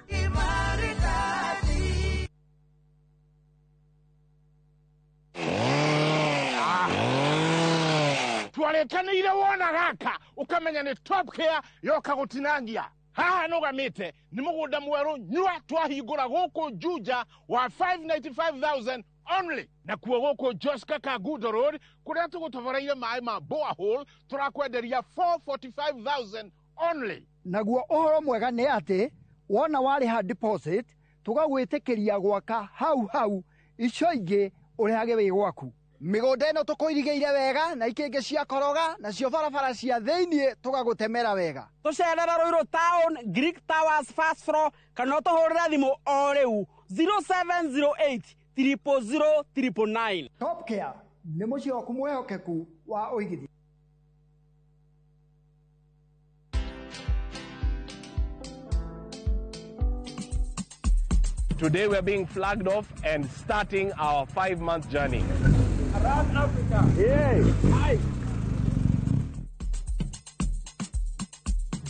Twarekanĩire wona gaka ukamenya ni Top Care yoka gutinangia. Haha nugamite ni mugunda mweru nyua twahingura guku Juja wa 595,000 only. Na kuo guku Joska Kagudo Road kuria tugutoboreire mai ma borehole turakwenderia 445,000 only. Naguo uhoro mwega ni ati wona wariha deposit tugagwitikiria gwaka hau icio ingi urihage wi gwaku. Migunda ino tukuirigeire wega na ikingi cia koroga na cio barabara cia thiini tugagutemera wega. Tucerera Ruiru Town, Greek Towers first floor kana tuhurira thimu o riu 0708 000 999. Top Care ni mucio waku mwehokeku wa uigithi. Today we are being flagged off and starting our 5-month journey around Africa. Hey.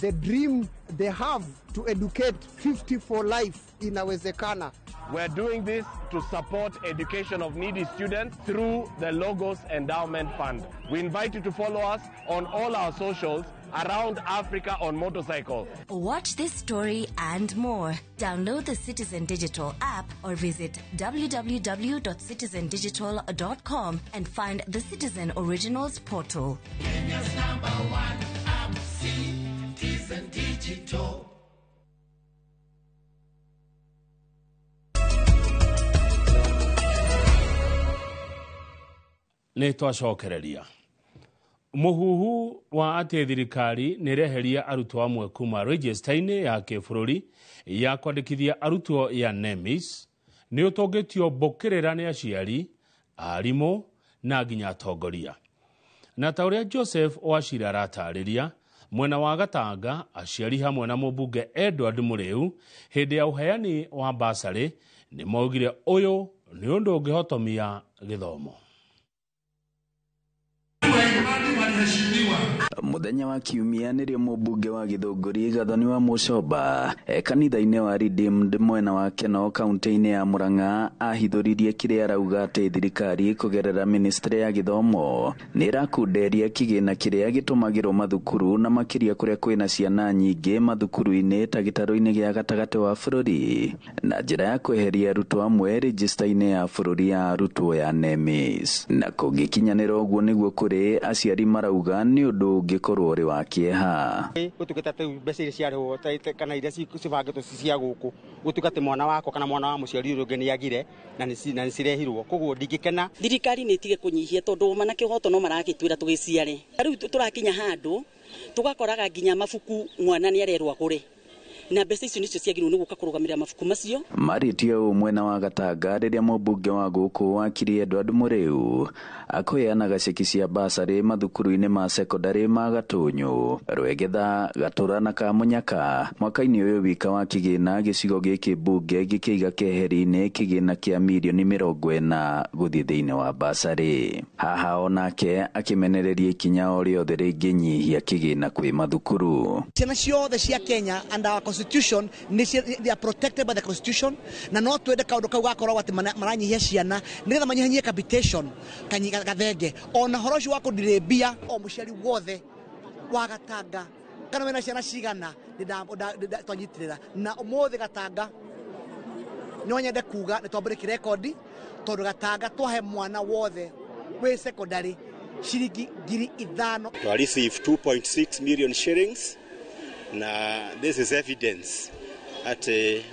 The dream they have to educate 50 for life inawezekana. We're doing this to support education of needy students through the Logos Endowment Fund. We invite you to follow us on all our socials around Africa on motorcycles. Watch this story and more. Download the Citizen Digital app or visit www.citizendigital.com and find the Citizen Originals portal. Kenya's #1 app, Citizen Digital. Nĩ twacokereria muhuhu wa ati thirikari nĩ reheria arutwo amwe kuma register-inĩ ya kĩbũrũri ya kwandĩkithia arutwo ya NEMIS nĩ ũtongĩtio mbũkĩrĩra nĩ aciari, arimũ na nginya atongoria. Na ta ũrĩa Joseph Wachira aratarĩria, mwena wa Gatanga aciari hamwe na mũmbunge Edward Mũrĩu hĩndĩ ya ũheani wa basarĩ nĩ maugire ũyũ nĩ ũndũ ũngĩhotomia gĩthomo. Muthenya wa kiumia nĩrĩo mũmbunge wa Gĩthũngũri Gathoni wa Mũcoba kanitha-inĩ wa Redeemed mwena wa Keno kaunti-inĩ ya Murang'a ahithũririe kĩrĩa arauga atĩ thirikari kũgerera ministry ya gĩthomo nĩ ĩrakunderia kĩgĩna kĩrĩa gĩtũmagĩrwo mathukuru na makĩria kũrĩa kwĩna ciana nyingĩ mathukuru-inĩ ta gĩtarũ-inĩ gĩa gatagatĩ wa bũrũri na njĩra ya kweheria arutwo amwe register-inĩ ya bũrũri ya arutwo ya NEMIS. Na kũngĩkinyanĩra ũguo nĩguo kũrĩ aciari marauga nĩ ũndũ ũngĩkorwo ũrĩ wa kĩeha. Gũtungata ta mbeca iria ciarĩhwo kana iria cibangĩtwo cia gũkũ gũtungata mwana wako kana mwana wa mũciari ũrĩa ũngĩ nĩagire na nĩcirehirwo, koguo ndingĩkena. Thirikari nĩ ĩtige kũnyihia tondũ mana kĩhoto no maragĩtwĩra tũgĩciare. Rĩu tũrakinya handũ tugakoraga nginya mabuku mwana nĩ arerwo agũre na mbeca icio nĩcio ciagĩrĩirwo nĩ gũka kũrũgamĩrĩra mabuku macio. Marĩtie ũũ mwena wa Gatanga rĩrĩa mũmbunge wa gũkũ wakiri Edward Mũrĩu akũheanaga ceki cia basarĩ mathukuru-inĩ ma sekondarĩ ma Gatũnyũ, Rwegetha, Gatũra na Kamunyaka mwaka-inĩ ũyũ wika wa kĩgĩna gĩcigo gĩkĩ mbunge gĩkĩiga keheri-inĩ kĩgĩna kĩa mirioni 40 gũthiĩ thĩinĩ wa basarĩ. Haha onake akĩmenereria ikinya o rĩothe rĩngĩnyihia kĩgĩna kwĩ mathukuru. Ciana ciothe cia Kenya and our constitution they are protected by the constitution na no twende kaundu kau gakorwo ati maranyihia ciana nigetha manyihanyie capitation gathenge ona horo cio wa kundirĩmbia o mũciari wothe wa Gatanga kana wena ciana cigana twanyitirĩra na ũmũthĩ Gatanga no nyende kuga nĩ twambĩrĩkia rekondi tondũ Gatanga twahe mwana wothe wĩ secondary shilingi 5,000. To receive 2.6 million shillings. Na this is evidence at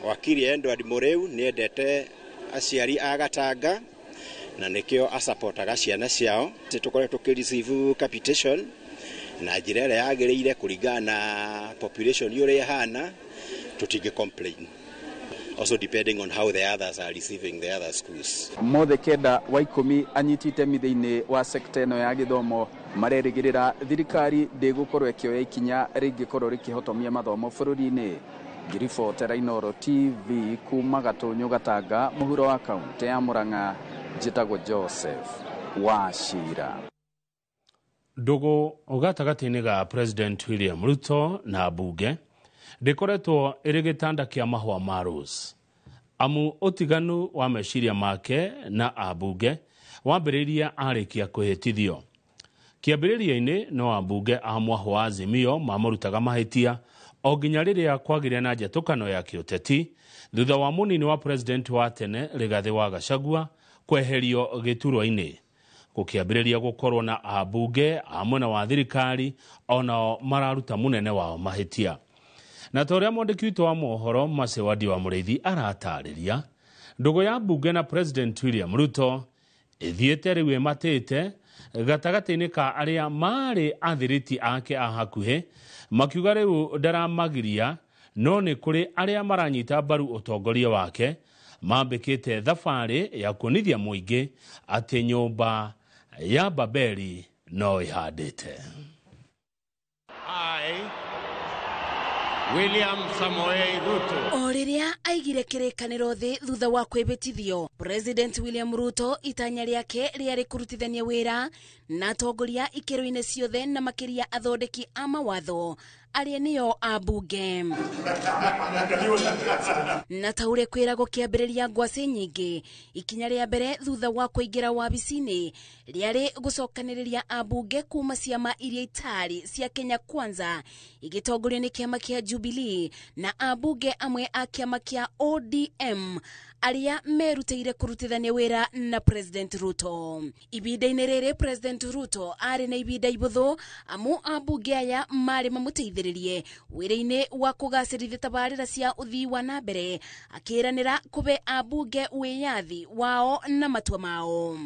wakiri Edward Mũrĩu nĩ endete aciari a Gatanga na nĩkĩo asupportaga ciana ciao. Tũkoretwo tũkĩreceive capitation na njĩra ĩrĩa yagĩrĩire kũringana na population ũrĩa ĩhana, tũtingĩ complain. also depending on how the others are receiving the other schools. Mothe Kenda wa ikumi anyitite mithiini wa sekta ino ya githomo marerigirira thirikari ndigukorwo ikioya ikinya ringikorwo rikihotomia mathomo bururi-ini. Ngiribotera Inooro TV kuma Gatunyu Gatanga muhuro wa kaunti ya Murang'a, njitagwo Joseph Wachira. Ndugu gatagati-ini ga President William Ruto na bunge ndikoretwo iri gitanda kia mahwa ma Rose. Amu utiganu wa meciria make na abunge wambiriria arikia kuhitithio. Kiambiriria-ini no abunge a mahwa Azimio mamurutaga mahitia o nginya riria kwagire na njatukano ya kiuteti thutha wa munini wa president wa tene Rigathi wa Gachagua kweherio giturwa-ini. Gukiambiriria gukorwo na abunge a mwena wa thirikari ona mararuta munene wao mahitia. Na toria mwandiki witu wa mohoro Masewadi wa Mureithi aratariria ndugu ya bunge na President William Ruto ithiete riu matete gatagati-ini ka aria mari athiriti ake a hakuhe makiuga riu ndaramagiria no ni kuri aria maranyita mbaru utongoria wake mambikite thabari ya kunithia muingi ati nyumba ya Babeli no ihandite. William Samoei Ruto. O riria aigire kirikaniro thi thutha wa kwibitithio, President William Ruto itanya riake riari kurutithania wira na atongoria ikiro-ini ciothe na makiria athondeki a mawatho aria niyo abunge. Na taure kwiragwo kiambiriria ngwasi nyingi ikinya ria mbere thutha wa kuingira wabici-ini riari gucokaniriria abunge kuma ciama iria itari cia Kenya Kwanza igitongorio ni kiama kia Jubilee na abunge amwe a kiama kia ODM aria merutire kurutithania wira na President Ruto. Ibida-ini riri President Ruto ari na ibida ibuthu amu abunge aya mari mamuteithiririe wira-ini wa kugacirithia tabarira cia uthii wa na mbere akiranira kube abunge wiyathi wao na matua mao.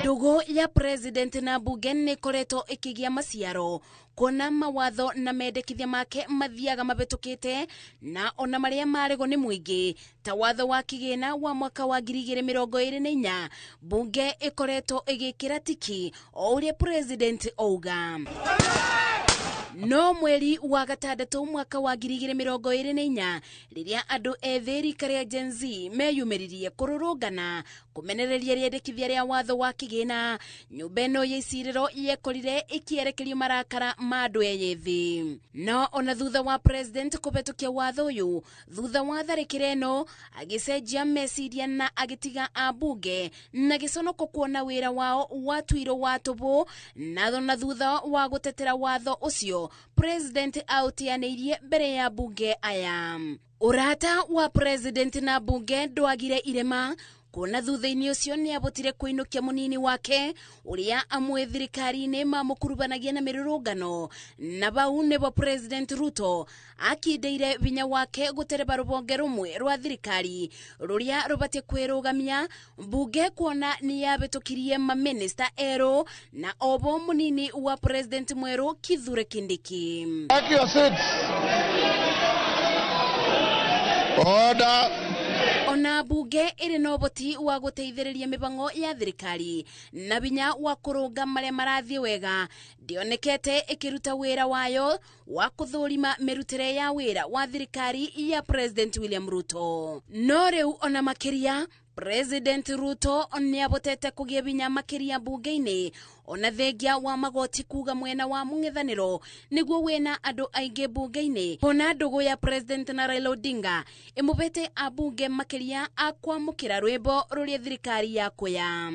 Ndugu ya President na bunge ni koreto ikigia maciaro kona mawatho na mendekithia make mathiaga mabetukite na ona maria marego ni muingi ta watho wa kigina wa mwaka wa 2024 bunge ikoreto igikira tiki o uria President ouga. No mweri wa gatandatu mwaka wa 2024 riria andu etheri karia Gen Z meyumiririe kururungana kumenereria riendekithia ria watho wa kigina, nyumba ino ya iciriro yekorire ikierekerio marakara ma andu eyethi. No ona thutha wa President kubetukia watho uyu thutha wa tharikira ino agicenjia meciria na agitiga abunge na giconoko kuona wira wao watuiro watubu na thutha wa gutetera watho ucio President autianirie mbere ya bunge aya. Urata wa President na bunge ndwagire irema kuna thutha-ini ucio ni abotire kuinukia munini wake uria amwe thirikari-ini mamukurubanagia na mirurungano na bau nebo President Ruto akindeire vinya wake gutereba rubonge rumwe rwa thirikari ruria rubatie kwirugamia bunge kuona ni yabitukirie maminista ero na obo munini wa President mweru Kithure Kindiki. Order. Ona bunge iri no boti wa guteithiriria mibango ya thirikari na binya wa kurunga maria marathie wega ndionekete ikiruta wira wayo wa kuthurima mirutire ya wira wa thirikari ya President William Ruto. No riu ona makiria President Ruto ni abotete kugia binya makiria bunge-ini ona thengia wa magoti kuga mwena wa mung'ethaniro niguo wena andu aingi bunge-ini. Ona ndugu ya President na Raila Odinga imubete abunge makiria akwamukira rwimbo ruria thirikari yakuya.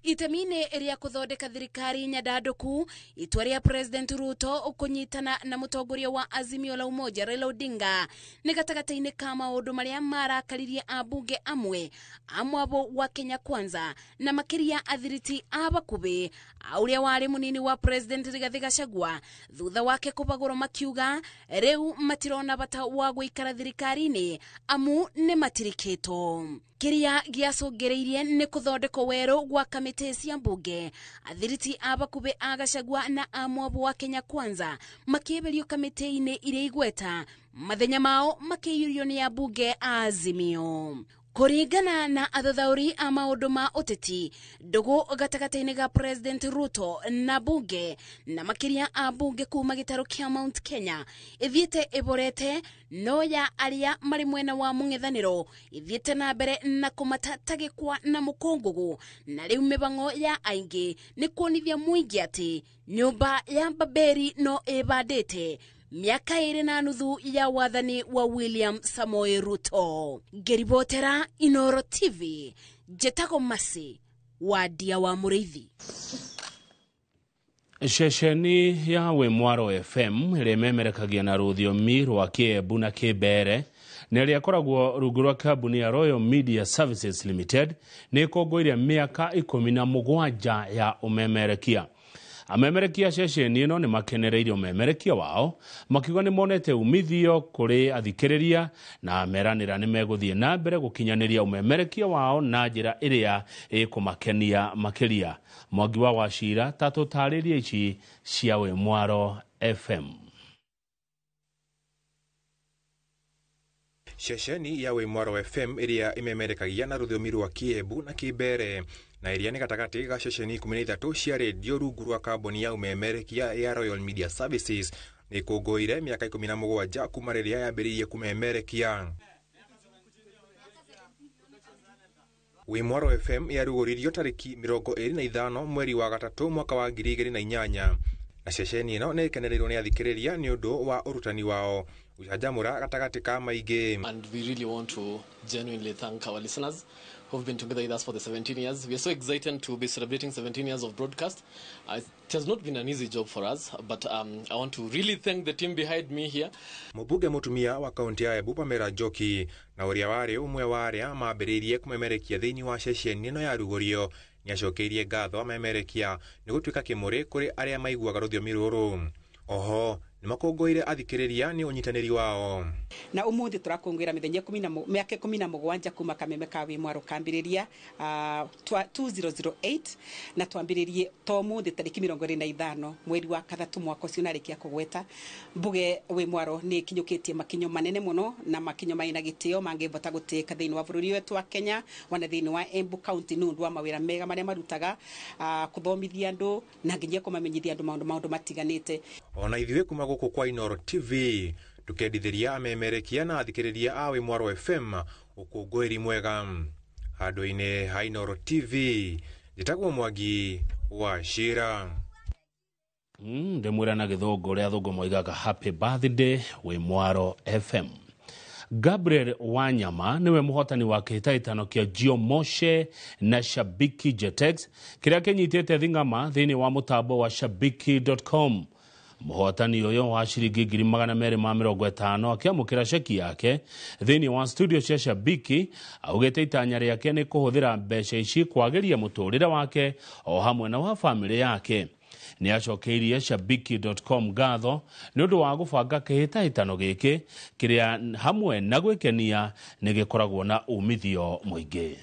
Itemine ria kuthondeka thirikari nyadanduku itwa ria President Ruto ukunyitana na mutongoria wa Azimio la Umoja Raila Odinga ni gatagati-ini ka maundu maria marakaririe abunge amwe amwabo wa Kenya Kwanza na makiria athiriti abakubi auria wari munini wa President Rigathi Gachagua thutha wake kubagura makiuga riu matirona bata wa guikara thirikari-ini amu ni matirikito. Kiria giacungireirie ni kuthondeko weru gwa kamiti cia mbunge athiriti abakubi a Gachagua na amwabo wa Kenya Kwanza makiberio kamiti-ini iria igweta mathenya mao makĩiyũrio nĩ ambunge a Azimio. Kũringana na athuthuria a maũndũ ma ũteti, ndũgũ gatagatĩ-inĩ ga President Ruto na bunge na makĩria a bunge kuma gĩtaro kĩa Mount Kenya ithiĩte ĩborete, no ya arĩa marĩ mwena wa mũng'ethanĩro ithiĩte na mbere na kũmatata gĩkwa na mũkũngũgũ, na rĩu mĩbango ya aingĩ nĩ kuonithia mũingĩ atĩ nyũmba ya Baberi no ĩbandĩte miaka 2.5 ya wathani wa William Samoei Ruto. Ngeribotera Inoro TV, Jetago Masi, wadia wa Mũrĩithi. Ceceni ya Wimwaro FM ĩrĩa imemerekagia na rũthiomi rwa Kĩembu na Kĩmbere na ĩrĩa ĩkoragwo rungu rwa kambuni ya Royal Media Services Limited nĩ ĩkũngũĩire mĩaka 17 ya ũmemerekia. Amemerekia ceceni ĩno nĩ makenereirie ũmemerekia wao, makiuga nĩ monete umithio kũrĩ athikĩrĩria na meranĩra nĩ megũthiĩ na mbere gũkinyanĩria ũmemerekia wao na njĩra ĩrĩa ĩkũmakenia makĩria. Mwangi wa Wachira tatũtarĩria ici cia Wimwaro FM. Ceceni ya Wimwaro FM ĩrĩa imemerekagia na rũthiomi rwa Kĩembu na Kĩmbere na iria nĩ gatagatĩ ga ceceni 13 cia redio rungu rwa kambuni ya umemerekia ya Royal Media Services nĩ kũngũĩire mĩaka 17 kuma rĩrĩa yambĩrĩirie kũmemerekia. Wimwaro FM yarugũririo tarĩki 25 mweri wa gatatũ mwaka wa 2008 na ceceni ĩno nĩ ĩkenereirwo nĩ athikĩrĩria nĩ ũndũ wa ũrutani wao ucanjamũra gatagatĩ ka maingĩ. And we really want to genuinely thank our listeners who've been together with us for the 17 years. We are so excited to be celebrating 17 years of broadcast. It has not been an easy job for us, but I want to really thank the team behind me here. Mũbunge mũtumia wa kaunti ya Embu Pamela Njoki na ũrĩa warĩ ũmwe wa arĩa maambĩrĩirie kũmemerekia thĩinĩ wa ceceni ĩno ya rugũrio nĩ acokeirie ngatho amemerekia nĩ gũtuĩka kĩmũrĩ kũrĩ arĩa maiguaga rũthiomi rũrũ. Oho nĩ makũngũĩire athikĩrĩria nĩ ũnyitanĩri wao. Na ũmũthĩ tũrakũngũĩra mĩaka 17 kuma kameme ka Wimwaro kambĩrĩria 2008 na twambĩrĩrie to mũthĩ tarĩki 25 mweri wa gatatũ mwaka ũcio narĩkia kũgweta. Mbuge Wimwaro nĩ kinyũkĩtie makinyo manene mũno na makinyo maina gĩtĩo mangĩbota gũtĩka thĩinĩ wa bũrũri wetu wa Kenya wana thĩinĩ wa Embu County nĩ ũndũ wa mawĩra mega marĩa marutaga kũthomithia andũ na nginya kũmamenyithia andũ maũndũ matiganĩte. Ona ithuĩ kuma gũkũ kwa Inoro TV tukendithĩria amemerekia na athikĩrĩria a Wimwaro FM ũkũngũĩri mwega. Handũ-inĩ ha Inoro TV njĩtagwo Mwangi wa Wachira. Ndĩmwĩra na gĩthũngũ ũrĩa athũngũ moigaga happy birthday Wimwaro FM. Gabriel Wanyama niwe mũhotani wa kĩhĩtahĩtano kĩa Jiomoshe na Shabiki Jetex kĩrĩa kĩnyitĩte thing'ama thĩinĩ wa mũtambo wa shabiki.com. Mũhotani ũyũ wa ciringi 250 akĩamũkĩra ceki yake thĩinĩ wa studio cia Shabiki, augĩte itanya rĩake nĩ kũhũthĩra mbeca ici kwagĩria mũtũrĩre wake o hamwe na wa famĩlĩ yake. Nĩ acokeirie Shabiki.com ngatho nĩ ũndũ wa gũbanga kĩhĩtahĩtano gĩkĩ kĩrĩa hamwe na gwĩkenia nĩ gĩkoragwo na umithio mũingĩ.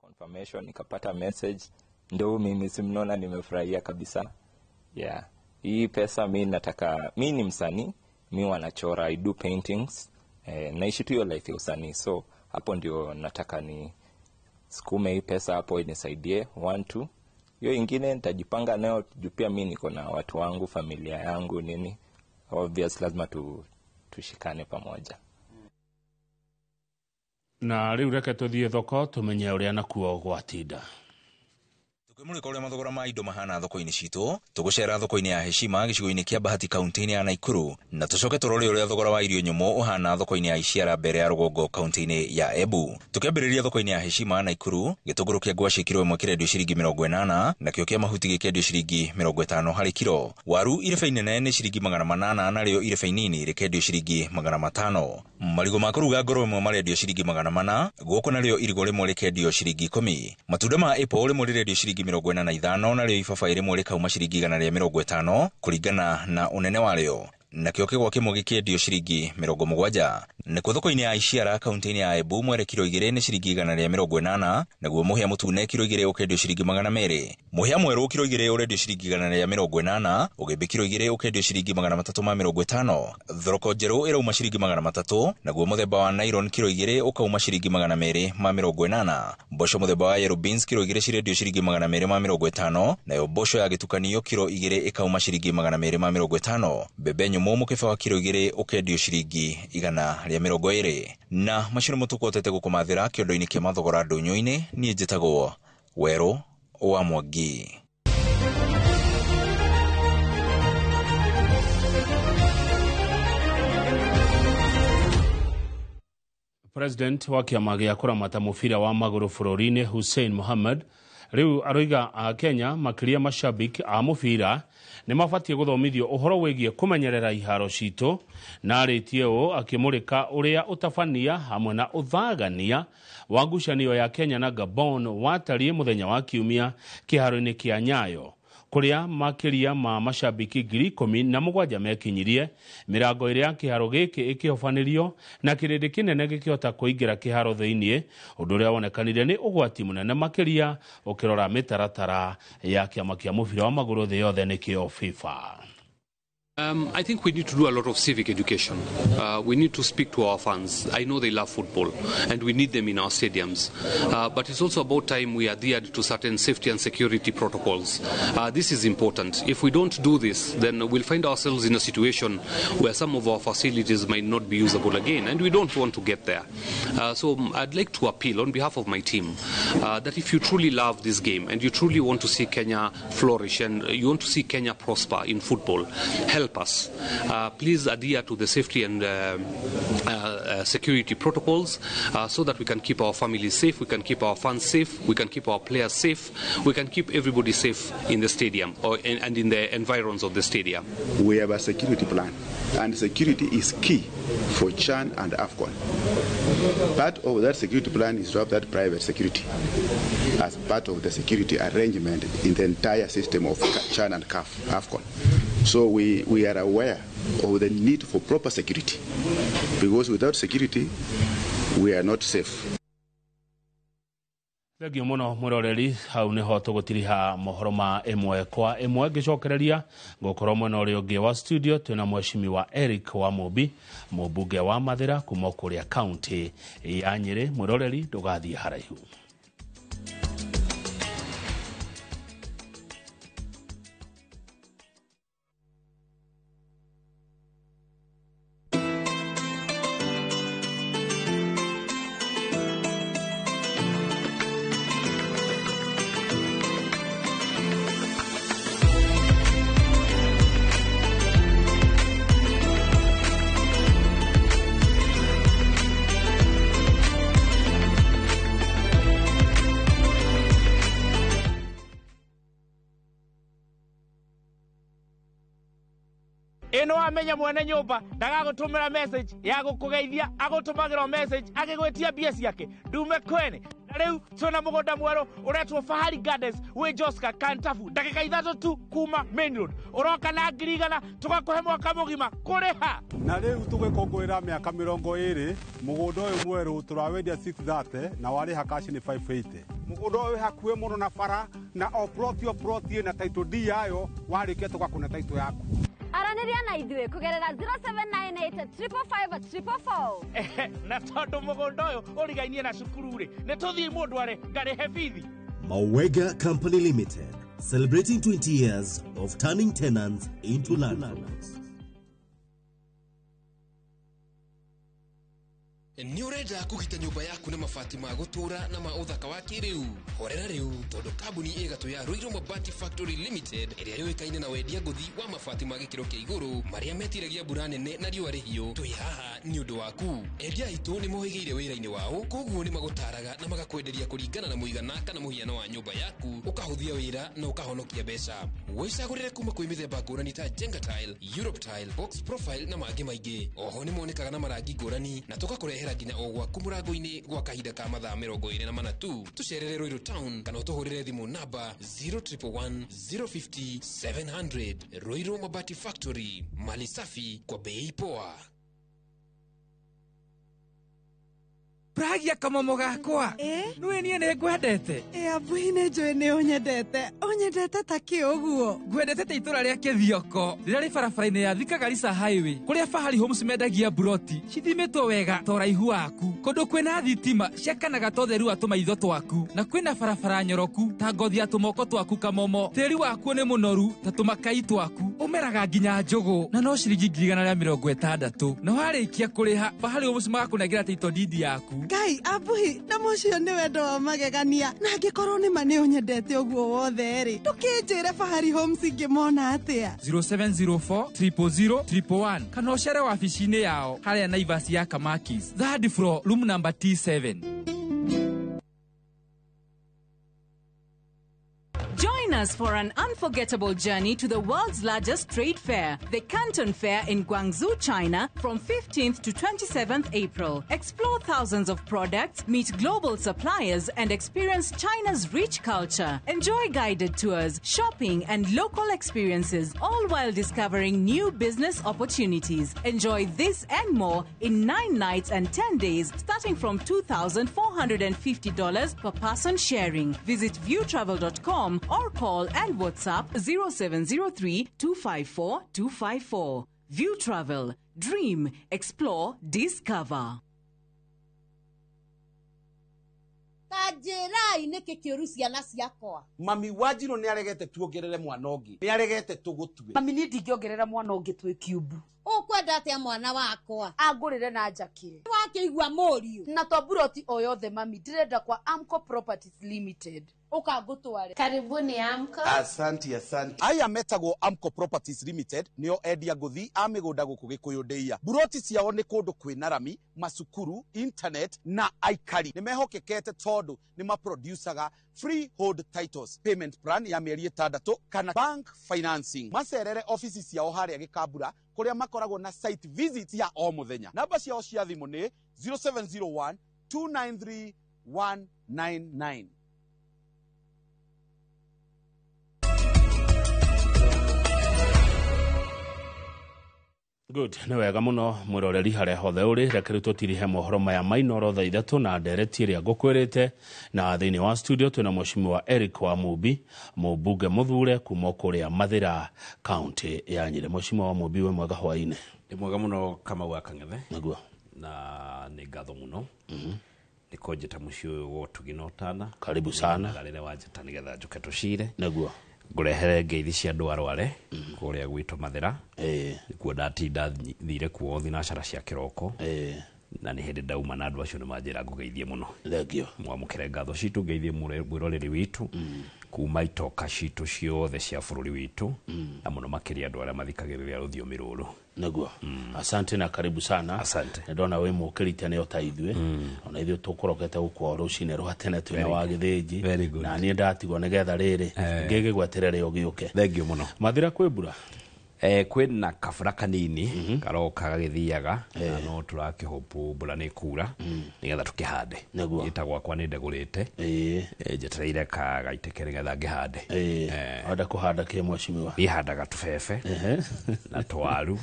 Confirmation nikapata message, ndio mimi simnaona nimefurahia kabisa. Yeah. Hii pesa mimi ni msanii, mimi wanachora, I do paintings, naishi tu hiyo life ya usanii, so hapo ndio nataka ni sikume hii pesa hapo inisaidie 1 2. Hiyo ingine nitajipanga nayo juu pia mimi niko na watu wangu, familia yangu nini. Obviously lazima tushikane pamoja. Na rĩu reke tũthiĩ thoko tũmenye ũrĩa nakuo gwatinda. Tukimulika uria mathogora ma indo mahana thoko-inĩ citũ, tugucera thoko-inĩ ya Heshima gĩcigo-inĩ kĩa Bahati kaunti-inĩ ya Naikuru, na tucoke turore uria thogora wa irio nyũmũ uhana thoko-inĩ ya Isiara mbere ya Rũgongo kaunti-inĩ ya Embu. Tukĩambĩrĩria thoko-inĩ ya Heshima Naikuru, gĩtũngũrũ kĩa ngwacĩ kiro ĩmwe kĩrendio ciringi 80, na kĩo kĩa mahuti gĩkendio ciringi 50 harĩ kiro. Waru irebe inene nĩ ciringi 800, na rĩo irebe inini rĩkendio ciringi 500. Marigũ ma kũruga ngoro ĩmwe marendio ciringi 400, guoko narĩo irigũ rĩmwe rĩkendio ciringi 10. Matunda ma apple rĩmwe rĩrendio ciringi 45, na rĩo ibabaĩ rĩmwe rĩkauma ciringi 150 kũringana na ũnene warĩo. Na kĩo kĩgwa kĩmwe gĩkĩendio ciringi 70. nikuo thoko-inĩ ya Isiara kaunti-inĩ ya Embu mwere kilo 2 nĩ ciringi 180, naguo mũhĩa mũtune kilo 2 ũkendio ciringi 200. Mũhĩa mwerũ kilo 2 ũrendio ciringi 180, ũgĩmbi kilo 2 ũkendio ciringi 350. Thoroko njerũ ĩrauma ciringi 300, naguo mũthemba wa nylon kilo 2 ũkauma ciringi 280. Mboco mũthemba wa yellow beans kilo 2 cirendio ciringi 250, nayo mboco ya gĩtukanio kilo 2 ĩkauma ciringi 250. Mbembe nyũmũ mũkebe wa kilo 2 ũkendio ciringi 120. Na macio nĩmo tũkũhotete gũkũmathĩra kĩondo-inĩ kĩa mathogora ndũnyũ-inĩ. Niĩ njĩtagwo Werũ wa Mwangi. President wa kĩama gĩa kũramata mũbira wa magũrũ bũrũri-inĩ Hussein Mohamed rĩu aroiga a Kenya makĩria mashabiki a mũbira nĩ mabatie gũthomithio ũhoro wĩgiĩ kũmenyerera iharo citũ, na arĩtie ũũ akĩmũrĩka ũrĩa ũtabania hamwe na ũthagania wa ngucanio ya Kenya na Gabon watariĩ mũthenya wa Kiumia kĩharo-inĩ kĩa Nyayo, kũrĩa makĩria ma mashabiki 17,000 mekinyirie mĩrango ĩrĩ ya kĩharo gĩkĩ ĩkĩhobanĩrio na kĩrĩndĩ kĩnene gĩkĩhota kũingĩra kĩharo thĩinĩ, ũndũ ũrĩa wonekanire nĩ ũgwati mũnene makĩria ũkĩrora mĩtaratara ya kĩama kĩa mũbira wa magũrũ thĩ yothe nĩkĩo FIFA. I think we need to do a lot of civic education. We need to speak to our fans. I know they love football and we need them in our stadiums. But it's also about time we adhered to certain safety and security protocols. This is important. If we don't do this, then we'll find ourselves in a situation where some of our facilities might not be usable again, and we don't want to get there. So I'd like to appeal on behalf of my team that if you truly love this game and you truly want to see Kenya flourish and you want to see Kenya prosper in football, help us. Please adhere to the safety and security protocols so that we can keep our families safe, we can keep our fans safe, we can keep our players safe, we can keep everybody safe in the stadium and in the environs of the stadium. We have a security plan, and security is key for CHAN and AFCON. Part of that security plan is to have that private security as part of the security arrangement in the entire system of CHAN and AFCON. So we are aware of the need for proper security, because without security we are not safe. Thegio mũno mũroreri, hau nĩho tũgũtiriha mohoro ma ĩmwe kwa ĩmwe ngĩcokereria ngũkorwo mwena ũrĩa ũngĩ wa studio twĩna mheshimiwa Eric wa Mũmbi, mũmbunge wa Mathĩra kuma kũrĩa kaunti ya Nyĩrĩ. Mũroreri ndũgathiĩ haraihu. ino amenya mwene nyumba ndagagutumira message ya gukugeithia agutumagira message agigwetia bia ciake ndume kwene. Na riu twina mugunda mweru uretwo Fahari Gardens wi Joska Kantafu ndagika 3 tu kuma main road uroka na 100 tugakuhe mwaka mugima kuriha. Na riu tugikongorera miaka 20 mugunda uyu mweru turawendia 630 na wariha kashi ni 580. Mugunda uyu hakuhe muno na bara na oprotio na title D yayo warikia tugakuna title yaku. Araniria na idwe kugerera 0798555444. Na tondu mugunda uyu urigainie na cukuru ri ne tuthii mundu are ngarihe bithi. Mawega Company Limited, celebrating 20 years of turning tenants into landlords. Ni urenda kugita nyumba yaku na mabati ma gutura na ma uthaka wa kiriu horera riu tondu kambuni igatu ya Ruiru Mabati Factory Limited iria yoikaine na wendia nguthi wa mabati ma gikiro kia iguru maria metiragia mbura nene na riua rihio twi haha ni undu waku. Endia itu ni mohigeire wira-ini wao, koguo ni magutaraga na magakwenderia kuringana na muigana kana muhiano wa nyumba yaku ukahuthia wira na ukahonokia mbeca. Wicagurire kuma kwi mithemba ngurani ta Jenga Tile, Europe Tile, Box Profile na mangi maingi. Oho ni monekaga na marangi ngurani na tugakurehera nginya ogwaku murango-ini gwa kahinda ka mathaa 24 tu. Tucerere Ruiru Town kana utuhurire thimu namba 0111 050 700. Ruiru Mabati Factory, mali safi kwa bei poa. Pragia kamomo gakwa. Nwe nie ne gwendete. Abuhi ne joe ne onyendete. Onyendete taki oguo. Gwendete te itura ria Kithioko. Rira ri barabara-ini ya Thika Garissa Highway. Kuria Fahari Homes mendagia buroti. Cithimetwo wega to raihu waku. Kundu kwina thitima ciakanaga to theru atuma itho twaku. Na kwina barabara nyoroku ta ngothi ya tumoko twaku kamomo. Tiri waku ni munoru ta tumakai twaku. Umeraga nginya njugu. Na no ciringi 160. Na warikia kuriha Fahari Homes magakunengira title deed yaku. Ngai abuhi na mucio ni wendo wa magegania na ngikorwo ni ma ni unyendete uguo wothe ri tukinjire Fahari Homes ngimona atia 0704 000 111 kana ucere wabici-ini yao haria Naivas ya Kamakis third floor room number T7. Join us for an unforgettable journey to the world's largest trade fair, the Canton Fair in Guangzhou, China, from 15th to 27th April. Explore thousands of products, meet global suppliers, and experience China's rich culture. Enjoy guided tours, shopping, and local experiences, all while discovering new business opportunities. Enjoy this and more in 9 nights and 10 days, starting from $2,450 per person sharing. Visit viewtravel.com or call and WhatsApp 0703 254 254. View Travel. Dream, explore, discover. Tajirai niki kiuru ciana ciakwa. Mami Wanjiru ni aregete tuongerere mwana ungi. Ni aregete tugutue. Mami ni ndingiongerera mwana ungi twi cube. Ukwenda atia mwana wakwa? Agurire na njakire. Wakeigua moriu. Na to buroti oyothe mami ndirenda kwa Amco Properties Limited. Ukagutware. Karibuni Amco. Asante. Aya metagwo Amco Properties Limited nio endia nguthi a migunda guku Gikuyu Ndeia. Buroti ciao ni kundu kwina rami, masukuru, internet na aikari. Ni mehokekete tondu ni maproducaga freehold titles, payment plan ya mieri 6 kana bank financing. Macerere offices ciao haria Gikambura kuria makoragwo na site visits ya o muthenya. Namba ciao cia thimu ni 0701 293 199. Good. Nĩ wega mũno mwĩroreri harĩa hothe ũrĩ, reke rĩu tũtirihe mohoro maya mainoro thaa ithatũ na ndereti ĩrĩa ngũkwĩrĩte, na thĩinĩ wa studio twĩna Mheshimiwa Eric Wamumbi, mũmbunge mũthure kuma kũrĩa Mathĩra county ya Nyĩrĩ. Mheshimiwa Wamumbi, we mwega hwaĩ-inĩ? Ndĩ mwega mũno Kamau wa Kang'ethe. Naguo na nĩ ngatho mũno nĩ kũnjĩta mũciĩ ũyũ wa ũtugi na ũtana. Karibu sana. Rĩrĩa wanjĩta nĩgetha njũke tũcire. Naguo ngũrehere ngeithi cia andũ arware kũrĩa gwitũ Mathĩra. Nĩkuo ndatinda thire kuo thinacara cia kĩroko. Na nĩ hĩndĩ ndauma na andũ acio nĩ manjĩra ngũgeithie mũno. Thengio. Mwamũkĩre ngatho citũ, ngeithie mwĩroreri witũ kuma itoka citũ ciothe cia bũrũri witũ, na mũno makĩria andũ arĩa mathikagĩrĩria rũthiomi rũrũ. Naguo asante na karibu sana. Asante. Ndona we mũkĩrĩte nĩ ota ithuĩ, ona ithuĩ tũkũrokete gũkũ rũcinĩ rwa tene twĩna wa gĩthĩnji, na niĩ ndatigwo nĩgetha rĩrĩ ngĩgĩgweterere ũgĩũke. Thengio mũno. Mathĩra kwĩ mbura? Kwĩna kabura kanini karoka gagĩthiaga, na no tũrakĩhopu mbura nĩ kura nĩgetha tũkĩhande. Gĩta gwakwa nĩ ndegũrĩte njetereire kagaitĩke nĩgetha ngĩhande. Wenda kũhanda kĩ Mheshimiwa? Niĩ handaga tũbebe na tũwaru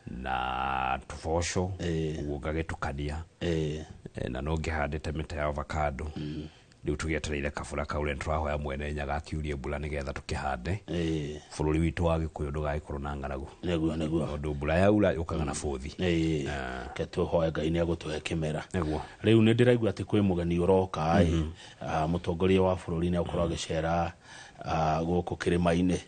na tũboco, ũguo ngagĩtukania, na no ngĩhandĩte mĩtĩ ya avocado. Rĩu tũgĩetereire kabura kau rĩrĩa tũrahoya Mwene Nyaga akiurie mbura nĩgetha tũkĩhande. Bũrũri witũ wa Gĩkũyũ ndũgagĩkorwo na ng'aragu. Nĩguo. Tondũ mbura yaura yũkaga na bũthi. Ke tũhoe Ngai nĩ agũtũhe kĩmera. Rĩu nĩ ndĩraigua atĩ kwĩ mũgeni ũroka, mũtongoria wa bũrũri nĩ agũkorwo agĩcera gũkũ kĩrĩma-inĩ,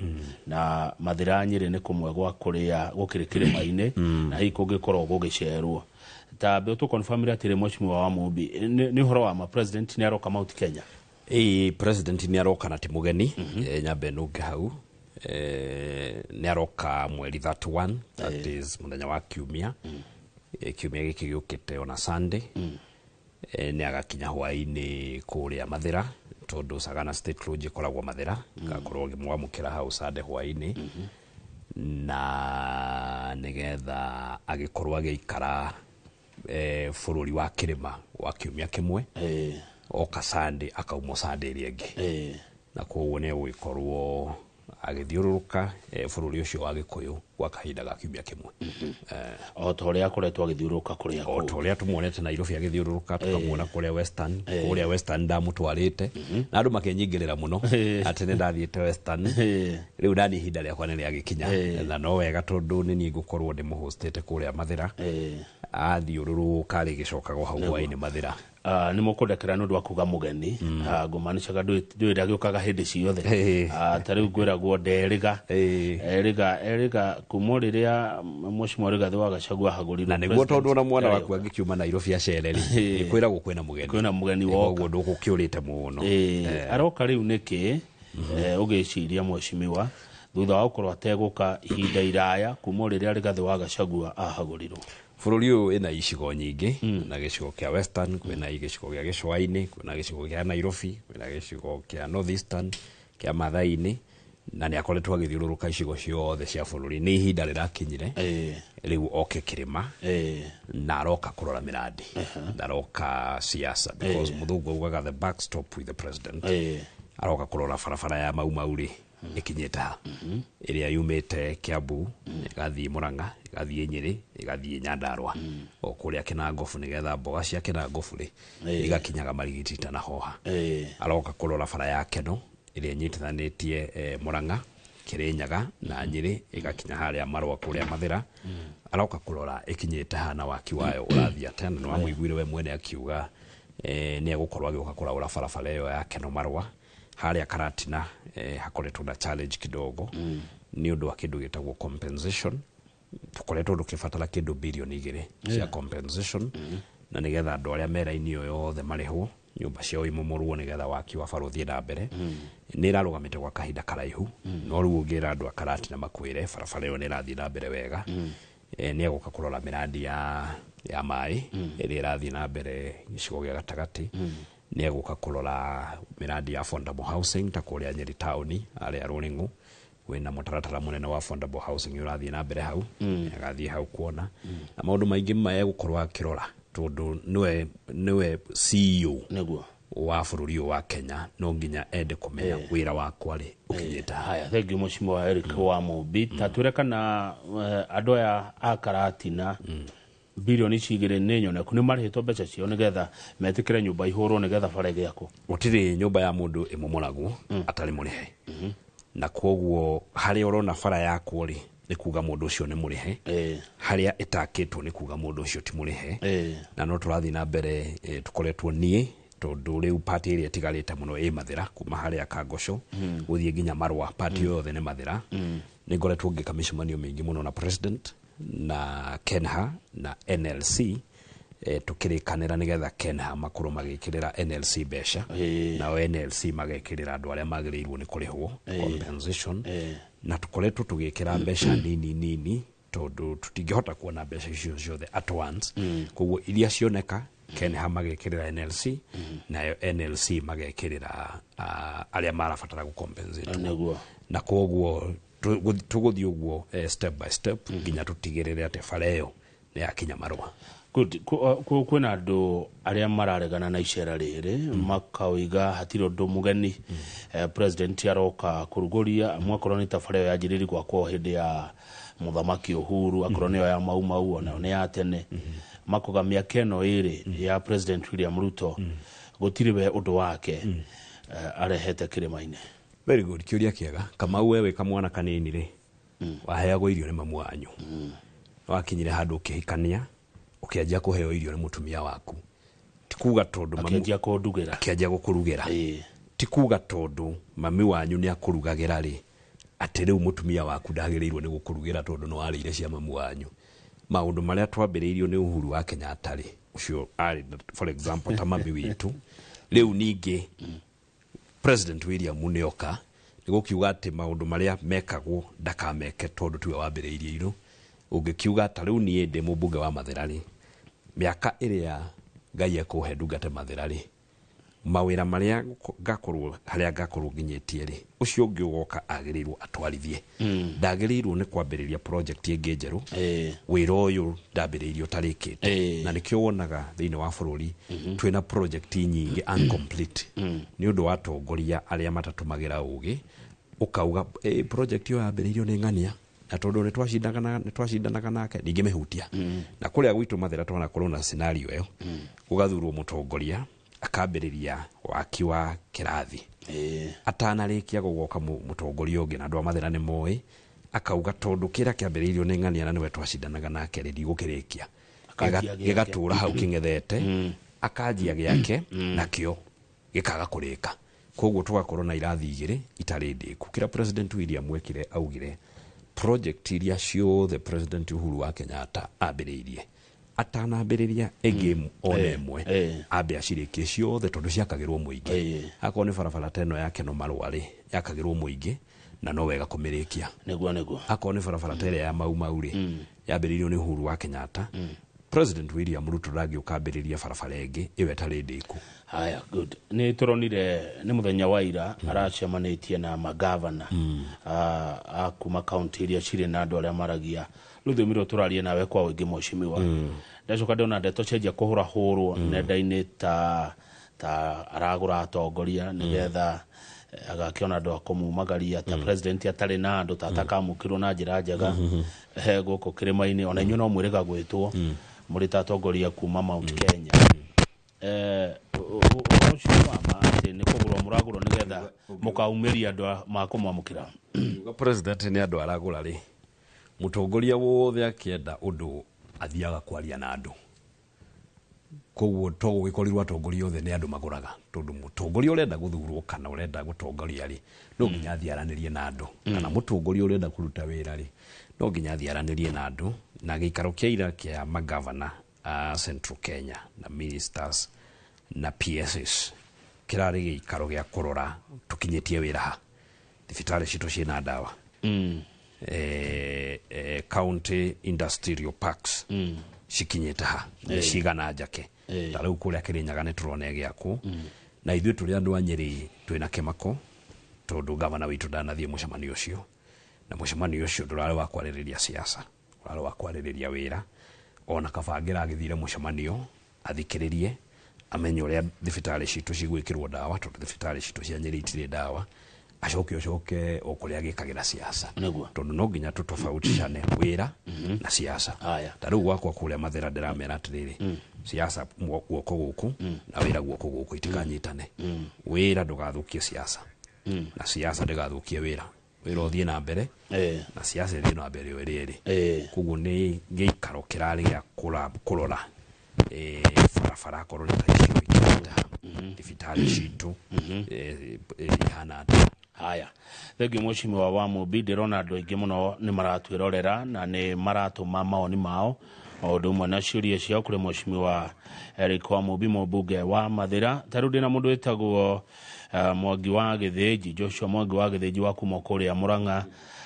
na Mathĩra Nyĩrĩ nĩ kũmwe gwa kũrĩa gũkĩrĩ kĩrĩma-inĩ, na hihi kũngĩkorwo gũgĩcerwo. Tabe tu confirm atĩ Mheshimiwa Wamumbi nĩ ũhoro wa president nĩ aroka Mount Kenya? President nĩ aroka na ti mũgeni, nyambe nũnge hau. Nĩ aroka mweri 31, that is mũthenya wa kiumia. Kiumia gĩkĩ gĩũkĩte ona Sunday. Nĩ agakinya hwaĩ-inĩ kũrĩa Mathĩra, tondũ Sagana State Lodge ĩkoragwo Mathĩra, gakorwo mwamũkĩra hau Sunday hwaĩ-inĩ, na nĩgetha agĩkorwo agĩikara bũrũri wa kĩrĩma wa kiumia kĩmwe, oka Sunday akauma Sunday ĩrĩa ĩngĩ, na koguo nĩ gũgĩkorwo agithiururuka bururi ucio wa Gikuyu gwa kahinda ga kiumia kimwe. O ta uria akoretwo agithiururuka kuria o ta uria tumuonete Nairobi agithiururuka tukamuona kuria Western kuria Western ndamutwarite na andu makenyingirira muno ati ni ndathiite Western riu ndani ihinda riakwa ni riagikinya na no wega tondu ni ngukorwo ndi muhostete kuria Mathira athiururuka rigicokaga hau hwaini Mathira ni mukundekera nundu wa kuga mugeni ngumanishaga ndwira giukaga hindi ciothe ta riu ngwiragwo nderiga eriga kumuriria Mheshimiwa Rigathi wa Gachagua haguri na niguo tondu na mwana waku agikiuma Nairobi acereri ikwiragwo kwina mugeni woguo ndugukiurite muno aroka riu niki ugiciria Mheshimiwa thutha wa gukorwo ateguka ihinda iraya kumuriria Rigathi wa Gachagua ahagurirwo bururi uyu ina icigo nyingi na gicigo kia Western kwina gicigo kia Gicwaini kwina gicigo kia Nairobi kwina gicigo kia North Eastern kia Mathaini na ni akoretwo agithiururuka icigo ciothe cia bururi ni ihinda rirakinyire riu oke kirima na aroka kurora miradi aroka siasa because muthungu ugaga the backstop with the president aroka kurora barabara ya Mau ikinyeta iria yumite Kiambu igathii Murang'a igathii Nyeri igathii Nyandarua o kuria Kinangofu nigetha mboga cia Kinangofu igakinyaga Marigiti na Hoha aroka kurora bara ya Keno iria nyitithanitie Murang'a Kirinyaga na Nyeri igakinya haria Marua kuria Mathira aroka kurora ikinyete hana waki wayo urathia tena no amwiguire we mwene akiuga ni agukorwa agioka kurora barabara iyo ya Keno Marua haria Karatina hakoretwo na challenge kidogo ni undu wa kindu gitagwo compensation tukoretwo tukifatara kindu bilioni 2 cia compensation na nigetha andu aria mera-ini yo yothe marihwo nyumba ciao imomorwo nigetha waki wa baruthi na mbere ni irarugamite gwa kahinda karaihu no riu ungira andu a Karatina makwire barabara iyo ni irathii na mbere wega ni aguka kurora miradi ya mai iri irathii na mbere gicigo gia gatagati ni aguka kurora miradi ya affordable housing ta kuria Nyeri town aria Ruringu wina mutaratara munene wa affordable housing urathii na mbere hau agathii hau kuona na maundu maingi mae gukorwa kirora tondu niwe CEO niguo wa bururi wa Kenya no nginya ende kumenya wira wakwa ri ukinyita haya thank you Mheshimiwa Eric wa Mubi tatwire kana andu ya Karatina bilioni cigire ni nyone kuni marihitwo mbeca cio nigetha metikire nyumba ihurwo nigetha barege yako utiri nyumba ya mundu imomoragwo atari murihe na koguo hari urona bara yako ri ni kuga mundu ucio ni murihe haria itakitwo ni kuga mundu ucio ti murihe na no turathi na mbere tukoretwo nie tondu riu party iria tigarite muno Mathira kuma haria Kangosho guthie nginya Marua party yothe ni Mathira ni ngoretwo ngikamishimanio mingi muno na president na Kenha na NLC tukirikanira nigetha Kenha makuru magikirira NLC besha na NLC magikirira andu aria magirirwo ni kurihwo compensation na tukoretwo tugikira besha nini tondu tutingihota kuona besha icio ciothe at once koguo iria cioneka Kenha magikirira NLC nayo NLC magikirira aria marabatara gucompensate na koguo tuguthii uguo step by step nginya tutigirire ati bara iyo ni yakinya Marua good kwina andu aria mararegana na icera riri makawiga hatiro ndu mugeni president aroka kuruguria mwakorwo ni bara iyo yanjiriri gwakwo hindi ya muthamaki Uhuru akorwo niyo ya Mau ona ni ya tene makoga miaka ino iri ya president William Ruto gutiriwe undu wake arehete kirima-ini very good kiuria kiega Kamau wewe kamwana kanini ri waheagwo irio ni mamu wanyu wakinyire handu ukihikania ukianjia kuheo irio ni mutumia waku tikuga tondu mamu akianjia kundugira akianjia gukurugira tikuga tondu mami wanyu ni akurugagira ri ati riu mutumia waku ndagirirwo ni gukurugira tondu no arire cia mamu wanyu maundu maria twambiriirio ni Uhuru wa Kenyatta ri ucio ari for example tamabi witu riu ningi President William Munioka nigukiuga ati maundu maria mekagwo ndakameke tondu tiwe wambiriirie iru ungikiuga ta riu nie ndi mubunge wa Mathira ri miaka iria Ngai akuhe ndungate Mathira ri mawira maria ngakorwo haria ngakorwo nginyitie ri ucio ungi ugoka agirirwo atwarithie ndagirirwo ni kwambiriria project ingi njeru wira uyu ndambiriirio tarikite na nikio wonaga thiini wa bururi twina project nyingi incomplete ni undu wa tongoria aria matatumagira ugi ukauga project yo yambĩrĩirio nĩ ng'ania na tondũ nĩ twacindanaga nake ningĩ mehutia na kũrĩa gwitũ Mathira twana korwo na scenario ĩyo gũgathurwo mũtongoria akambĩrĩria waki wa kĩrathi atanarĩkia gũgoka mũtongoria ũngĩ na andũ a Mathira nĩ moĩ akauga tondũ kĩrĩa kĩambĩrĩirio nĩ ng'ania na nĩwe twacindanaga nake rĩndi gũkĩrĩkia gĩgatũra hau kĩng'ethete akanjia gĩake nakĩo gĩkaga kũrĩka koguo tũgakorwo na irathi igĩrĩ itarĩ ndĩku kĩrĩa President William wekire augire project iria ciothe President Uhuru wa Kenyatta ambĩrĩirie atanambĩrĩria game one ĩmwe ambe acirĩkie ciothe tondũ ciakagĩrwo mũingĩ akorwo nĩ barabara teno yake no marwarĩ yakagĩrwo mũingĩ na no wega kũmĩrĩkia nĩguo akorwo nĩ barabara tere ya mau rĩ yambĩrĩirio nĩ Uhuru wa Kenyatta President William Ruto ndangĩũka ambĩrĩria barabara ĩngĩ ĩyo ĩtarĩ ndĩku. Haya, good. Nĩ turonire nĩ mũthenya wa ira aracemanĩtie na magavana a kuma kaunti iria cirĩ na andũ arĩa maragia rũthiomi rũrũ tũraria nawe kwa ũingĩ mheshimiwa. Ndacoka ndona ndeto cenjia kũhũra hũrwo nenda-inĩ ta aragũra atongoria nĩgetha agakĩona andũ akũmumagaria ta president atarĩ na andũ tatakamũkĩrwo na njĩra njega gũkũ kĩrĩma-inĩ ona inyuĩ no mwĩrĩga gwĩtwo mũrĩ ta atongoria kuma Mount Kenya ũcio wama atĩ nĩ kũgũrwo mũragũrwo nĩgetha mũkaumĩria andũ makũmwamũkĩra president nĩ andũ aragũra rĩ mũtongoria wothe akĩenda ũndũ athiaga kwaria na andũ koguo to gũgĩkorirwo atongoria othe nĩ andũ magũraga tondũ mũtongoria ũrenda gũthurwo kana ũrenda gũtongoria rĩ no nginya athiaranĩrie na andũ kana mũtongoria ũrenda kũruta wĩra rĩ no nginya athiaranĩrie na andũ na gĩikaro kĩa ira kĩa magavana Central Kenya na ministers na PSS kĩrarĩ gĩikaro gĩa kũrora tũkinyĩtie wĩra ha thibitarĩ citũ ciĩna ndawa county industrial parks cikinyĩte ha cigana njake ta rĩu kũrĩa Kĩrĩnyaga nĩ tũrona gĩakwo na ithuĩ tũrĩ andũ a Nyeri twĩna kĩmako tondũ gavana witũ ndanathiĩ mũcemanio ũcio na mũcemanio ũcio ndũrarĩ wa kwarĩrĩria siasa ũrarĩ wa kwarĩrĩria wĩra ona Kabangira agĩthire mũcemanio athikĩrĩrie amenye ũrĩa thibitarĩ citũ cigwĩkĩrwo ndawa tondũ thibitarĩ citũ cia Nyeri itirĩ ndawa acoke o kũrĩa gĩkagĩra siasa tondũ no nginya tũtofautishane wĩra na siasa ta rĩu gwakwa kũrĩa Mathira ndĩramera atĩrĩrĩ siasa guoko gũkũ na wĩra guoko gũkũ itikanyitane wĩra ndũgathũkie siasa na siasa ndĩgathũkie wĩra wĩra ũthiĩ na mbere na siasa ĩthiĩ na mbere ĩrĩ koguo nĩ gĩikaro kĩrarĩ gĩa kũrora barabara korwo nĩ ta icio ikĩnyita thibitarĩ citũ ihana atĩa. Haya, thengio mheshimiwa wa Mũmbi ndĩrona andũ aingĩ mũno nĩ maratwĩrorera na nĩ maratũma maoni mao o ũndũ ũmwe na ciũria ciao kũrĩ mheshimiwa Eric wa Mũmbi mũmbunge wa Mathira. Ta rĩu ndĩna mũndũ wĩtagwo Mwangi wa Gĩthĩnji, Joshua Mwangi wa Gĩthĩnji wa kuma kũrĩa Mũrang'a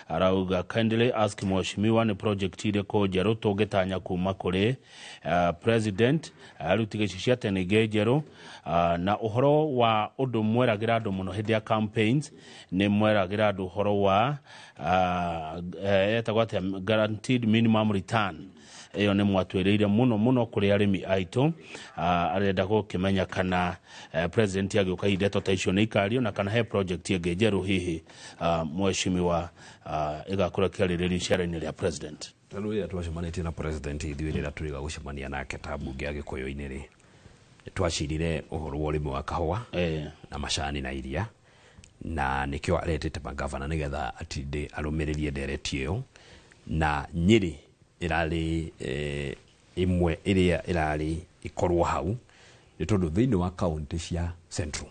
arauga kindly ask mheshimiwa nĩ project irĩkũ njerũ tũngĩtanya kuma kũrĩ president aruti gĩcicio cia tene njerũ na ũhoro wa ũndũ mweragĩra andũ mũno hĩndĩ ya campaigns nĩ mweragĩra andũ ũhoro wa etagwo atĩa guaranteed minimum return ĩyo nĩ mwatwĩrĩire mũno kũrĩ arĩmi aitũ arenda gũkĩmenya kana president agĩũka ihinda ta icio nĩ ikario na kana he project ĩngĩ njerũ hihi mheshimiwa ĩgakũra kĩarĩrĩria icera-inĩ rĩa president. Rĩu rĩrĩa twacemanĩtie na president ithuĩ rĩrĩa tũrĩga gũcemania nake ta mbunge ya Gĩkũyũ-inĩ rĩ twacirire ũhoro wa ũrĩmi wa kahũa na macani na iria na nĩkĩo aretete magavana nĩgetha atinde arũmĩrĩrie ndereti ĩyo na Nyeri ĩrarĩ imwe ĩrĩa ĩrarĩ ikorwo hau nĩ tondũ thĩinĩ wa kaunti cia Central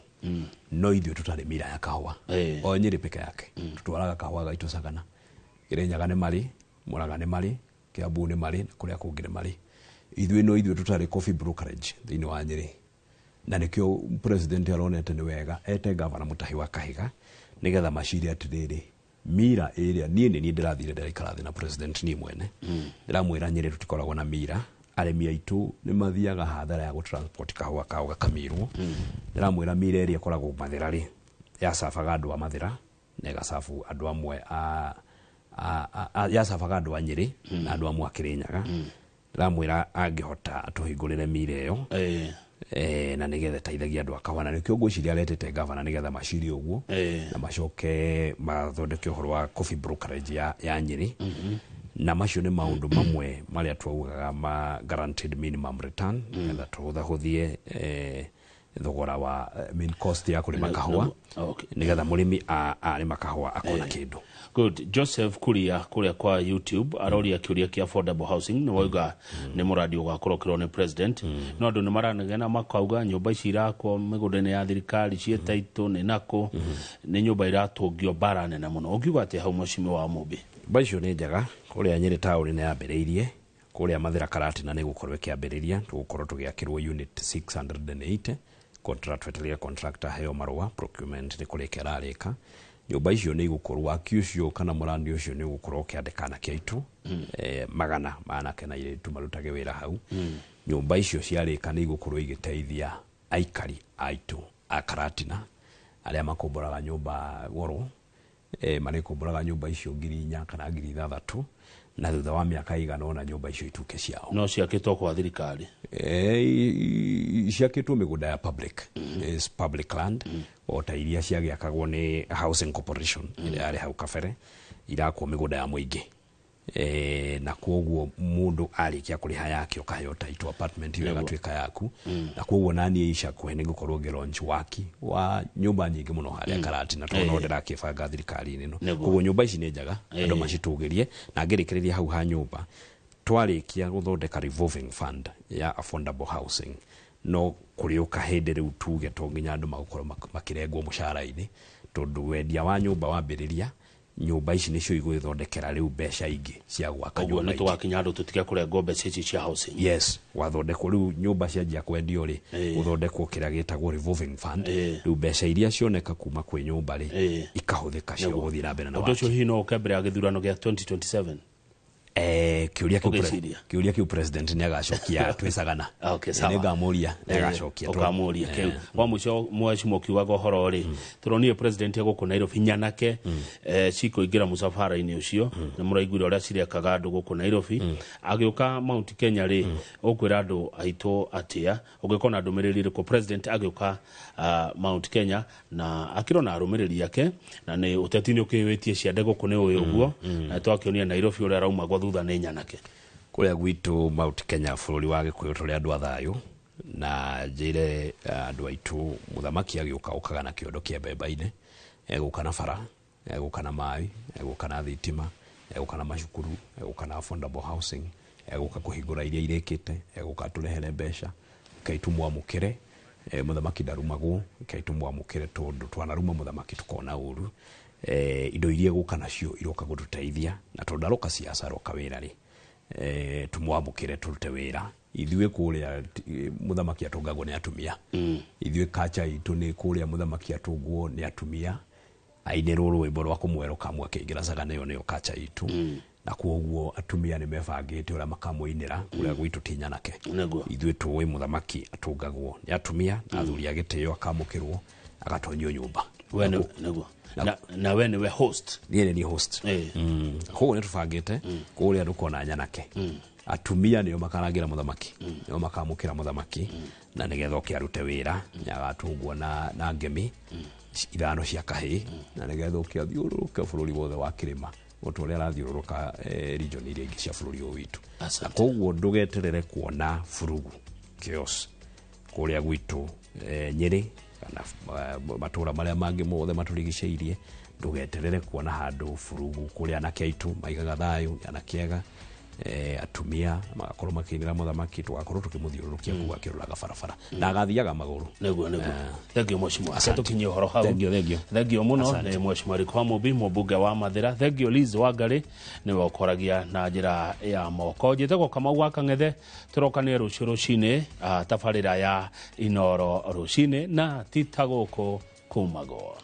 no ithuĩ tũtarĩ mira ya kahũa o Nyeri peke yake tũtwaraga kahũa gaitũ Sagana Kĩrĩnyaga nĩ marĩ Mũrang'a nĩ marĩ Kiambu nĩ marĩ na kũrĩa kũngĩ nĩ marĩ ithuĩ tũtarĩ coffee brokerage thĩinĩ wa Nyeri na nĩkĩo president aronete nĩ wega ete gavana Mutahi wa Kahiga nĩgetha maciri atĩrĩrĩ mira ĩrĩa niĩ ndĩrathire ndĩraikara thĩ na president niĩ mwene ndĩramwĩra Nyeri tũtikoragwo na mira arĩmi aitũ nĩ mathiaga hathara ya gũtransport kahũa kao gakamirwo ndĩramwĩra mira ĩrĩa ĩkoragwo Mathira rĩ yacabaga andũ a Mathira na ĩgacabu andũ amwe yacabaga andũ a Nyeri na andũ amwe a Kĩrĩnyaga ndĩramwĩra angĩhota atũhingũrĩre mira ĩyo na nigetha teithagia andu akawana nikio ngwiciria aretete governor nigetha maciri uguo na macoke mathondeke uhoro wa coffee brokerage ya Nyeri na macio ni maundu mamwe maria twaugaga ma guaranteed minimum return na tuthuthie thogora wa main cost ya kurima kahua nigetha murimi arima kahua akona kindu. Good. Joseph Kuria kuria kwa YouTube aroria kiuria kia affordable housing ni wauga ni muradi ugakorokirwo ni president no andu ni maranegena makauga nyumba ici irakwo migundane ya thirikari cie taito ni nako ni nyumba iratungio bara nene muno ukiuga ati hau mucimi wa Mumbi baicio ni njega kuria Nyeri town ni yambiriirie kuria Mathira Karatina ni gukorwo kiambiriria tugukorwo tugiakirwo unit 680 contractor heo marua procurement ni kurika rarika nyumba icio ni igukorwo akiucio kana murandi ucio ni gukorwo kiandikana kiaitu magana manake na ile tumarutage wira hau nyumba icio ciarika ni igukorwo igiteithia aikari aitu a Karatina aria makomboraga nyumba goro marikumburaga nyumba icio 4,000 kana 6,000 na thutha wa miaka igana ona nyumba icio ituke ciao no ciakitwo kwa thirikari ciakitwo migunda ya public is public land o ta iria ciagiakagwo ni housing corporation ile ari hau kabere irakwo migunda ya muingi na koguo mundu arikia kuriha yake ukaheo title apartment ile gatuika yaku na koguo nani isha kuhene gukorwo launch waki wa nyumba nyingi muno haria Karatina tono ndira kibanga thirikari nino koguo nyumba ici ni njaga andu macitugirie na ngirikiriria hau ha nyumba twarikia guthondeka revolving fund ya affordable housing no kuri ukahende riu tuge to nginya andu magukorwo makirengwo mushara-ini tondu wendia wa nyumba wambiriria nyumba ici nicio igwithondekera riu mbeca ingi cia gwaka nyumba ni twakinya andu tutige kurengwo mbeca ici cia housing yes wathondekwo riu nyumba cianjia kwendio ri uthondekwo kira gitagwo revolving fund riu mbeca iria cioneka kuma kwi nyumba ri ikahuthika cio guthira mbere na waki ucio hino ukembere agithurano gia 2027 kiuria kiu president ni agacokia twisagana ni ngamuria ni agacokia tukamuria kiu wa muco mwashimo kiuga gohoro ri turonire president guku Nairobi nyanake ciko ingira musafara ini ucio na muraiguire uria cirekaga andu guku Nairobi agiuka Mount Kenya ri ukwira andu aito atia ugikona ndumiriri riko president agiuka Mount Kenya na akirona arumiriri yake na ni utetini ukiwetie cia ndego kune uyu uguo na twakionia Nairobi uria rauma thutha ni nyanake kuria gwitu Mount Kenya bururi wa Gikuyu turi andu athayu na njire andu aitu muthamaki agiuka ukaga na kiondo kia mbemba-ini eguka na bara eguka na mai eguka na thitima eguka na macukuru eguka na affordable housing eguka kuhingura iria irikite eguka turehere mbeca kaitumwa mukire muthamaki ndarumagwo kaitumwa mukire tondu twanaruma muthamaki tukona uru indo iria guka nacio iroka gututeithia na tondaroka siasa roka wira ri tumwamukire turute wira ithuĩ kuria muthamaki atungagwo ni atumia ithuĩ kacha itu ni kuria muthamaki atungwo ni atumia aine ruru rwimbo rwa kumweroka mwake ingira saga nayo niyo kacha itu na koguo atumia ni mebangite uria makamwinira kuria gwitu tinyanake ithuĩ tuwe muthamaki atungagwo ni atumia na athuri agiteo akamukirwo agatonyio nyumba neguo na wene we host ni host ho ne tufagite kuria ndukona nyanake atumia niyo makaragira muthamaki niyo makamukira muthamaki na nigetha kiarute wira nyagatungwo na ngemi ithano cia kahi na nigetha kiathiururuka bururi wothe wa kirima uturia rathiururuka region iria ingi cia bururi witu na koguo ndugeterere kuona furugu chaos kuria gwitu Nyeri kana matura maria mangi mothe maturigiceirie ndugeterere kuona handu furugu kuria na kaitu maigaga thayu na kiega atumia magakorwo makinira muthamaki tugakorwo tukimuthiururukia kuga kiruraga barabara na agathiaga maguru neguo thengio mweshimwa tukinye horo hau thengio muno ni mweshimwa Rico Mumbi mbunge wa Mathira thengio Liz Wangari ni wokoragia na njira ya moko njitego kama gwaka ng'ethe turokanie rucio rucine tabarira ya Inoro rucine na titaguko kumago.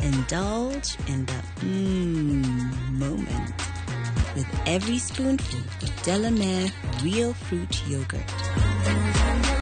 Indulge in the moment with every spoonful of Delamere Real Fruit Yogurt.